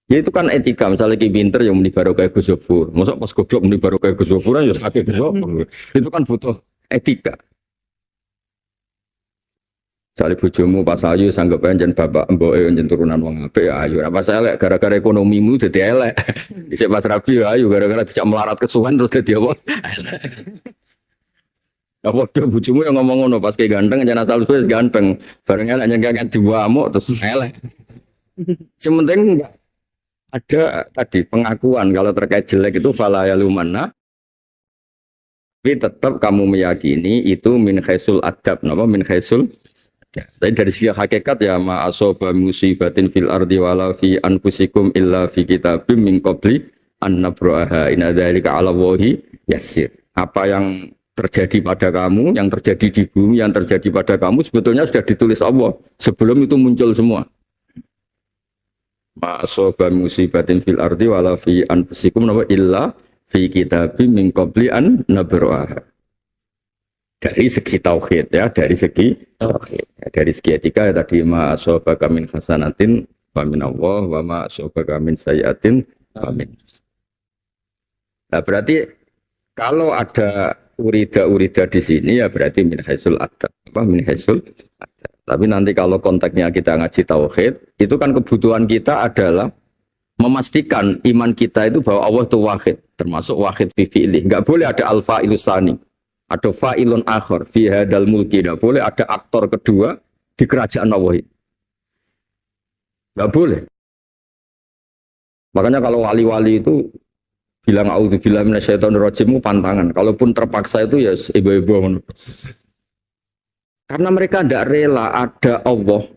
S1: Ya itu kan etika. Misalnya ki pinter yang muni barokah Gus Zofur. Masa pas goblok muni barokah Gus Zofur ya sakit Gus Zofur. Itu kan butuh etika. Misalnya bojomu pas ayu sanggep jan bapak mboke jan turunan wong apik ya ayu. Apa saya elek gara-gara ekonomimu dadi elek. Dhisik pas rabi ya ayu gara-gara dijak melarat kesuwen terus dadi apa? Apa do bojomu yang ngomong ngono pas ke ganteng jan asal wis ganteng. Bareng elek nyengkek diwamuk terus elek. Sementing enggak ada tadi pengakuan kalau terkait jelek itu fala yalumanna. Tapi tetap kamu meyakini itu min khaisul adab, napa min khaisul. Ya, tapi dari segi hakikat ya ma'asoba musibatin fil ardi wala fi anfusikum illa fi kitabim min qabli an nabraha inna dzalika 'ala Allahi yasir. Apa yang terjadi pada kamu, yang terjadi di bumi, yang terjadi pada kamu sebetulnya sudah ditulis Allah sebelum itu muncul semua. Ma'asoba musibatin fil ardi wala fi anfusikum illa fi kitabim min qabli an nabraha. Dari segi tauhid ya, dari segi tauhid. Ya, dari segi etika ya tadi ma asabaka min hasanatin wa min Allah wa ma asabaka min sayyi'atin wa min. Nah, berarti kalau ada urida di sini ya berarti min haisul adab. Apa min haisul adab. Tapi nanti kalau konteksnya kita ngaji tauhid, itu kan kebutuhan kita adalah memastikan iman kita itu bahwa Allah itu wahid, termasuk wahid fi fi'lih. Enggak boleh ada al-fa'ilus tsani. Ada fa'ilun akhir fi hadal mulki, tidak boleh ada aktor kedua di kerajaan Allah. Enggak boleh. Makanya kalau wali-wali itu bilang auzubillahi minasyaitonir rajim itu pantangan. Kalaupun terpaksa itu ya ibu-ibu. Karena mereka tidak rela ada Allah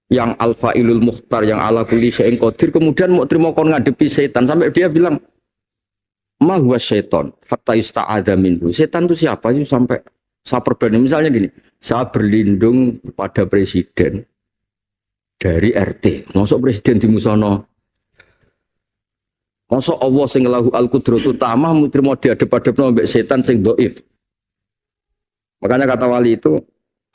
S1: yang al-fa'ilul mukhtar, yang ala kulli syai'in qadir, kemudian mau terima kon ngadepi setan sampai dia bilang ma huwa syaiton hatta yusta'adza minhu. Setan itu siapa sih sampai saya perbanding misalnya gini, saya berlindung pada presiden dari RT. Masuk presiden di musono. Masuk Allah sing lahu al-qudratu tamah mutri mau diadep-adepno mbek setan sing dhaif. Makanya kata wali itu,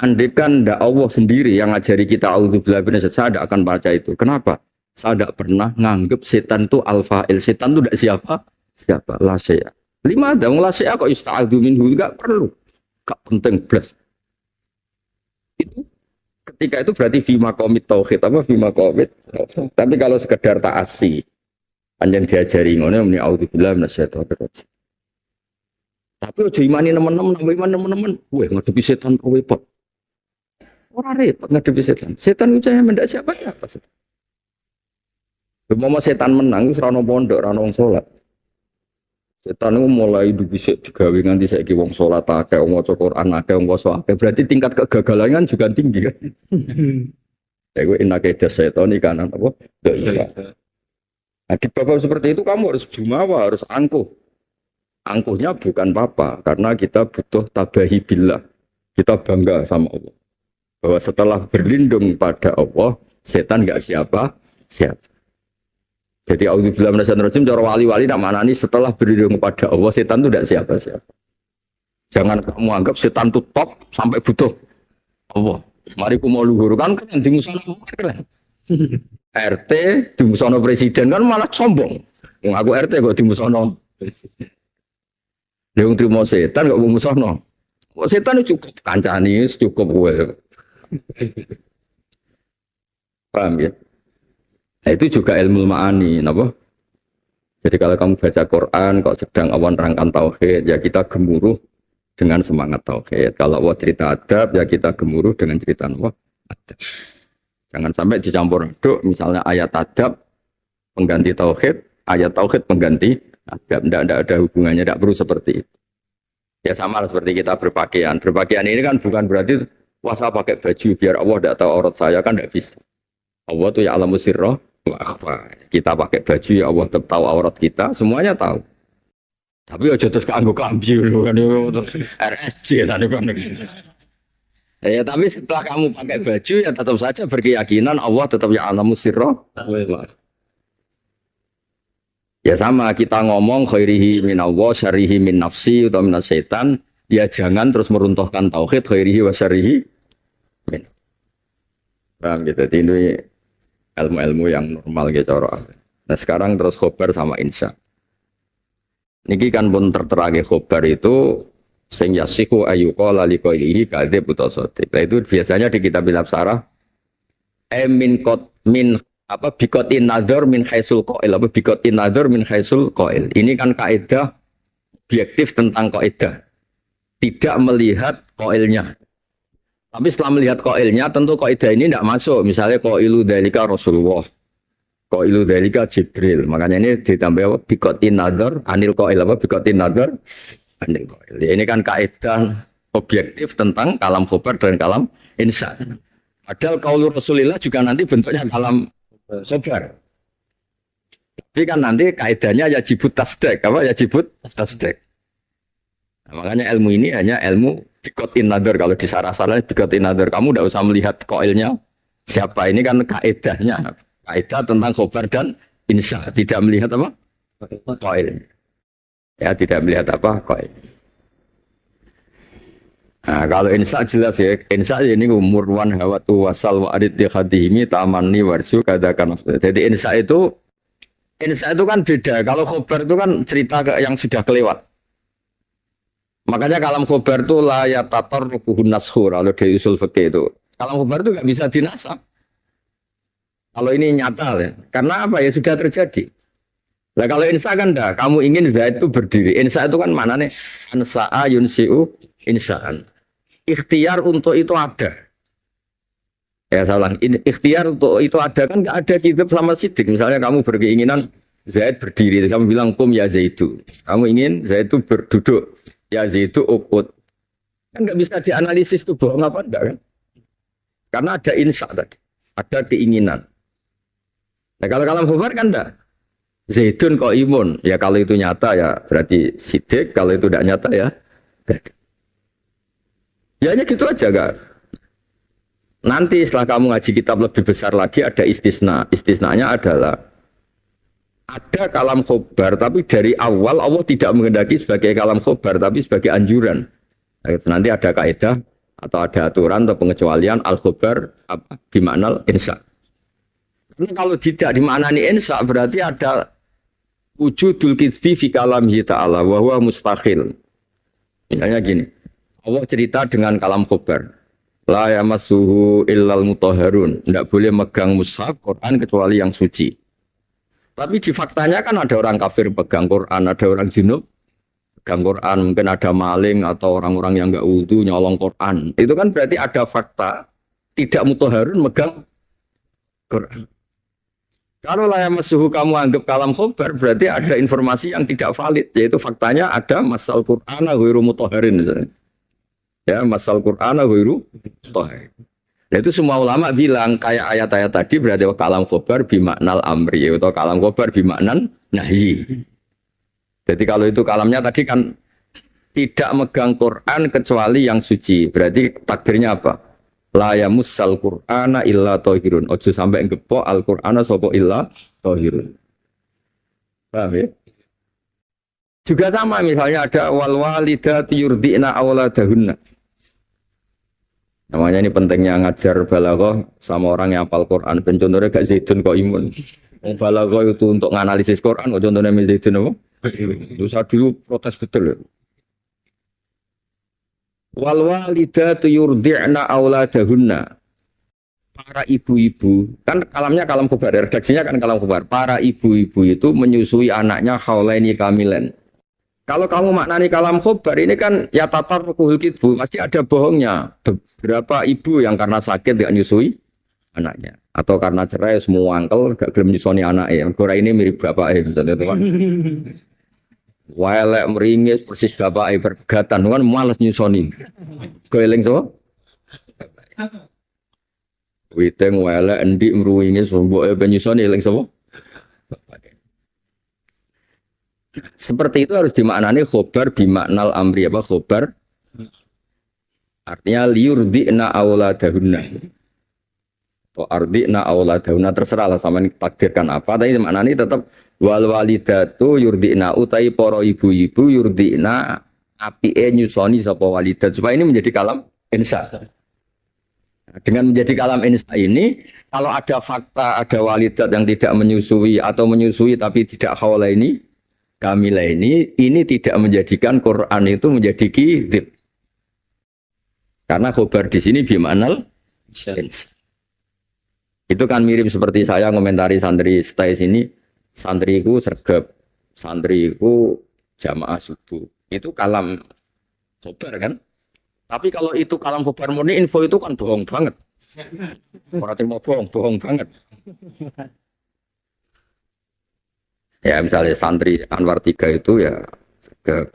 S1: andaikan ndak Allah sendiri yang ngajari kita auzubillahi minasyaitonir rajim, saya tidak akan baca itu. Kenapa? Saya tidak pernah nganggep setan itu al-fa'il. Setan itu tidak siapa? Siapa? La syai'a. Lima ada la syai'a kok ista'adzu minhu enggak perlu. Enggak penting blas. Itu ketika itu berarti fima komit tauhid apa fima komit. Tapi kalau sekedar ta'assi panjang diajari ngono muni auzubillahi minasyaitonir rajim. Tapi aja imani nemen-nemen, iman nemen-nemen. Weh ngadepi setan repot. Ora repot ngadepi setan. Setan itu mendak siapa-siapa. Umpama setan menang wis ora ono pondok, ora ono wong salat. Setan itu mulai dibisik digawe nganti saiki wong salat akeh, wong maca Quran akeh, wong poso akeh. Berarti tingkat kegagalan juga tinggi kan. Ya gue inake setan iki kanan apa? Iya. Nah, di babak seperti itu kamu harus jumawa, harus angkuh. Angkuhnya bukan apa, karena kita butuh tabahi billah. Kita bangga sama Allah. Bahwa setelah berlindung pada Allah, setan enggak siapa. Jadi auzubillahi minasyaitonir rajim cara wali-wali nak manani setelah berlindung pada Allah, setan itu enggak siapa-siapa. Jangan kamu anggap setan itu top sampai butuh Allah. Mari ku mau luhur kan yang dimusono keren. RT dimusono presiden kan malah sombong. Yang aku RT kok dimusono presiden. Dia terima setan kok musuhno. Setan itu cukup kancani, cukup gue. Paham ya? Nah, itu juga ilmu ma'ani, napa? Jadi kalau kamu baca Quran, kok sedang awan rangkan tauhid, ya kita gemuruh dengan semangat tauhid. Kalau Allah cerita adab, ya kita gemuruh dengan cerita apa? Adab. Jangan sampai dicampur aduk, misalnya ayat adab pengganti tauhid, ayat tauhid pengganti adab. Tidak ada hubungannya, tidak perlu seperti itu. Ya sama seperti kita berpakaian. Berpakaian ini kan bukan berarti puasa pakai baju biar Allah tidak tahu aurat saya, kan tidak bisa. Allah tuh ya alamu sirroh. Kita pakai baju ya Allah tetap tahu aurat kita, semuanya tahu. Tapi aja terus keanggo kambi kan terus RSC tadi kan. Ya tapi setelah kamu pakai baju ya tetap saja berkeyakinan Allah tetap ya alamu sirroh. Ya sama kita ngomong khairihi min Allah, syarihi min nafsi atau min syaitan, ya jangan terus meruntuhkan tauhid khairihi wa syarihi min. Paham gitu, ini ilmu-ilmu yang normal gitu orang. Nah sekarang terus khobar sama insya. Niki kan pun terterage khobar itu sing yasihu ayyuqala liqailihi kadzib utawa shadiq. Nah itu biasanya di kitab sarah min qad min apa bikotin nador min khaisul qail apa bikotin nador min khaisul qail. Ini kan kaidah objektif tentang kaidah. Tidak melihat qailnya. Tapi setelah melihat qailnya tentu kaidah ini tidak masuk. Misalnya qailu dzalika Rasulullah. Qailu dzalika Jibril. Makanya ini ditambah apa bikotin nador anil qail apa bikotin nador anil qail. Ya, ini kan kaidah objektif tentang kalam khabar dan kalam insya. Padahal qaulur Rasulillah juga nanti bentuknya kalam khabar. Tapi kan nanti kaidahnya ya jibut tasdek, apa ya jibut tasdek. Nah, makanya ilmu ini hanya ilmu bikotin nador. Kalau di sarah-sarah bikotin nador, kamu tidak usah melihat koilnya siapa. Ini kan kaidahnya, kaidah tentang khabar dan insya. Tidak melihat apa koil. Ya tidak melihat apa koil. Nah, kalau insya jelas ya, insya ini umurwan hawatu wasal wa arid di khadihimi tamanni warju kadakan. Jadi insya itu kan beda. Kalau khobar itu kan cerita yang sudah kelewat. Makanya kalam khobar itu layak tator rukuhun nashur. Kalau di usul fikih itu kalam khobar itu nggak bisa dinasab. Kalau ini nyata ya, karena apa ya sudah terjadi. Nah kalau insya kan dah, kamu ingin Zaid itu berdiri. Insya itu kan mana nih? Ansa'a yunsi'u insya'an. Ikhtiar untuk itu ada. Ya salah. Ikhtiar untuk itu ada kan nggak ada kitab sama sidik. Misalnya kamu berkeinginan Zaid berdiri, kamu bilang kum ya Zaidu. Kamu ingin Zaid itu berduduk, ya Zaidu ukut. Kan nggak bisa dianalisis itu bohong apa enggak kan? Karena ada insya tadi, ada keinginan. Nah kalau kalam khobar kan enggak. Zaidun kok imun, ya kalau itu nyata ya berarti sidik, kalau itu tidak nyata ya gak. Ya hanya gitu aja kan. Nanti setelah kamu ngaji kitab lebih besar lagi ada istisna. Istisnanya adalah ada kalam khobar tapi dari awal Allah tidak menghendaki sebagai kalam khobar tapi sebagai anjuran. Nanti ada kaidah atau ada aturan atau pengecualian al-khobar bimaknal insya. Ini kalau tidak dimaknani insya berarti ada wujudul kitsbi fi kalamhi ta'ala wa huwa mustahil. Misalnya gini, Allah cerita dengan kalam khobar. La yamassuhu illal mutahharun. Tidak boleh megang mushaf Quran kecuali yang suci. Tapi di faktanya kan ada orang kafir pegang Quran, ada orang junub pegang Quran, mungkin ada maling atau orang-orang yang enggak wudu nyolong Quran. Itu kan berarti ada fakta tidak mutahharun megang Quran. Kalau layam suhu kamu anggap kalam khobar berarti ada informasi yang tidak valid, yaitu faktanya ada masal Qur'ana ghairu mutahharin misalnya. Ya, masal Qur'ana ghairu mutahharin. Nah, itu semua ulama bilang kayak ayat-ayat tadi berarti kalam khobar bimaknal amri atau kalam khobar bimaknan nahyi. Jadi kalau itu kalamnya tadi kan tidak megang Quran kecuali yang suci. Berarti takdirnya apa? La yamussal Qur'ana illa thahirun. Ojo sampai ngepok Al-Qur'ana sapa illa thahirun. Paham ya? Juga sama misalnya ada wal walidatu yurdina auladahunna. Namanya ini pentingnya ngajar balaghah sama orang yang hafal Quran. Ben contohnya gak Zaidun kok imun. Wong balaghah itu untuk nganalisis Quran kok contohnya Zaidun apa? Itu saya dulu protes betul ya. Wal walidatu yurdi'na auladahunna. Para ibu-ibu, kan kalamnya kalam khobar, redaksinya kan kalam khobar. Para ibu-ibu itu menyusui anaknya haulaini kamilan. Kalau kamu maknani kalam khobar ini kan ya tatar kuhul kitbu, pasti ada bohongnya. Beberapa ibu yang karena sakit gak nyusui anaknya, atau karena cerai semua angkel gak gelem nyusoni anaknya. Gora ini mirip bapaknya, misalnya teman. Walek meringis persis bapaknya berpegatan, kan malas nyusoni. Goeling so? Witeng walek endik meringis mbok penyusoni eling so? Seperti itu harus dimaknani khobar bimaknal amri apa khobar artinya liurdina auladahunna atau ardina auladahunna terserah lah sama takdirkan apa tapi maknani tetap wal walidatu yurdina utai para ibu-ibu yurdina apike nyusoni sapa walidat supaya ini menjadi kalam insya. Dengan menjadi kalam insya ini kalau ada fakta ada walidat yang tidak menyusui atau menyusui tapi tidak haula ini kamilah ini tidak menjadikan Quran itu menjadi kidib. Karena khobar di sini bimaknal insya. Itu kan mirip seperti saya komentari santri stay sini, santriku sergap, santriku jamaah subuh. Itu kalam khobar kan? Tapi kalau itu kalam khobar murni info itu kan bohong banget. Orang terima bohong banget. Ya misalnya santri Anwar 3 itu ya ke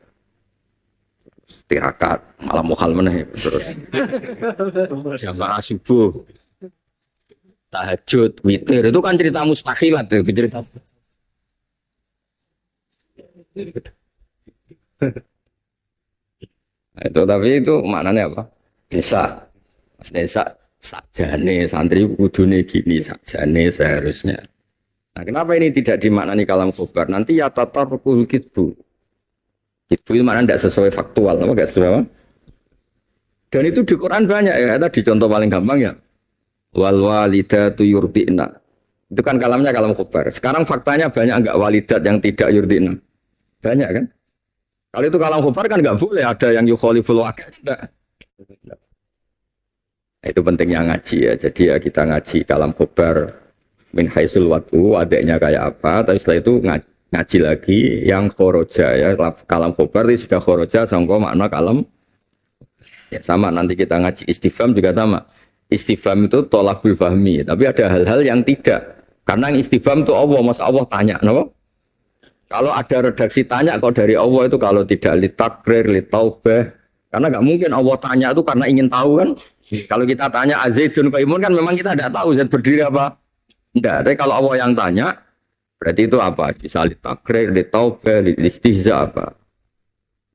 S1: tirakat malam mukhal meneh terus jamaah subuh tahajud witir itu kan cerita mustahilat itu cerita itu tapi itu maknanya apa Nesa sakjane santri kudune gini sakjane seharusnya. Nah, kenapa ini tidak dimaknani kalam khobar? Nanti ya tatarrukul kitbu. Kitbu itu maknanya tidak sesuai faktual, apa enggak sesuai? Dan itu di Quran banyak ya. Tadi contoh paling gampang ya. Wal walidatu yurdina. Itu kan kalamnya kalam khobar. Sekarang faktanya banyak enggak walidat yang tidak yurdina. Banyak kan? Kalau itu kalam khobar kan enggak boleh ada yang yukhaliful waqi'. Nah, itu pentingnya ngaji ya. Jadi ya kita ngaji kalam khobar. Min haisul waktu adanya kayak apa tapi setelah itu ngaji lagi yang khoroja ya kalam khobar itu sudah khoroja sangko makna kalam ya sama nanti kita ngaji istifham juga sama istifham itu tolakul fahmi tapi ada hal-hal yang tidak karena istifham itu Allah masa Allah tanya kenapa Kalau ada redaksi tanya kok dari Allah itu kalau tidak litakrir, litaubah. Karena nggak mungkin Allah tanya itu karena ingin tahu kan. Kalau kita tanya Azaidun Qaimun kan memang kita tidak tahu Zaid berdiri apa. Enggak, tapi kalau Allah yang tanya berarti itu apa? Bisa litakrir, litaubah, listihza apa.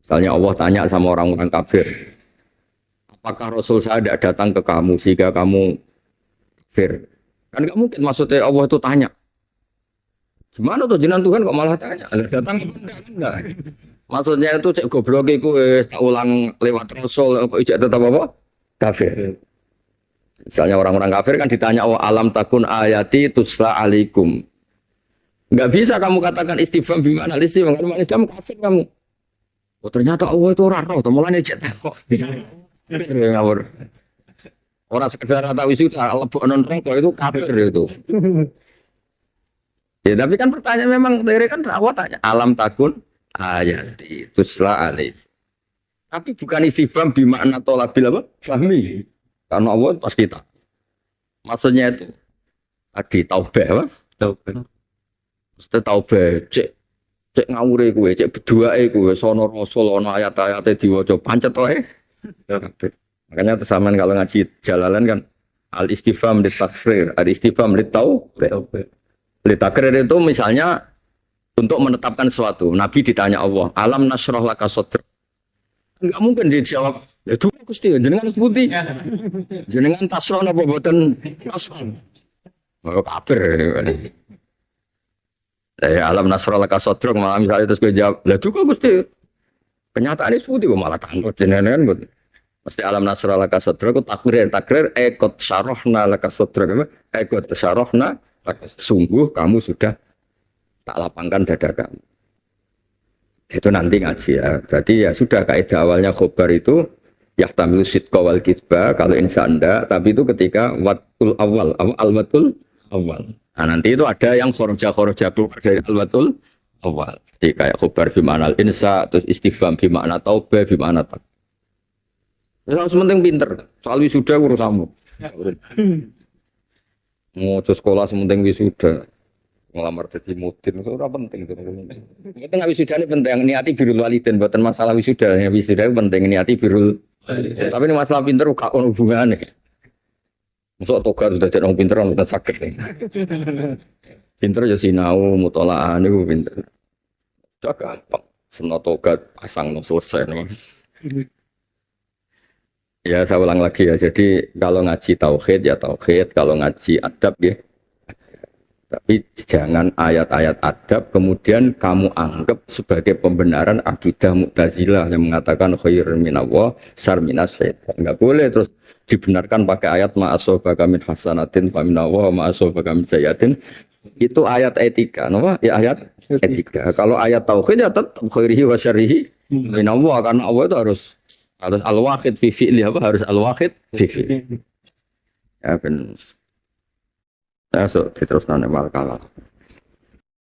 S1: Misalnya Allah tanya sama orang-orang kafir. Apakah Rasul saya tidak datang ke kamu sehingga kamu kafir? Kan nggak mungkin maksudnya Allah itu tanya. Gimana tuh jenengan Tuhan kok malah tanya? Datang enggak? Maksudnya itu cek goblok iku wis tak ulang lewat Rasul kok ijak tetap apa? Kafir. Misalnya orang-orang kafir kan ditanya oh alam takun ayati tusla alaikum. Enggak bisa kamu katakan istifham bimana istifham kamu kafir kamu. Oh ternyata Allah itu ora roh, mulane cek takok. Ngawur. Orang sekedar tahu wisuda lebok non rokok itu kafir itu. Ya, tapi kan pertanyaan memang dari kan Allah tanya alam takun ayati tusla alaih. Tapi bukan istifham bimakna tolabil apa? Fahmi. Karena Allah pasti tak. Maksudnya itu tadi taubah apa? Taubah. Mesti taubah cek ngawure kowe, cek beduake kowe sono rasul ana ayat-ayate diwaca pancet wae. Makanya tersamaan kalau ngaji jalalan kan al istifham litakrir, al istifham litaubah. Litakrir itu misalnya untuk menetapkan sesuatu. Nabi ditanya Allah, alam nasroh laka sodr. Enggak mungkin dia jawab, itu Gusti, jenengan putih. Jenengan tasroh napa boten tasroh. Oh kafir. Alam nasroh laka sodr, malah misalnya terus gue jawab, lah itu Gusti. Kenyataan ini putih, malah tanggut jenengan. Mesti alam nasroh laka sodr, aku takrir, ekot sarohna laka sodr. Ekot sarohna sungguh kamu sudah tak lapangkan dada kamu. Itu nanti ngaji ya. Berarti ya sudah kaidah awalnya khobar itu yahtamilu sidqa wal kitsba kalau insan ndak, tapi itu ketika watul awal, al-watul awal. Nah, nanti itu ada yang khoroja keluar dari al-watul awal. Jadi kayak khobar bimakna al-insa, terus istifham bimakna taubah, bimakna tak. Yang penting pinter. Soal wisuda urusanmu. Mau sekolah sementing wisuda, ngelamar jadi mudin itu ora penting itu. Penting wisuda ini penting, niati birrul walidain, bukan masalah wisuda. Wisuda itu penting, niati birrul. Tapi ini masalah pinter gak ono hubungane. Masuk toga sudah jadi orang pinter orang sakit nih. Pinter ya sinau, mutolaah niku pinter. Sudah gampang, seno toga pasang no selesai. Ya saya ulang lagi ya, jadi kalau ngaji tauhid ya tauhid, kalau ngaji adab ya. Tapi jangan ayat-ayat adab kemudian kamu anggap sebagai pembenaran akidah Mu'tazilah yang mengatakan khair minallah, syarr minas syaitan. Enggak boleh terus dibenarkan pakai ayat ma'asobaka min hasanatin fa minallah ma'asobaka min sayyatin. Itu ayat etika, no? Ya ayat etika. Kalau ayat tauhid ya tetap khairihi wa syarrihi minallah, karena Allah itu harus al-wahid fi fi'li apa harus al-wahid fi fi'li. Ya ben. Ya so diteruskan mal kalah.